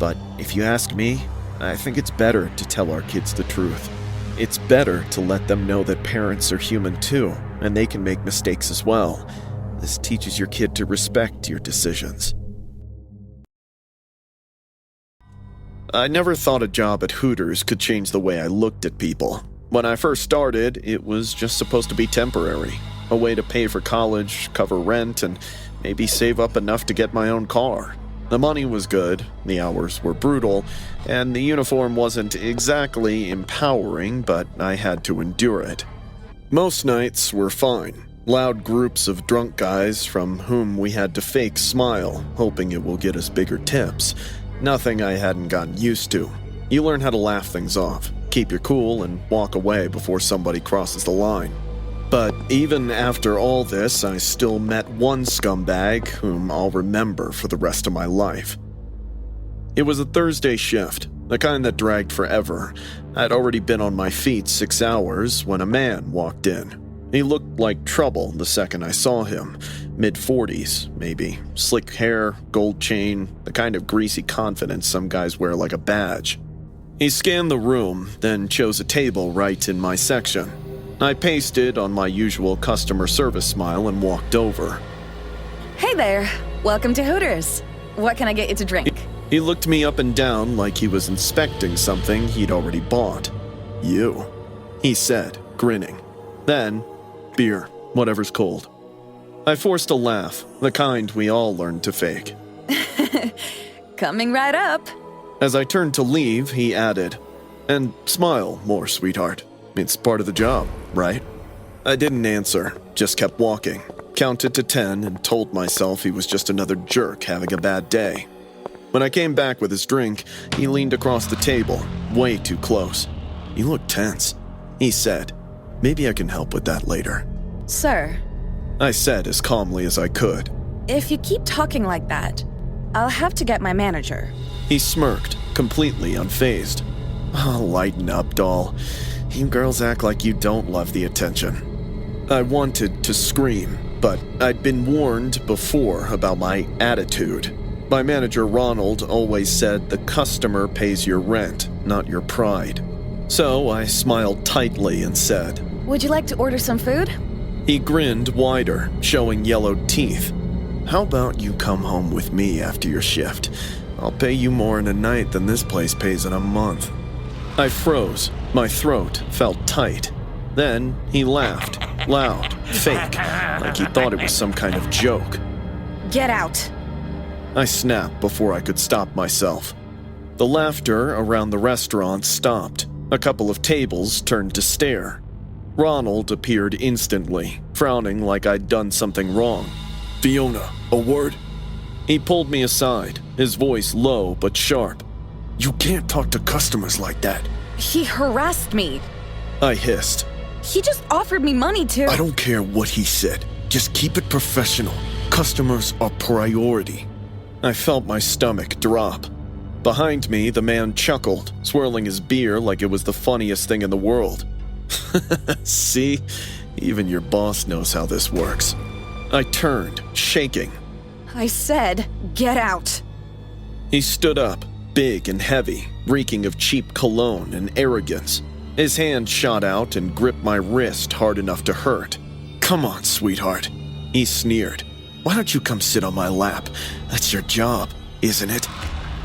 But if you ask me, I think it's better to tell our kids the truth. It's better to let them know that parents are human too, and they can make mistakes as well. This teaches your kid to respect your decisions. I never thought a job at Hooters could change the way I looked at people. When I first started, it was just supposed to be temporary. A way to pay for college, cover rent, and maybe save up enough to get my own car. The money was good, the hours were brutal, and the uniform wasn't exactly empowering, but I had to endure it. Most nights were fine. Loud groups of drunk guys from whom we had to fake smile, hoping it will get us bigger tips. Nothing I hadn't gotten used to. You learn how to laugh things off, keep your cool, and walk away before somebody crosses the line. But even after all this, I still met one scumbag whom I'll remember for the rest of my life. It was a Thursday shift, the kind that dragged forever. I'd already been on my feet 6 hours when a man walked in. He looked like trouble the second I saw him. Mid-40s, maybe. Slick hair, gold chain, the kind of greasy confidence some guys wear like a badge. He scanned the room, then chose a table right in my section. I pasted on my usual customer service smile and walked over. Hey there. Welcome to Hooters. What can I get you to drink? He looked me up and down like he was inspecting something he'd already bought. "You," he said, grinning. Then, "Beer, whatever's cold." I forced a laugh, the kind we all learned to fake. Coming right up. As I turned to leave, he added, "And smile more, sweetheart. It's part of the job, right?" I didn't answer, just kept walking, counted to 10 and told myself he was just another jerk having a bad day. When I came back with his drink, he leaned across the table, way too close. "You look tense," he said. "Maybe I can help with that later." Sir, I said as calmly as I could. if you keep talking like that, I'll have to get my manager. He smirked, completely unfazed. "Oh, lighten up, doll. You girls act like you don't love the attention." I wanted to scream, but I'd been warned before about my attitude. My manager Ronald always said the customer pays your rent, not your pride. So I smiled tightly and said, Would you like to order some food? He grinned wider, showing yellowed teeth. "How about you come home with me after your shift? I'll pay you more in a night than this place pays in a month." I froze. My throat felt tight. Then he laughed, loud, fake, like he thought it was some kind of joke. Get out. I snapped before I could stop myself. The laughter around the restaurant stopped. A couple of tables turned to stare. Ronald appeared instantly, frowning like I'd done something wrong. "Fiona, a word?" He pulled me aside, his voice low but sharp. "You can't talk to customers like that." He harassed me. I hissed. He just offered me money to— "I don't care what he said. Just keep it professional. Customers are priority." I felt my stomach drop. Behind me, the man chuckled, swirling his beer like it was the funniest thing in the world. "See? Even your boss knows how this works." I turned, shaking. I said, get out. He stood up, big and heavy, reeking of cheap cologne and arrogance. His hand shot out and gripped my wrist hard enough to hurt. "Come on, sweetheart," he sneered. "Why don't you come sit on my lap? That's your job, isn't it?"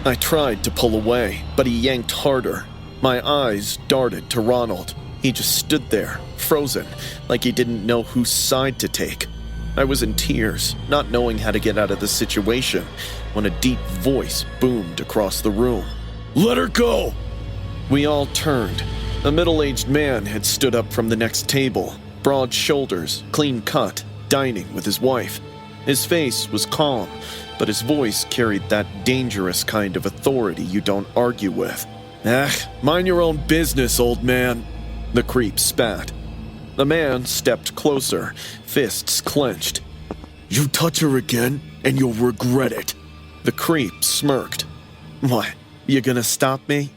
I tried to pull away, but he yanked harder. My eyes darted to Ronald. He just stood there, frozen, like he didn't know whose side to take. I was in tears, not knowing how to get out of the situation, when a deep voice boomed across the room. "Let her go!" We all turned. A middle-aged man had stood up from the next table, broad shoulders, clean cut, dining with his wife. His face was calm, but his voice carried that dangerous kind of authority you don't argue with. Mind your own business, old man," the creep spat. The man stepped closer, fists clenched. "You touch her again, and you'll regret it." The creep smirked. "What, you gonna stop me?"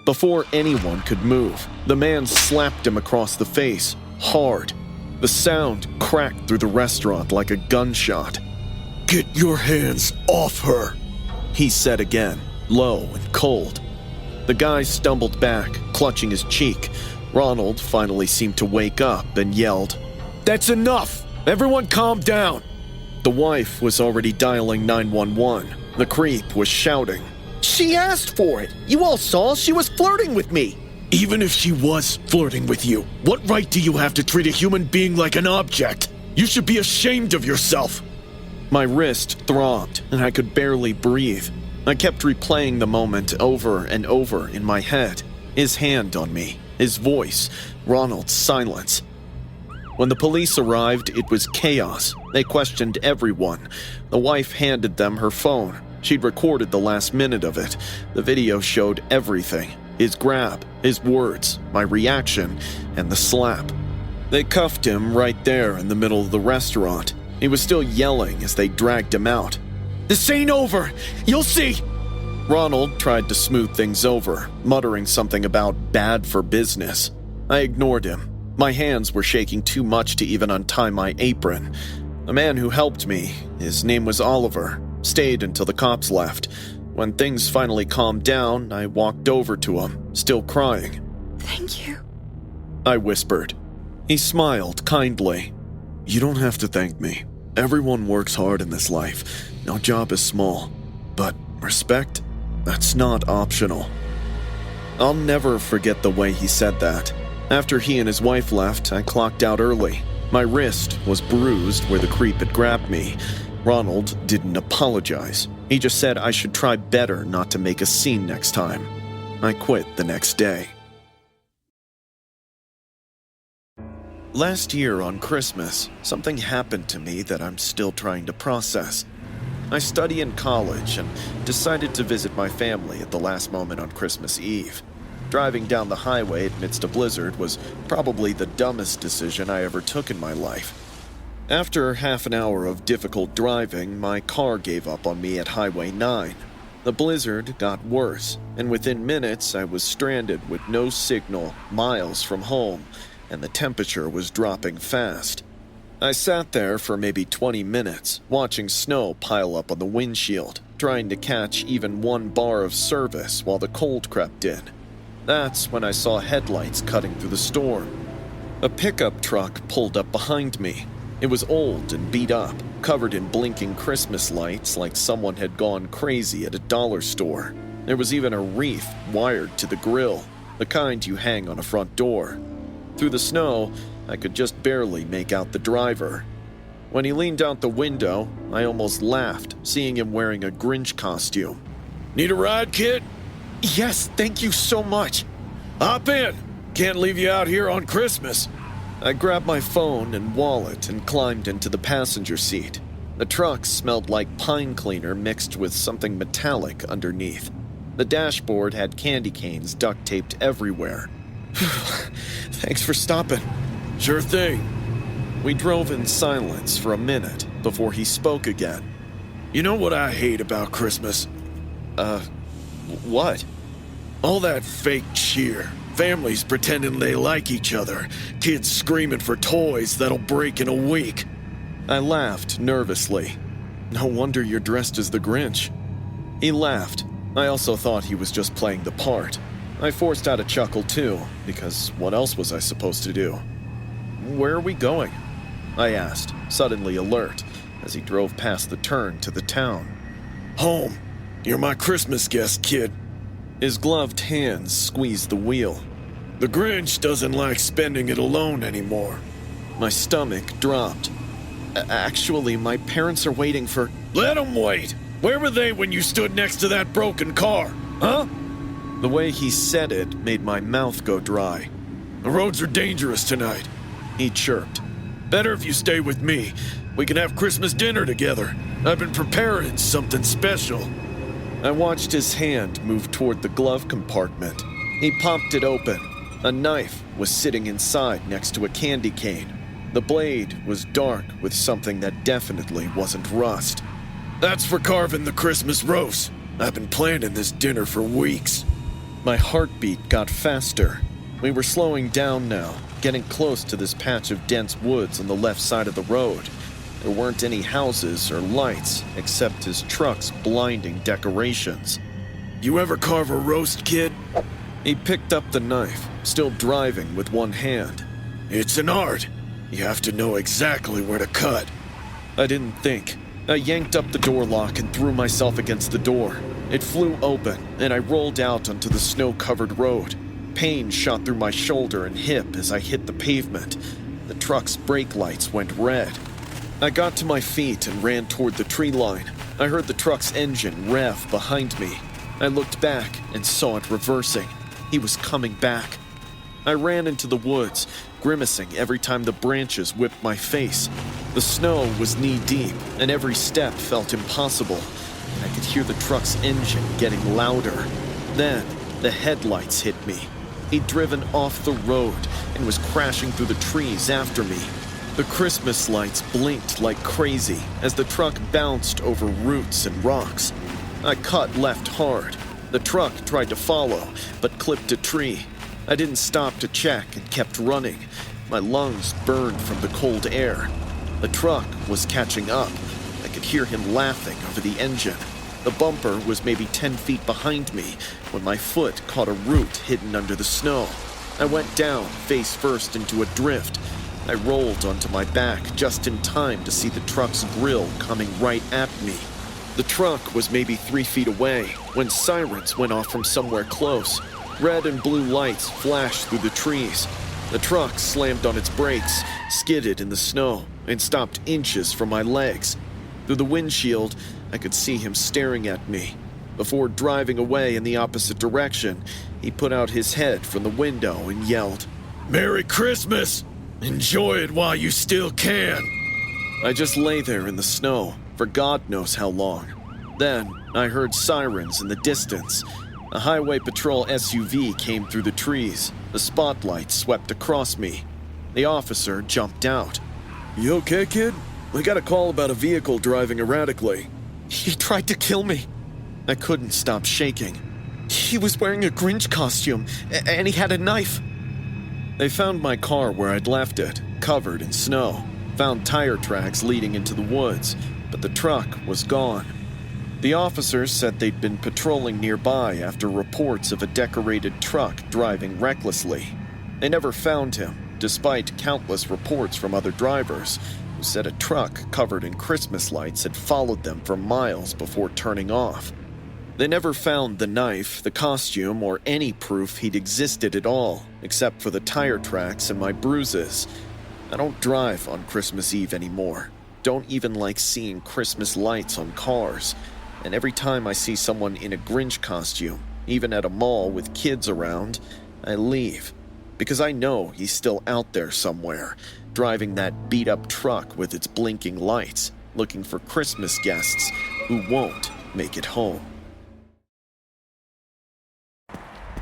Before anyone could move, the man slapped him across the face, hard. The sound cracked through the restaurant like a gunshot. "Get your hands off her," he said again, low and cold. The guy stumbled back, clutching his cheek. Ronald finally seemed to wake up and yelled, "That's enough! Everyone calm down!" The wife was already dialing 911. The creep was shouting, She asked for it. You all saw she was flirting with me. "Even if she was flirting with you, what right do you have to treat a human being like an object? You should be ashamed of yourself." My wrist throbbed, and I could barely breathe. I kept replaying the moment over and over in my head. His hand on me, his voice, Ronald's silence. When the police arrived, it was chaos. They questioned everyone. The wife handed them her phone. She'd recorded the last minute of it. The video showed everything. His grab, his words, my reaction, and the slap. They cuffed him right there in the middle of the restaurant. He was still yelling as they dragged him out. "This ain't over! You'll see!" Ronald tried to smooth things over, muttering something about bad for business. I ignored him. My hands were shaking too much to even untie my apron. The man who helped me, his name was Oliver, stayed until the cops left. When things finally calmed down, I walked over to him, still crying. Thank you. I whispered. He smiled kindly. "You don't have to thank me. Everyone works hard in this life. No job is small. But respect? That's not optional." I'll never forget the way he said that. After he and his wife left, I clocked out early. My wrist was bruised where the creep had grabbed me. Ronald didn't apologize. He just said I should try better not to make a scene next time. I quit the next day. Last year on Christmas, something happened to me that I'm still trying to process. I study in college and decided to visit my family at the last moment on Christmas Eve. Driving down the highway amidst a blizzard was probably the dumbest decision I ever took in my life. After half an hour of difficult driving, my car gave up on me at Highway 9. The blizzard got worse, and within minutes I was stranded with no signal, miles from home, and the temperature was dropping fast. I sat there for maybe 20 minutes, watching snow pile up on the windshield, trying to catch even one bar of service while the cold crept in. That's when I saw headlights cutting through the storm. A pickup truck pulled up behind me. It was old and beat up, covered in blinking Christmas lights like someone had gone crazy at a dollar store. There was even a wreath wired to the grill, the kind you hang on a front door. Through the snow, I could just barely make out the driver. When he leaned out the window, I almost laughed, seeing him wearing a Grinch costume. Need a ride, kid? Yes, thank you so much. Hop in. Can't leave you out here on Christmas. I grabbed my phone and wallet and climbed into the passenger seat. The truck smelled like pine cleaner mixed with something metallic underneath. The dashboard had candy canes duct taped everywhere. Thanks for stopping. Sure thing. We drove in silence for a minute before he spoke again. You know what I hate about Christmas? What? All that fake cheer. Families pretending they like each other. Kids screaming for toys that'll break in a week. I laughed nervously. No wonder you're dressed as the Grinch. He laughed. I also thought he was just playing the part. I forced out a chuckle too, because what else was I supposed to do? Where are we going? I asked, suddenly alert, as he drove past the turn to the town. Home. You're my Christmas guest, kid. His gloved hands squeezed the wheel. The Grinch doesn't like spending it alone anymore. My stomach dropped. Actually, my parents are waiting for... Let them wait! Where were they when you stood next to that broken car? Huh? The way he said it made my mouth go dry. The roads are dangerous tonight, he chirped. Better if you stay with me. We can have Christmas dinner together. I've been preparing something special. I watched his hand move toward the glove compartment. He popped it open. A knife was sitting inside next to a candy cane. The blade was dark with something that definitely wasn't rust. That's for carving the Christmas roast. I've been planning this dinner for weeks. My heartbeat got faster. We were slowing down now, getting close to this patch of dense woods on the left side of the road. There weren't any houses or lights except his truck's blinding decorations. You ever carve a roast, kid? He picked up the knife, still driving with one hand. It's an art. You have to know exactly where to cut. I didn't think. I yanked up the door lock and threw myself against the door. It flew open, and I rolled out onto the snow-covered road. Pain shot through my shoulder and hip as I hit the pavement. The truck's brake lights went red. I got to my feet and ran toward the tree line. I heard the truck's engine rev behind me. I looked back and saw it reversing. He was coming back. I ran into the woods, grimacing every time the branches whipped my face. The snow was knee-deep, and every step felt impossible. I could hear the truck's engine getting louder. Then, the headlights hit me. He'd driven off the road and was crashing through the trees after me. The Christmas lights blinked like crazy as the truck bounced over roots and rocks. I cut left hard. The truck tried to follow, but clipped a tree. I didn't stop to check and kept running. My lungs burned from the cold air. The truck was catching up. I could hear him laughing over the engine. The bumper was maybe 10 feet behind me when my foot caught a root hidden under the snow. I went down, face first, into a drift. I rolled onto my back just in time to see the truck's grill coming right at me. The truck was maybe 3 feet away when sirens went off from somewhere close. Red and blue lights flashed through the trees. The truck slammed on its brakes, skidded in the snow, and stopped inches from my legs. Through the windshield, I could see him staring at me. Before driving away in the opposite direction, he put out his head from the window and yelled, "Merry Christmas! Enjoy it while you still can!" I just lay there in the snow, for God knows how long. Then, I heard sirens in the distance. A highway patrol SUV came through the trees. The spotlight swept across me. The officer jumped out. You okay, kid? We got a call about a vehicle driving erratically. He tried to kill me. I couldn't stop shaking. He was wearing a Grinch costume, and he had a knife. They found my car where I'd left it, covered in snow. Found tire tracks leading into the woods, but the truck was gone. The officers said they'd been patrolling nearby after reports of a decorated truck driving recklessly. They never found him, despite countless reports from other drivers who said a truck covered in Christmas lights had followed them for miles before turning off. They never found the knife, the costume, or any proof he'd existed at all, except for the tire tracks and my bruises. I don't drive on Christmas Eve anymore. Don't even like seeing Christmas lights on cars. And every time I see someone in a Grinch costume, even at a mall with kids around, I leave. Because I know he's still out there somewhere, driving that beat-up truck with its blinking lights, looking for Christmas guests who won't make it home.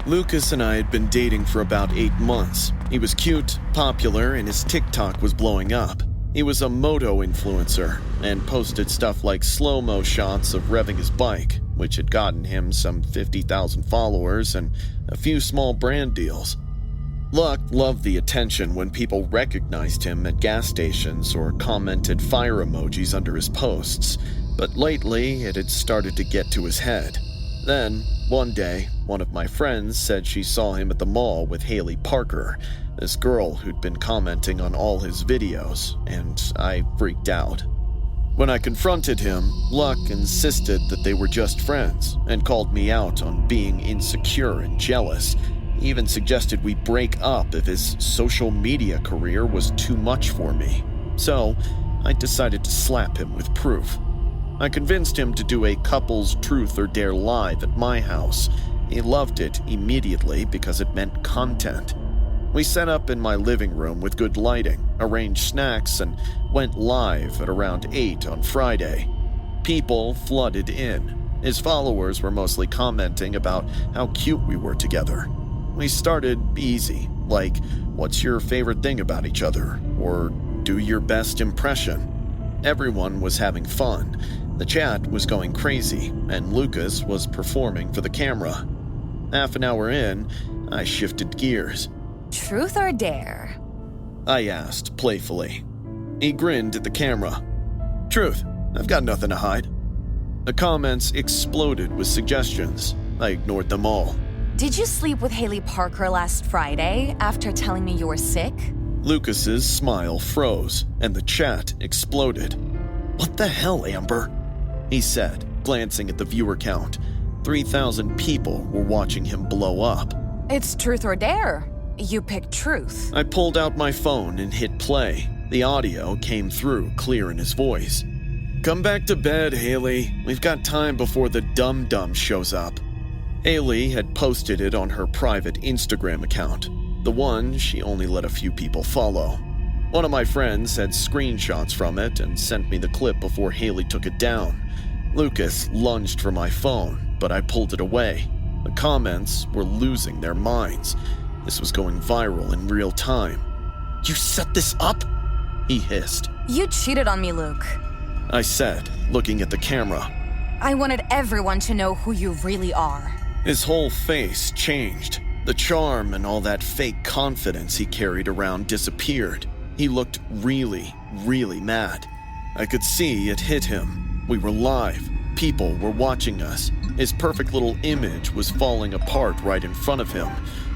Lucas and I had been dating for about 8 months. He was cute, popular, and his TikTok was blowing up. He was a moto influencer and posted stuff like slow-mo shots of revving his bike, which had gotten him some 50,000 followers and a few small brand deals. Luck loved the attention when people recognized him at gas stations or commented fire emojis under his posts, but lately it had started to get to his head. Then, one day, one of my friends said she saw him at the mall with Haley Parker, this girl who'd been commenting on all his videos, and I freaked out. When I confronted him, Luck insisted that they were just friends and called me out on being insecure and jealous. He even suggested we break up if his social media career was too much for me. So, I decided to slap him with proof. I convinced him to do a couple's truth or dare live at my house. He loved it immediately because it meant content. We set up in my living room with good lighting, arranged snacks, and went live at around 8 on Friday. People flooded in. His followers were mostly commenting about how cute we were together. We started easy, like, what's your favorite thing about each other? Or do your best impression. Everyone was having fun. The chat was going crazy, and Lucas was performing for the camera. Half an hour in, I shifted gears. Truth or dare? I asked, playfully. He grinned at the camera. Truth, I've got nothing to hide. The comments exploded with suggestions. I ignored them all. Did you sleep with Haley Parker last Friday after telling me you were sick? Lucas's smile froze, and the chat exploded. What the hell, Amber? He said, glancing at the viewer count. 3,000 people were watching him blow up. It's truth or dare. You picked truth. I pulled out my phone and hit play. The audio came through clear in his voice. Come back to bed, Haley. We've got time before the dum-dum shows up. Haley had posted it on her private Instagram account, the one she only let a few people follow. One of my friends had screenshots from it and sent me the clip before Haley took it down. Lucas lunged for my phone, but I pulled it away. The comments were losing their minds. This was going viral in real time. You set this up? He hissed. You cheated on me, Luke. I said, looking at the camera. I wanted everyone to know who you really are. His whole face changed. The charm and all that fake confidence he carried around disappeared. He looked really, really mad. I could see it hit him. We were live. People were watching us. His perfect little image was falling apart right in front of him,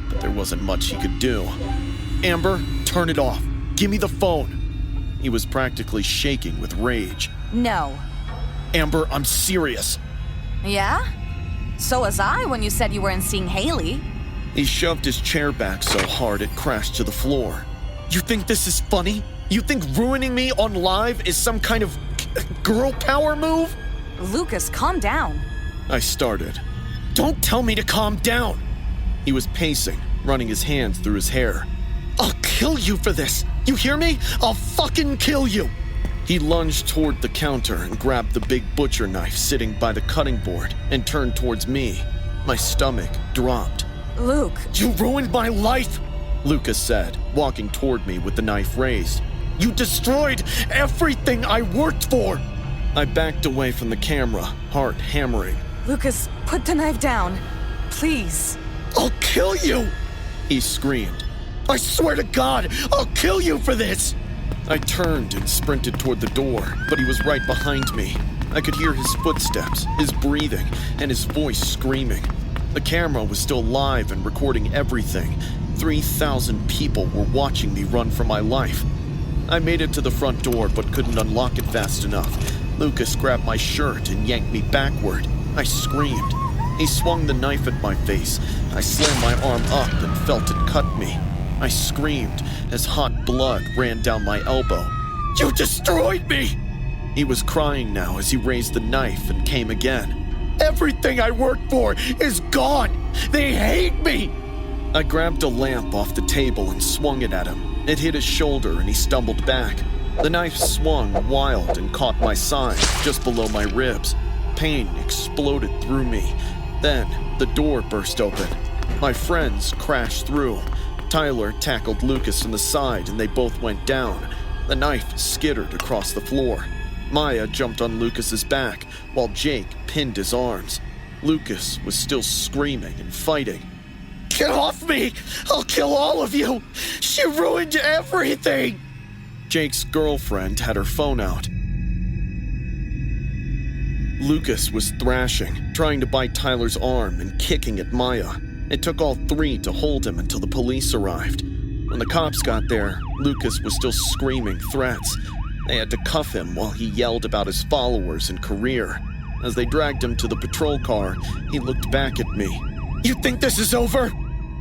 but there wasn't much he could do. Amber, turn it off. Give me the phone. He was practically shaking with rage. No. Amber, I'm serious. Yeah? So was I when you said you weren't seeing Haley. He shoved his chair back so hard it crashed to the floor. You think this is funny? You think ruining me on live is some kind of girl power move? Lucas, calm down. I started. Don't tell me to calm down. He was pacing, running his hands through his hair. I'll kill you for this. You hear me? I'll fucking kill you. He lunged toward the counter and grabbed the big butcher knife sitting by the cutting board and turned towards me. My stomach dropped. Luke, "You ruined my life," Lucas said, walking toward me with the knife raised. "You destroyed everything I worked for." I backed away from the camera, heart hammering. Lucas, put the knife down. Please. "I'll kill you," he screamed. "I swear to God, I'll kill you for this." I turned and sprinted toward the door, but he was right behind me. I could hear his footsteps, his breathing, and his voice screaming. The camera was still live and recording everything. 3,000 people were watching me run for my life. I made it to the front door but couldn't unlock it fast enough. Lucas grabbed my shirt and yanked me backward. I screamed. He swung the knife at my face. I slammed my arm up and felt it cut me. I screamed as hot blood ran down my elbow. "You destroyed me!" He was crying now as he raised the knife and came again. "Everything I worked for is gone! They hate me!" I grabbed a lamp off the table and swung it at him. It hit his shoulder and he stumbled back. The knife swung wild and caught my side, just below my ribs. Pain exploded through me. Then, the door burst open. My friends crashed through. Tyler tackled Lucas in the side and they both went down. The knife skittered across the floor. Maya jumped on Lucas's back while Jake pinned his arms. Lucas was still screaming and fighting. "Get off me! I'll kill all of you! She ruined everything!" Jake's girlfriend had her phone out. Lucas was thrashing, trying to bite Tyler's arm and kicking at Maya. It took all three to hold him until the police arrived. When the cops got there, Lucas was still screaming threats. They had to cuff him while he yelled about his followers and career. As they dragged him to the patrol car, he looked back at me. "You think this is over?"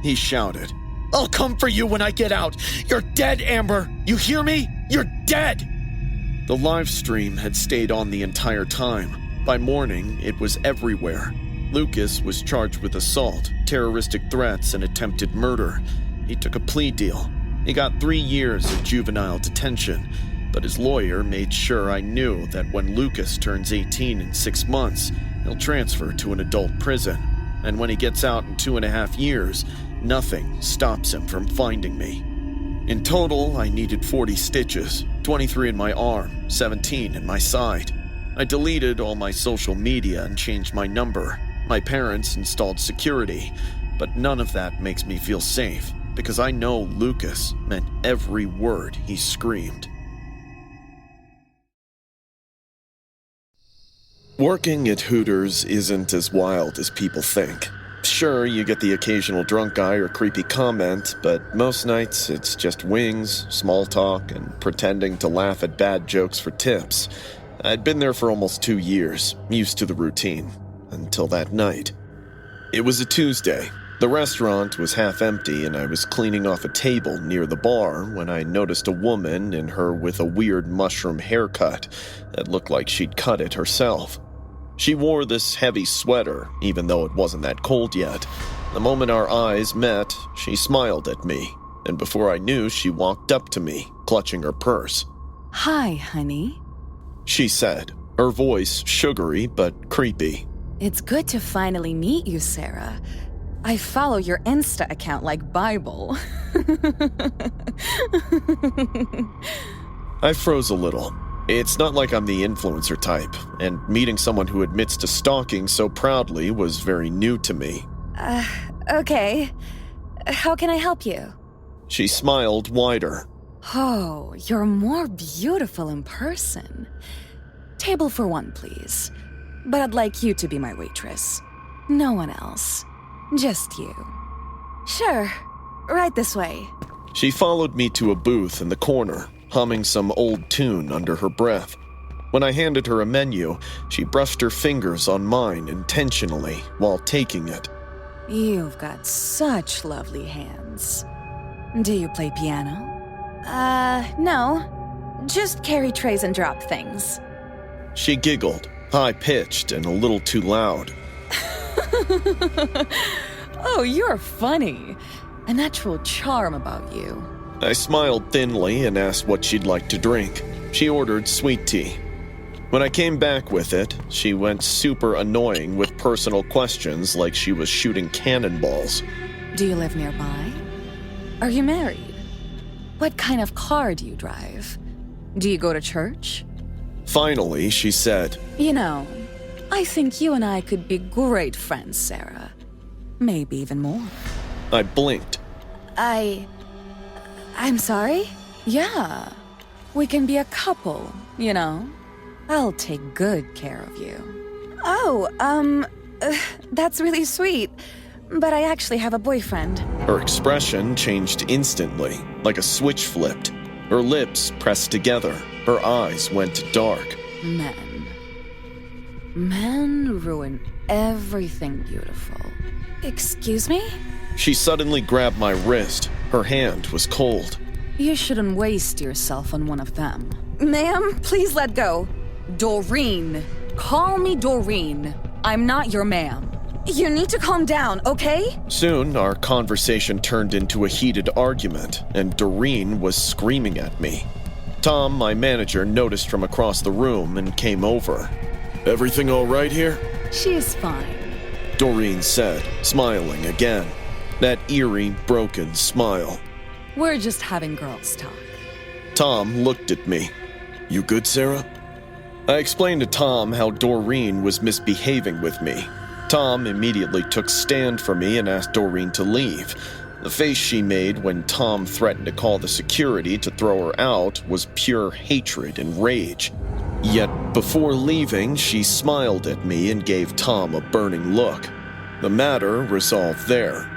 he shouted. "I'll come for you when I get out. You're dead, Amber. You hear me? You're dead!" The live stream had stayed on the entire time. By morning, it was everywhere. Lucas was charged with assault, terroristic threats, and attempted murder. He took a plea deal. He got 3 years of juvenile detention, but his lawyer made sure I knew that when Lucas turns 18 in 6 months, he'll transfer to an adult prison. And when he gets out in 2.5 years, nothing stops him from finding me. In total, I needed 40 stitches, 23 in my arm, 17 in my side. I deleted all my social media and changed my number. My parents installed security, but none of that makes me feel safe, because I know Lucas meant every word he screamed. Working at Hooters isn't as wild as people think. Sure, you get the occasional drunk guy or creepy comment, but most nights it's just wings, small talk, and pretending to laugh at bad jokes for tips. I'd been there for almost 2 years, used to the routine, until that night. It was a Tuesday. The restaurant was half empty and I was cleaning off a table near the bar when I noticed a woman in her with a weird mushroom haircut that looked like she'd cut it herself. She wore this heavy sweater, even though it wasn't that cold yet. The moment our eyes met, she smiled at me, and before I knew, she walked up to me, clutching her purse. Hi, honey. She said, her voice sugary but creepy. It's good to finally meet you, Sarah. I follow your Insta account like Bible. I froze a little. It's not like I'm the influencer type, and meeting someone who admits to stalking so proudly was very new to me. Okay. How can I help you? She smiled wider. Oh, you're more beautiful in person. Table for one, please. But I'd like you to be my waitress. No one else. Just you. Sure. Right this way. She followed me to a booth in the corner, humming some old tune under her breath. When I handed her a menu, she brushed her fingers on mine intentionally while taking it. You've got such lovely hands. Do you play piano? No. Just carry trays and drop things. She giggled, high-pitched and a little too loud. Oh, you're funny. A natural charm about you. I smiled thinly and asked what she'd like to drink. She ordered sweet tea. When I came back with it, she went super annoying with personal questions like she was shooting cannonballs. Do you live nearby? Are you married? What kind of car do you drive? Do you go to church? Finally, she said, You know, I think you and I could be great friends, Sarah. Maybe even more. I blinked. I'm sorry? Yeah. We can be a couple, you know? I'll take good care of you. Oh, that's really sweet. But I actually have a boyfriend. Her expression changed instantly, like a switch flipped. Her lips pressed together. Her eyes went dark. Men ruin everything beautiful. Excuse me? She suddenly grabbed my wrist. Her hand was cold. You shouldn't waste yourself on one of them. Ma'am, please let go. Doreen. Call me Doreen. I'm not your ma'am. You need to calm down, okay? Soon, our conversation turned into a heated argument, and Doreen was screaming at me. Tom, my manager, noticed from across the room and came over. Everything all right here? She's fine. Doreen said, smiling again. That eerie, broken smile. We're just having girls talk. Tom looked at me. You good, Sarah? I explained to Tom how Doreen was misbehaving with me. Tom immediately took stand for me and asked Doreen to leave. The face she made when Tom threatened to call the security to throw her out was pure hatred and rage. Yet, before leaving, she smiled at me and gave Tom a burning look. The matter resolved there.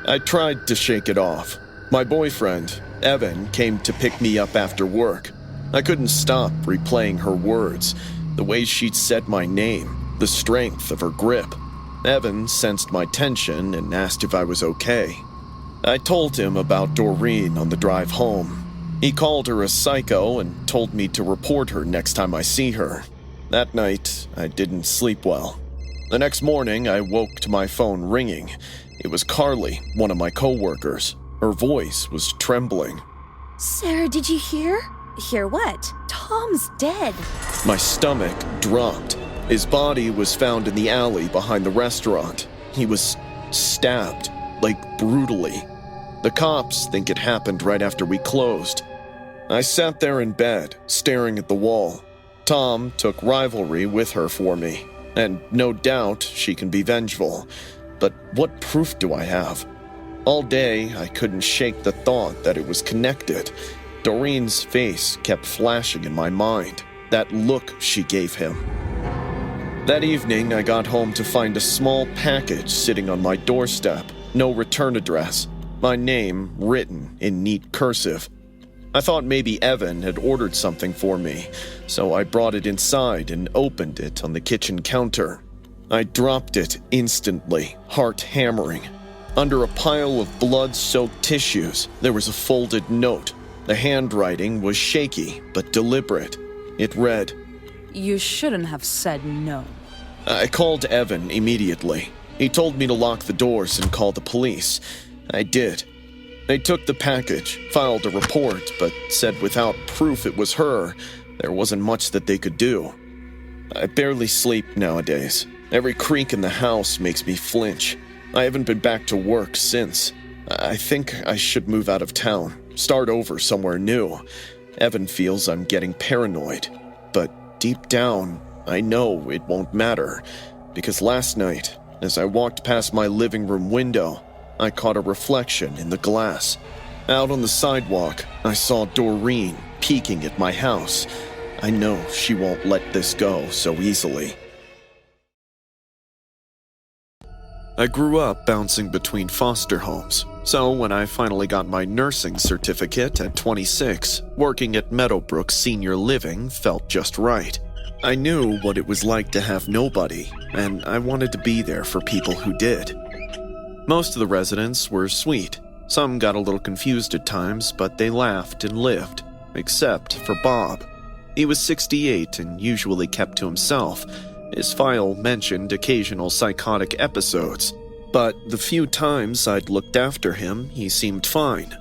I tried to shake it off. My boyfriend, Evan, came to pick me up after work. I couldn't stop replaying her words, the way she'd said my name, the strength of her grip. Evan sensed my tension and asked if I was okay. I told him about Doreen on the drive home. He called her a psycho and told me to report her next time I see her. That night, I didn't sleep well. The next morning, I woke to my phone ringing. It was Carly, one of my coworkers. Her voice was trembling. Sarah, did you hear? Hear what? Tom's dead. My stomach dropped. His body was found in the alley behind the restaurant. He was stabbed, like brutally. The cops think it happened right after we closed. I sat there in bed, staring at the wall. Tom took rivalry with her for me, and no doubt she can be vengeful. But what proof do I have? All day, I couldn't shake the thought that it was connected. Doreen's face kept flashing in my mind, that look she gave him. That evening, I got home to find a small package sitting on my doorstep, no return address, my name written in neat cursive. I thought maybe Evan had ordered something for me, so I brought it inside and opened it on the kitchen counter. I dropped it instantly, heart hammering. Under a pile of blood-soaked tissues, there was a folded note. The handwriting was shaky but deliberate. It read, You shouldn't have said no. I called Evan immediately. He told me to lock the doors and call the police. I did. They took the package, filed a report, but said without proof it was her, there wasn't much that they could do. I barely sleep nowadays. Every creak in the house makes me flinch. I haven't been back to work since. I think I should move out of town, start over somewhere new. Evan feels I'm getting paranoid, but deep down, I know it won't matter, because last night, as I walked past my living room window, I caught a reflection in the glass. Out on the sidewalk, I saw Doreen peeking at my house. I know she won't let this go so easily. I grew up bouncing between foster homes, so when I finally got my nursing certificate at 26, working at Meadowbrook Senior Living felt just right. I knew what it was like to have nobody, and I wanted to be there for people who did. Most of the residents were sweet. Some got a little confused at times, but they laughed and lived, except for Bob. He was 68 and usually kept to himself. His file mentioned occasional psychotic episodes, but the few times I'd looked after him, he seemed fine.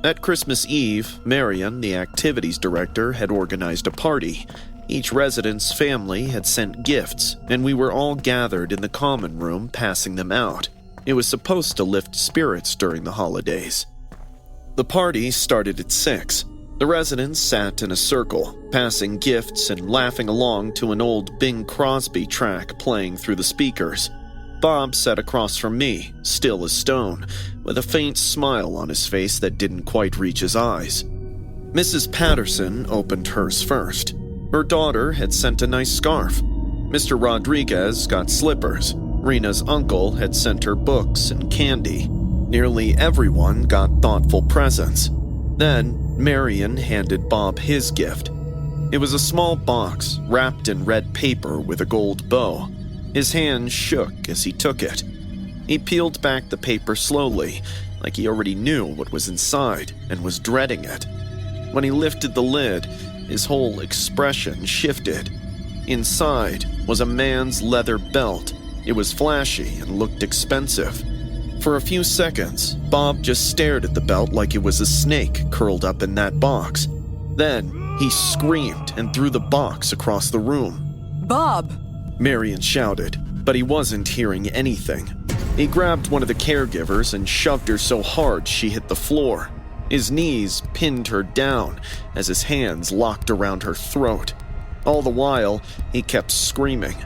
At Christmas Eve, Marion, the activities director, had organized a party. Each resident's family had sent gifts, and we were all gathered in the common room passing them out. It was supposed to lift spirits during the holidays. The party started at 6. The residents sat in a circle, passing gifts and laughing along to an old Bing Crosby track playing through the speakers. Bob sat across from me, still as stone, with a faint smile on his face that didn't quite reach his eyes. Mrs. Patterson opened hers first. Her daughter had sent a nice scarf. Mr. Rodriguez got slippers. Rena's uncle had sent her books and candy. Nearly everyone got thoughtful presents. Then, Marion handed Bob his gift. It was a small box wrapped in red paper with a gold bow. His hand shook as he took it. He peeled back the paper slowly, like he already knew what was inside and was dreading it. When he lifted the lid, his whole expression shifted. Inside was a man's leather belt. It was flashy and looked expensive. For a few seconds, Bob just stared at the belt like it was a snake curled up in that box. Then, he screamed and threw the box across the room. Bob! Marion shouted, but he wasn't hearing anything. He grabbed one of the caregivers and shoved her so hard she hit the floor. His knees pinned her down as his hands locked around her throat. All the while, he kept screaming.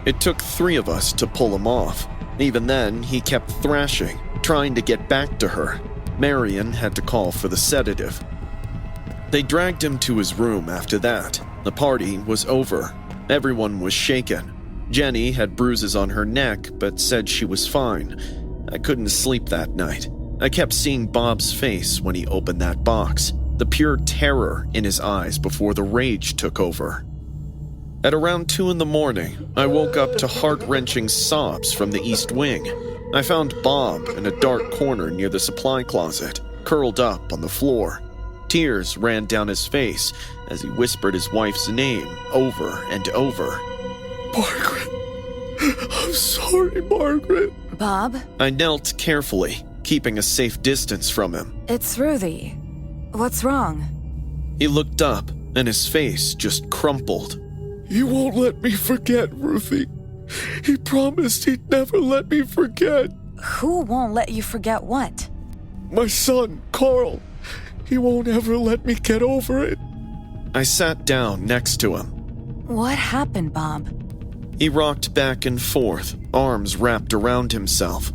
It took 3 of us to pull him off. Even then, he kept thrashing, trying to get back to her. Marion had to call for the sedative. They dragged him to his room after that. The party was over. Everyone was shaken. Jenny had bruises on her neck, but said she was fine. I couldn't sleep that night. I kept seeing Bob's face when he opened that box, the pure terror in his eyes before the rage took over. At around 2 a.m, I woke up to heart-wrenching sobs from the East Wing. I found Bob in a dark corner near the supply closet, curled up on the floor. Tears ran down his face as he whispered his wife's name over and over. Margaret. I'm sorry, Margaret. Bob? I knelt carefully, keeping a safe distance from him. It's Ruthie. What's wrong? He looked up, and his face just crumpled. He won't let me forget, Ruthie. He promised he'd never let me forget. Who won't let you forget what? My son, Carl. He won't ever let me get over it. I sat down next to him. What happened, Bob? He rocked back and forth, arms wrapped around himself.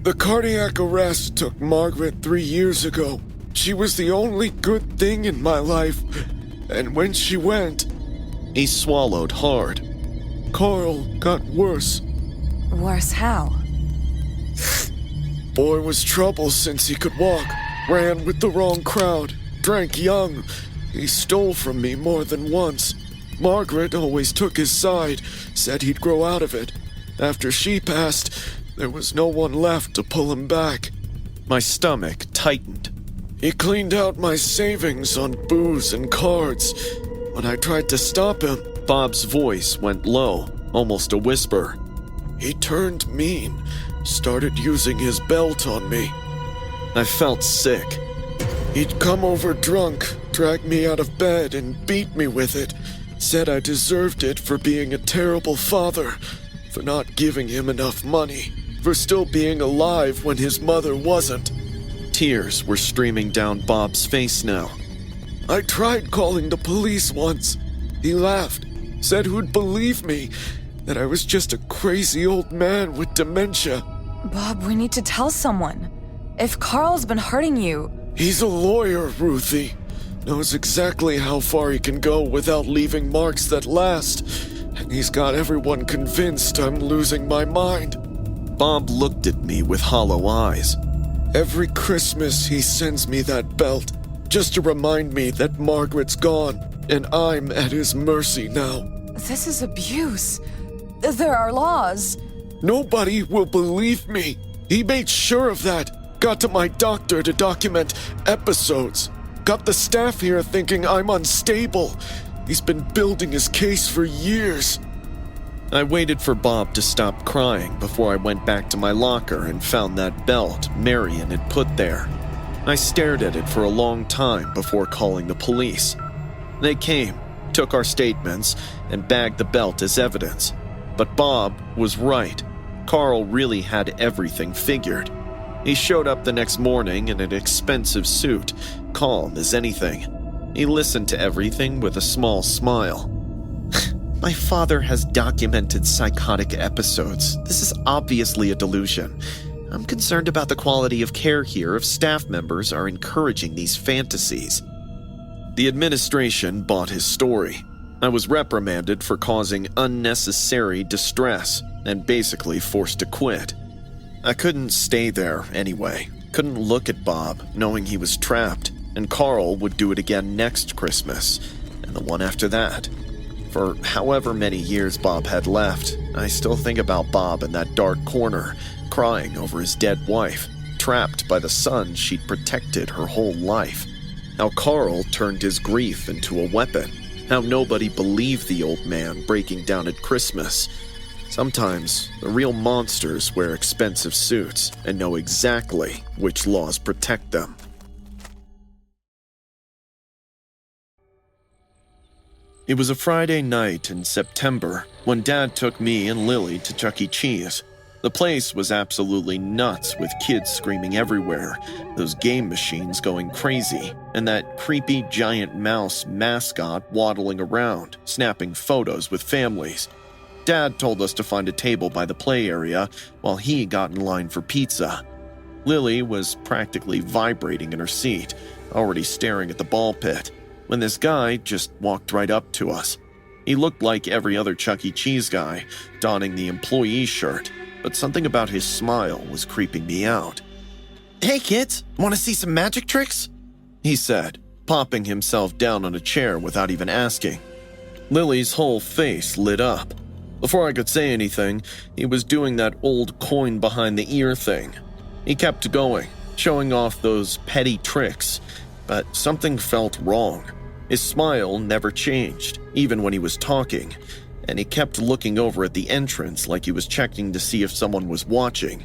The cardiac arrest took Margaret 3 years ago. She was the only good thing in my life. And when she went... He swallowed hard. Carl got worse. Worse how? Boy was trouble since he could walk. Ran with the wrong crowd. Drank young. He stole from me more than once. Margaret always took his side, said he'd grow out of it. After she passed, there was no one left to pull him back. My stomach tightened. He cleaned out my savings on booze and cards. When I tried to stop him, Bob's voice went low, almost a whisper. He turned mean, started using his belt on me. I felt sick. He'd come over drunk, drag me out of bed and beat me with it. Said I deserved it for being a terrible father, for not giving him enough money, for still being alive when his mother wasn't. Tears were streaming down Bob's face now. I tried calling the police once. He laughed, said who'd believe me, that I was just a crazy old man with dementia. Bob, we need to tell someone. If Carl's been hurting you... He's a lawyer, Ruthie. Knows exactly how far he can go without leaving marks that last. And he's got everyone convinced I'm losing my mind. Bob looked at me with hollow eyes. Every Christmas he sends me that belt, just to remind me that Margaret's gone, and I'm at his mercy now. This is abuse. There are laws. Nobody will believe me. He made sure of that. Got to my doctor to document episodes. Got the staff here thinking I'm unstable. He's been building his case for years. I waited for Bob to stop crying before I went back to my locker and found that belt Marion had put there. I stared at it for a long time before calling the police. They came, took our statements, and bagged the belt as evidence. But Bob was right. Carl really had everything figured. He showed up the next morning in an expensive suit, calm as anything. He listened to everything with a small smile. My father has documented psychotic episodes. This is obviously a delusion. I'm concerned about the quality of care here if staff members are encouraging these fantasies. The administration bought his story. I was reprimanded for causing unnecessary distress and basically forced to quit. I couldn't stay there anyway. Couldn't look at Bob knowing he was trapped, and Carl would do it again next Christmas, and the one after that. For however many years Bob had left, I still think about Bob in that dark corner, crying over his dead wife, trapped by the son she'd protected her whole life. How Carl turned his grief into a weapon. How nobody believed the old man breaking down at Christmas. Sometimes, the real monsters wear expensive suits and know exactly which laws protect them. It was a Friday night in September when Dad took me and Lily to Chuck E. Cheese. The place was absolutely nuts with kids screaming everywhere, those game machines going crazy, and that creepy giant mouse mascot waddling around, snapping photos with families. Dad told us to find a table by the play area while he got in line for pizza. Lily was practically vibrating in her seat, already staring at the ball pit, when this guy just walked right up to us. He looked like every other Chuck E. Cheese guy, donning the employee shirt, but something about his smile was creeping me out. "Hey kids, want to see some magic tricks?" he said, popping himself down on a chair without even asking. Lily's whole face lit up. Before I could say anything, he was doing that old coin behind the ear thing. He kept going, showing off those petty tricks, but something felt wrong. His smile never changed, even when he was talking, and he kept looking over at the entrance like he was checking to see if someone was watching.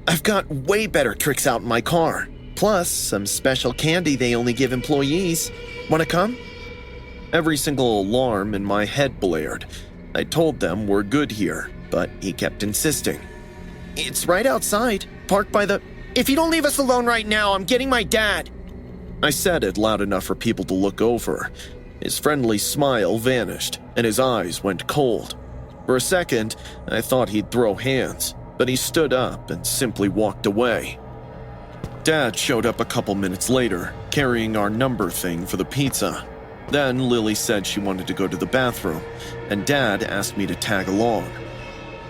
"I've got way better tricks out in my car, plus some special candy they only give employees. Want to come?" Every single alarm in my head blared. I told them we're good here, but he kept insisting. "It's right outside, parked by the... If you don't leave us alone right now, I'm getting my dad." I said it loud enough for people to look over. His friendly smile vanished, and his eyes went cold. For a second, I thought he'd throw hands, but he stood up and simply walked away. Dad showed up a couple minutes later, carrying our number thing for the pizza. Then Lily said she wanted to go to the bathroom, and Dad asked me to tag along.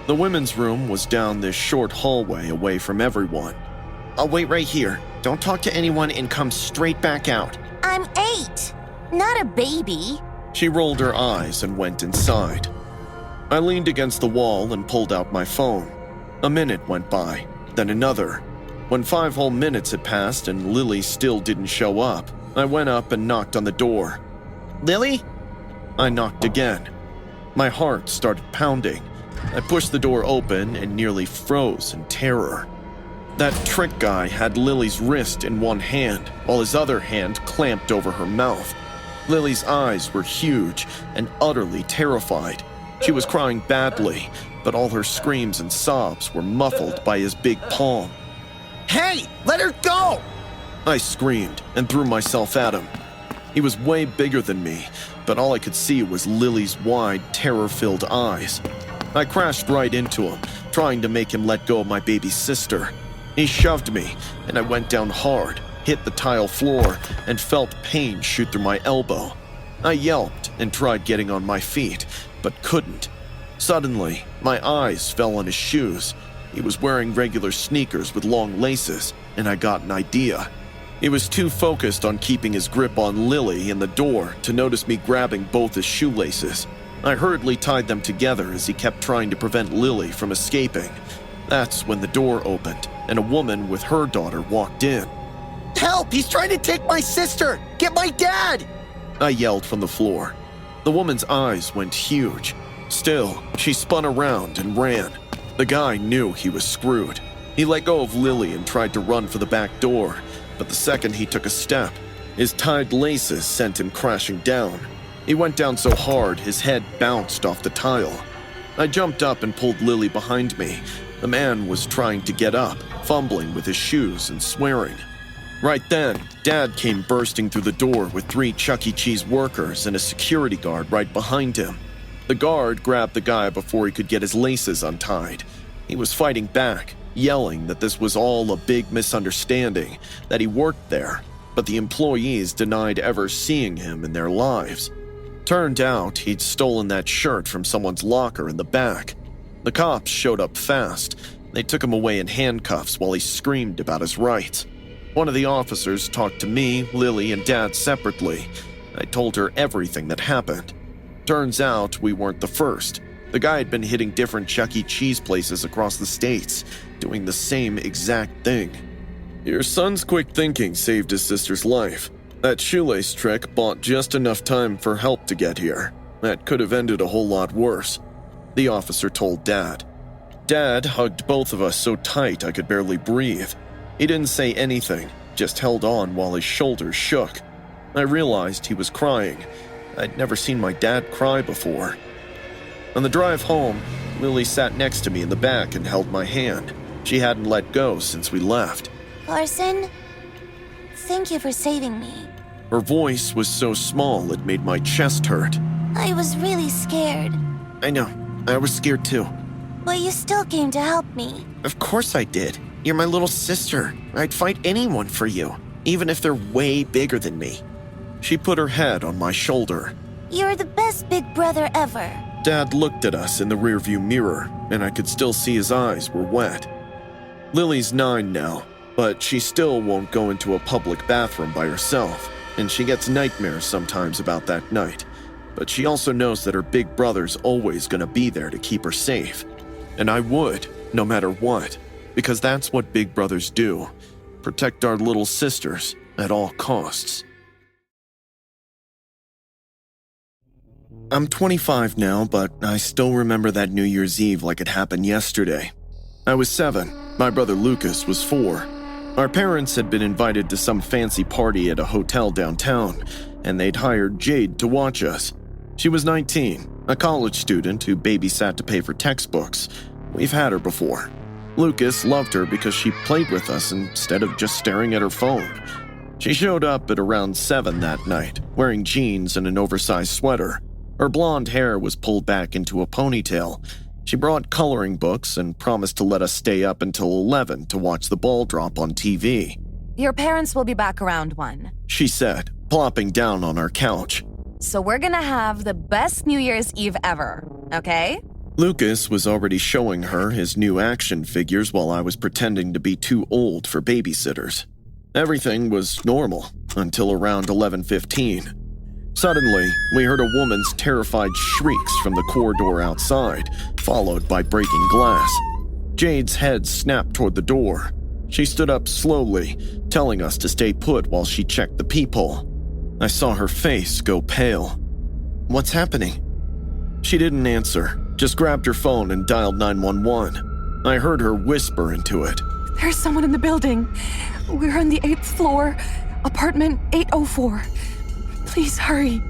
The women's room was down this short hallway away from everyone. "I'll wait right here. Don't talk to anyone and come straight back out." I'm 8, not a baby. She rolled her eyes and went inside. I leaned against the wall and pulled out my phone. A minute went by, then another. When 5 whole minutes had passed and Lily still didn't show up, I went up and knocked on the door. "Lily?" I knocked again. My heart started pounding. I pushed the door open and nearly froze in terror. That trick guy had Lily's wrist in one hand, while his other hand clamped over her mouth. Lily's eyes were huge and utterly terrified. She was crying badly, but all her screams and sobs were muffled by his big palm. "Hey, let her go!" I screamed and threw myself at him. He was way bigger than me, but all I could see was Lily's wide, terror-filled eyes. I crashed right into him, trying to make him let go of my baby sister. He shoved me, and I went down hard, hit the tile floor, and felt pain shoot through my elbow. I yelped and tried getting on my feet, but couldn't. Suddenly, my eyes fell on his shoes. He was wearing regular sneakers with long laces, and I got an idea. He was too focused on keeping his grip on Lily and the door to notice me grabbing both his shoelaces. I hurriedly tied them together as he kept trying to prevent Lily from escaping. That's when the door opened, and a woman with her daughter walked in. "Help! He's trying to take my sister! Get my dad!" I yelled from the floor. The woman's eyes went huge. Still, she spun around and ran. The guy knew he was screwed. He let go of Lily and tried to run for the back door, but the second he took a step, his tied laces sent him crashing down. He went down so hard his head bounced off the tile. I jumped up and pulled Lily behind me. The man was trying to get up, fumbling with his shoes and swearing. Right then, Dad came bursting through the door with 3 Chuck E. Cheese workers and a security guard right behind him. The guard grabbed the guy before he could get his laces untied. He was fighting back, yelling that this was all a big misunderstanding, that he worked there, but the employees denied ever seeing him in their lives. Turned out he'd stolen that shirt from someone's locker in the back. The cops showed up fast. They took him away in handcuffs while he screamed about his rights. One of the officers talked to me, Lily, and Dad separately. I told her everything that happened. Turns out we weren't the first. The guy had been hitting different Chuck E. Cheese places across the states, doing the same exact thing. Your son's quick thinking saved his sister's life. That shoelace trick bought just enough time for help to get here. That could have ended a whole lot worse, the officer told Dad. Dad hugged both of us so tight I could barely breathe. He didn't say anything, just held on while his shoulders shook. I realized he was crying. I'd never seen my dad cry before. On the drive home, Lily sat next to me in the back and held my hand. She hadn't let go since we left. Larson, thank you for saving me. Her voice was so small it made my chest hurt. I was really scared. I know. I was scared too. But you still came to help me. Of course I did. You're my little sister. I'd fight anyone for you, even if they're way bigger than me. She put her head on my shoulder. You're the best big brother ever. Dad looked at us in the rearview mirror, and I could still see his eyes were wet. Lily's 9 now, but she still won't go into a public bathroom by herself, and she gets nightmares sometimes about that night. But she also knows that her big brother's always gonna be there to keep her safe. And I would, no matter what, because that's what big brothers do. Protect our little sisters at all costs. I'm 25 now, but I still remember that New Year's Eve like it happened yesterday. I was 7. My brother Lucas was 4. Our parents had been invited to some fancy party at a hotel downtown, and they'd hired Jade to watch us. She was 19, a college student who babysat to pay for textbooks. We've had her before. Lucas loved her because she played with us instead of just staring at her phone. She showed up at around 7 that night, wearing jeans and an oversized sweater. Her blonde hair was pulled back into a ponytail. She brought coloring books and promised to let us stay up until 11 to watch the ball drop on TV. Your parents will be back around 1, she said, plopping down on our couch. So we're gonna have the best New Year's Eve ever, okay? Lucas was already showing her his new action figures while I was pretending to be too old for babysitters. Everything was normal until around 11:15. Suddenly, we heard a woman's terrified shrieks from the corridor outside, followed by breaking glass. Jade's head snapped toward the door. She stood up slowly, telling us to stay put while she checked the peephole. I saw her face go pale. "What's happening?" She didn't answer, just grabbed her phone and dialed 911. I heard her whisper into it. There's someone in the building. We're on the 8th floor, apartment 804. Please hurry.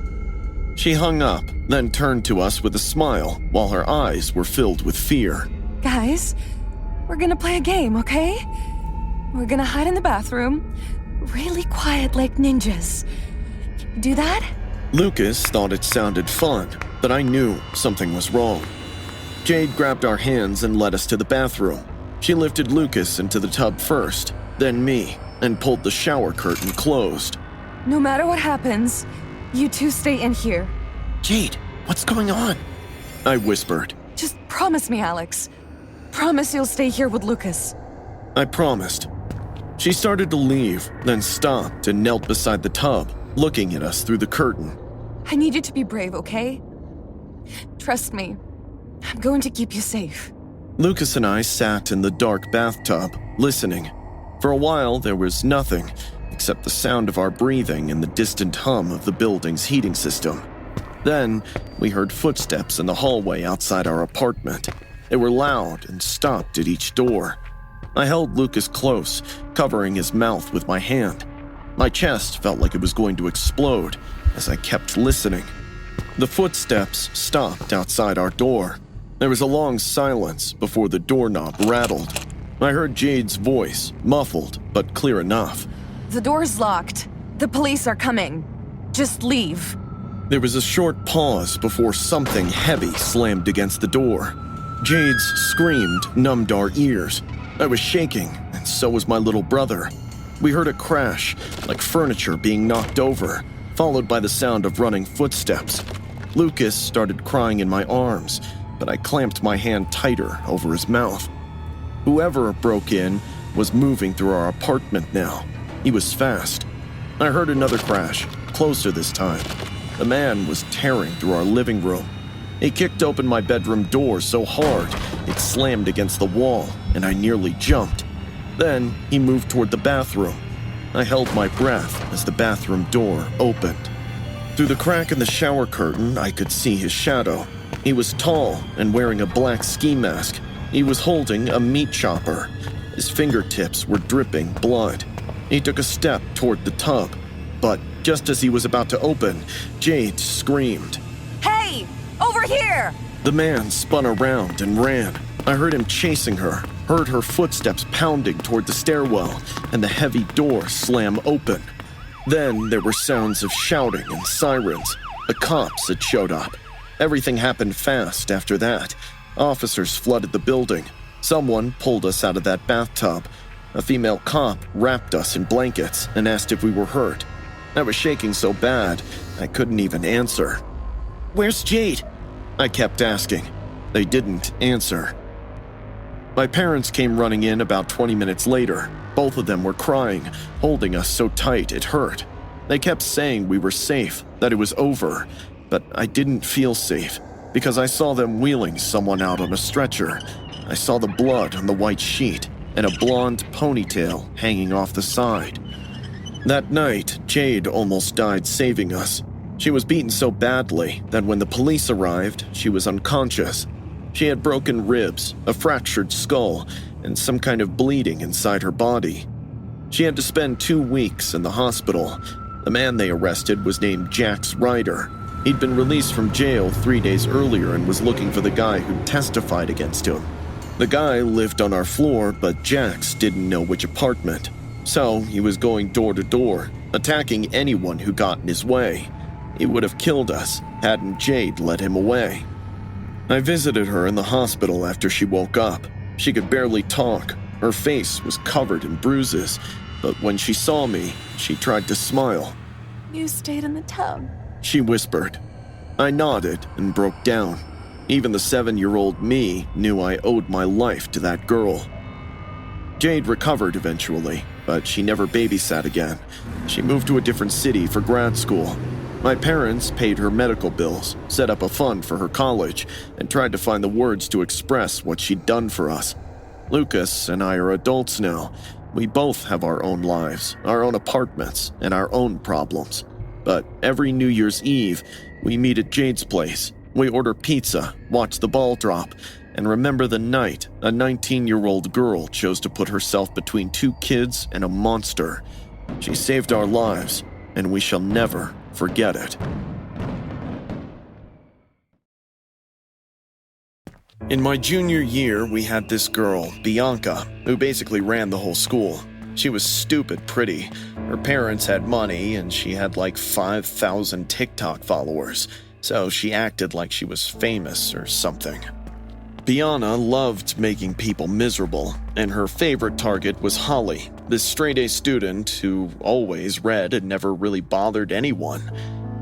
She hung up, then turned to us with a smile while her eyes were filled with fear. Guys, we're gonna play a game, okay? We're gonna hide in the bathroom, really quiet like ninjas. Can you do that? Lucas thought it sounded fun, but I knew something was wrong. Jade grabbed our hands and led us to the bathroom. She lifted Lucas into the tub first, then me, and pulled the shower curtain closed. No matter what happens, you two stay in here. Jade, what's going on? I whispered. Just promise me, Alex. Promise you'll stay here with Lucas. I promised. She started to leave, then stopped and knelt beside the tub, looking at us through the curtain. I need you to be brave, okay? Trust me. I'm going to keep you safe. Lucas and I sat in the dark bathtub, listening. For a while, there was nothing except the sound of our breathing and the distant hum of the building's heating system. Then, we heard footsteps in the hallway outside our apartment. They were loud and stopped at each door. I held Lucas close, covering his mouth with my hand. My chest felt like it was going to explode as I kept listening. The footsteps stopped outside our door. There was a long silence before the doorknob rattled. I heard Jade's voice, muffled but clear enough. The door's locked. The police are coming. Just leave. There was a short pause before something heavy slammed against the door. Jade's scream numbed our ears. I was shaking, and so was my little brother. We heard a crash, like furniture being knocked over, followed by the sound of running footsteps. Lucas started crying in my arms, but I clamped my hand tighter over his mouth. Whoever broke in was moving through our apartment now. He was fast. I heard another crash, closer this time. The man was tearing through our living room. He kicked open my bedroom door so hard it slammed against the wall, and I nearly jumped. Then he moved toward the bathroom. I held my breath as the bathroom door opened. Through the crack in the shower curtain, I could see his shadow. He was tall and wearing a black ski mask. He was holding a meat chopper. His fingertips were dripping blood. He took a step toward the tub, but just as he was about to open, Jade screamed. Hey! Over here! The man spun around and ran. I heard him chasing her, heard her footsteps pounding toward the stairwell, and the heavy door slam open. Then there were sounds of shouting and sirens. The cops had showed up. Everything happened fast after that. Officers flooded the building. Someone pulled us out of that bathtub. A female cop wrapped us in blankets and asked if we were hurt. I was shaking so bad, I couldn't even answer. Where's Jade? I kept asking. They didn't answer. My parents came running in about 20 minutes later. Both of them were crying, holding us so tight it hurt. They kept saying we were safe, that it was over, but I didn't feel safe because I saw them wheeling someone out on a stretcher. I saw the blood on the white sheet and a blonde ponytail hanging off the side. That night, Jade almost died saving us. She was beaten so badly that when the police arrived, she was unconscious. She had broken ribs, a fractured skull, and some kind of bleeding inside her body. She had to spend 2 weeks in the hospital. The man they arrested was named Jax Ryder. He'd been released from jail 3 days earlier and was looking for the guy who testified against him. The guy lived on our floor, but Jax didn't know which apartment. So he was going door to door, attacking anyone who got in his way. He would have killed us, hadn't Jade led him away. I visited her in the hospital after she woke up. She could barely talk. Her face was covered in bruises, but when she saw me, she tried to smile. You stayed in the tub. She whispered. I nodded and broke down. Even the 7-year-old me knew I owed my life to that girl. Jade recovered eventually, but she never babysat again. She moved to a different city for grad school. My parents paid her medical bills, set up a fund for her college, and tried to find the words to express what she'd done for us. Lucas and I are adults now. We both have our own lives, our own apartments, and our own problems. But every New Year's Eve, we meet at Jade's place. We order pizza, watch the ball drop, and remember the night a 19-year-old girl chose to put herself between 2 kids and a monster. She saved our lives, and we shall never forget it. In my junior year, we had this girl, Bianca, who basically ran the whole school. She was stupid pretty. Her parents had money, and she had like 5,000 TikTok followers, so she acted like she was famous or something. Bianca loved making people miserable, and her favorite target was Holly, this straight-A student who always read and never really bothered anyone.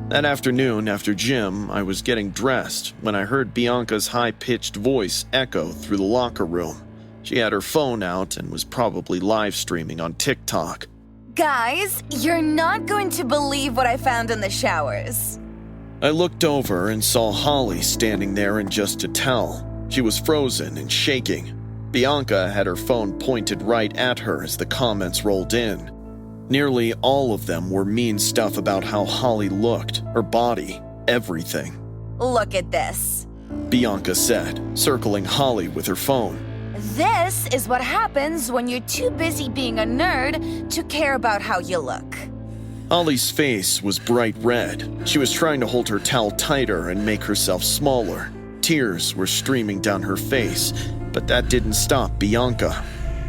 That afternoon, after gym, I was getting dressed when I heard Bianca's high-pitched voice echo through the locker room. She had her phone out and was probably live streaming on TikTok. Guys, you're not going to believe what I found in the showers. I looked over and saw Holly standing there in just a towel. She was frozen and shaking. Bianca had her phone pointed right at her as the comments rolled in. Nearly all of them were mean stuff about how Holly looked, her body, everything. Look at this. Bianca said, circling Holly with her phone. This is what happens when you're too busy being a nerd to care about how you look. Holly's face was bright red. She was trying to hold her towel tighter and make herself smaller. Tears were streaming down her face, but that didn't stop Bianca.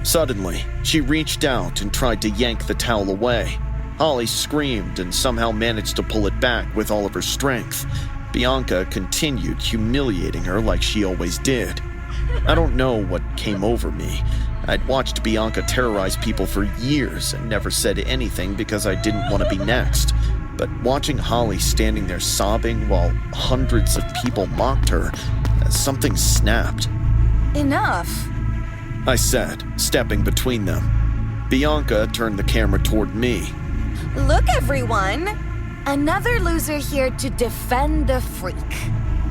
Suddenly, she reached out and tried to yank the towel away. Holly screamed and somehow managed to pull it back with all of her strength. Bianca continued humiliating her like she always did. I don't know what came over me. I'd watched Bianca terrorize people for years and never said anything because I didn't want to be next. But watching Holly standing there sobbing while hundreds of people mocked her, something snapped. Enough, I said, stepping between them. Bianca turned the camera toward me. Look, everyone! Another loser here to defend the freak.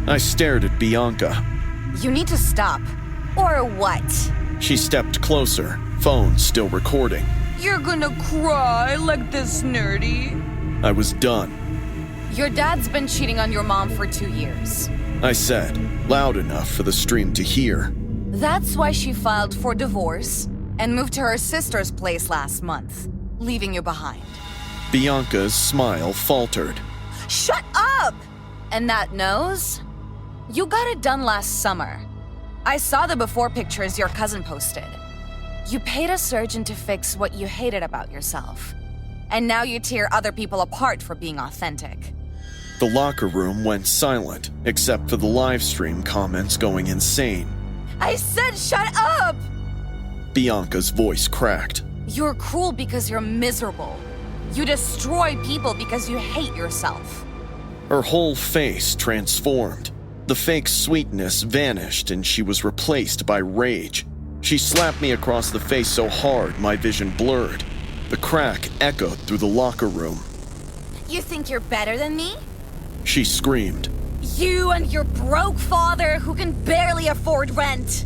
I stared at Bianca. You need to stop. Or what? She stepped closer, phone still recording. You're gonna cry like this nerdy. I was done. Your dad's been cheating on your mom for 2 years. I said, loud enough for the stream to hear. That's why she filed for divorce and moved to her sister's place last month, leaving you behind. Bianca's smile faltered. Shut up! And that nose? You got it done last summer. I saw the before pictures your cousin posted. You paid a surgeon to fix what you hated about yourself. And now you tear other people apart for being authentic. The locker room went silent, except for the live stream comments going insane. I said shut up! Bianca's voice cracked. You're cruel because you're miserable. You destroy people because you hate yourself. Her whole face transformed. The fake sweetness vanished and she was replaced by rage. She slapped me across the face so hard my vision blurred. The crack echoed through the locker room. You think you're better than me? She screamed. You and your broke father who can barely afford rent.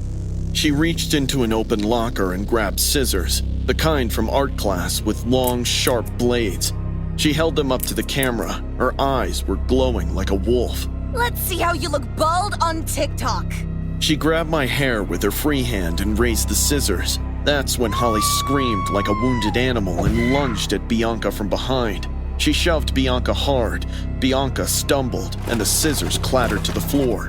She reached into an open locker and grabbed scissors, the kind from art class with long, sharp blades. She held them up to the camera. Her eyes were glowing like a wolf. Let's see how you look bald on TikTok. She grabbed my hair with her free hand and raised the scissors. That's when Holly screamed like a wounded animal and lunged at Bianca from behind. She shoved Bianca hard. Bianca stumbled, and the scissors clattered to the floor.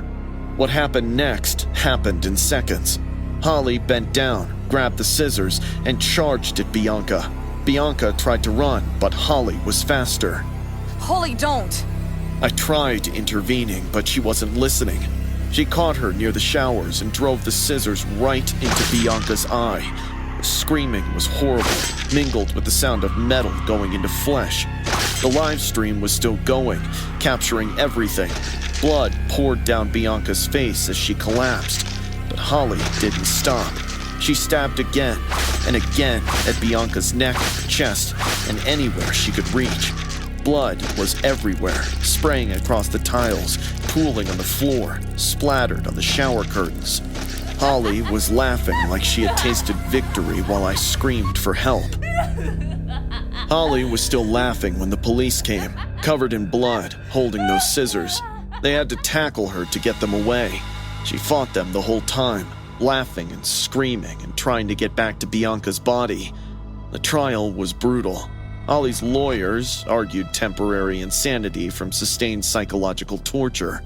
What happened next happened in seconds. Holly bent down, grabbed the scissors, and charged at Bianca. Bianca tried to run, but Holly was faster. Holly, don't! I tried intervening, but she wasn't listening. She caught her near the showers and drove the scissors right into Bianca's eye. The screaming was horrible, mingled with the sound of metal going into flesh. The live stream was still going, capturing everything. Blood poured down Bianca's face as she collapsed, but Holly didn't stop. She stabbed again and again at Bianca's neck, chest, and anywhere she could reach. Blood was everywhere, spraying across the tiles, pooling on the floor, splattered on the shower curtains. Holly was laughing like she had tasted victory while I screamed for help. Holly was still laughing when the police came, covered in blood, holding those scissors. They had to tackle her to get them away. She fought them the whole time, laughing and screaming and trying to get back to Bianca's body. The trial was brutal. Holly's lawyers argued temporary insanity from sustained psychological torture.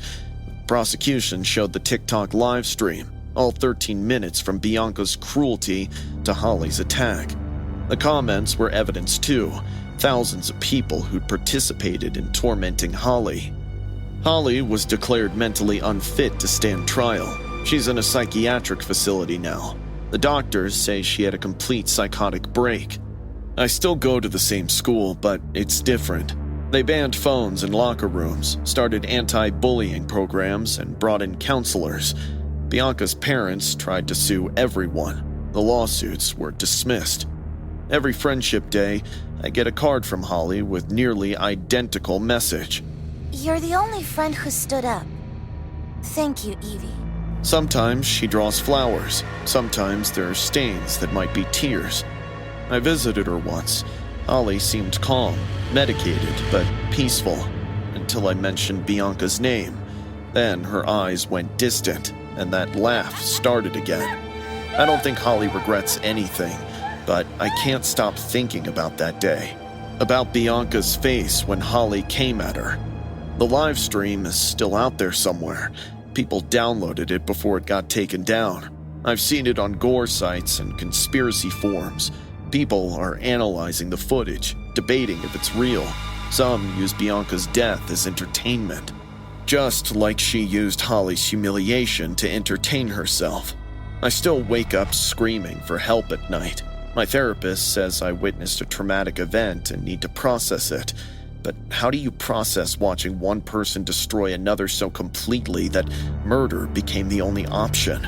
The prosecution showed the TikTok live stream, all 13 minutes from Bianca's cruelty to Holly's attack. The comments were evidence too, thousands of people who'd participated in tormenting Holly. Holly was declared mentally unfit to stand trial. She's in a psychiatric facility now. The doctors say she had a complete psychotic break. I still go to the same school, but it's different. They banned phones in locker rooms, started anti-bullying programs, and brought in counselors. Bianca's parents tried to sue everyone. The lawsuits were dismissed. Every friendship day, I get a card from Holly with nearly identical message. You're the only friend who stood up. Thank you, Evie. Sometimes she draws flowers. Sometimes there are stains that might be tears. I visited her once. Holly seemed calm, medicated, but peaceful, until I mentioned Bianca's name. Then her eyes went distant, and that laugh started again. I don't think Holly regrets anything, but I can't stop thinking about that day. About Bianca's face when Holly came at her. The live stream is still out there somewhere. People downloaded it before it got taken down. I've seen it on gore sites and conspiracy forums. People are analyzing the footage, debating if it's real. Some use Bianca's death as entertainment, just like she used Holly's humiliation to entertain herself. I still wake up screaming for help at night. My therapist says I witnessed a traumatic event and need to process it. But how do you process watching one person destroy another so completely that murder became the only option?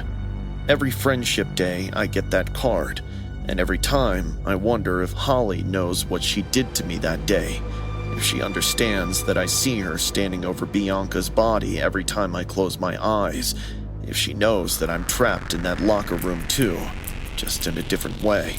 Every friendship day, I get that card, and every time, I wonder if Holly knows what she did to me that day, if she understands that I see her standing over Bianca's body every time I close my eyes, if she knows that I'm trapped in that locker room too, just in a different way.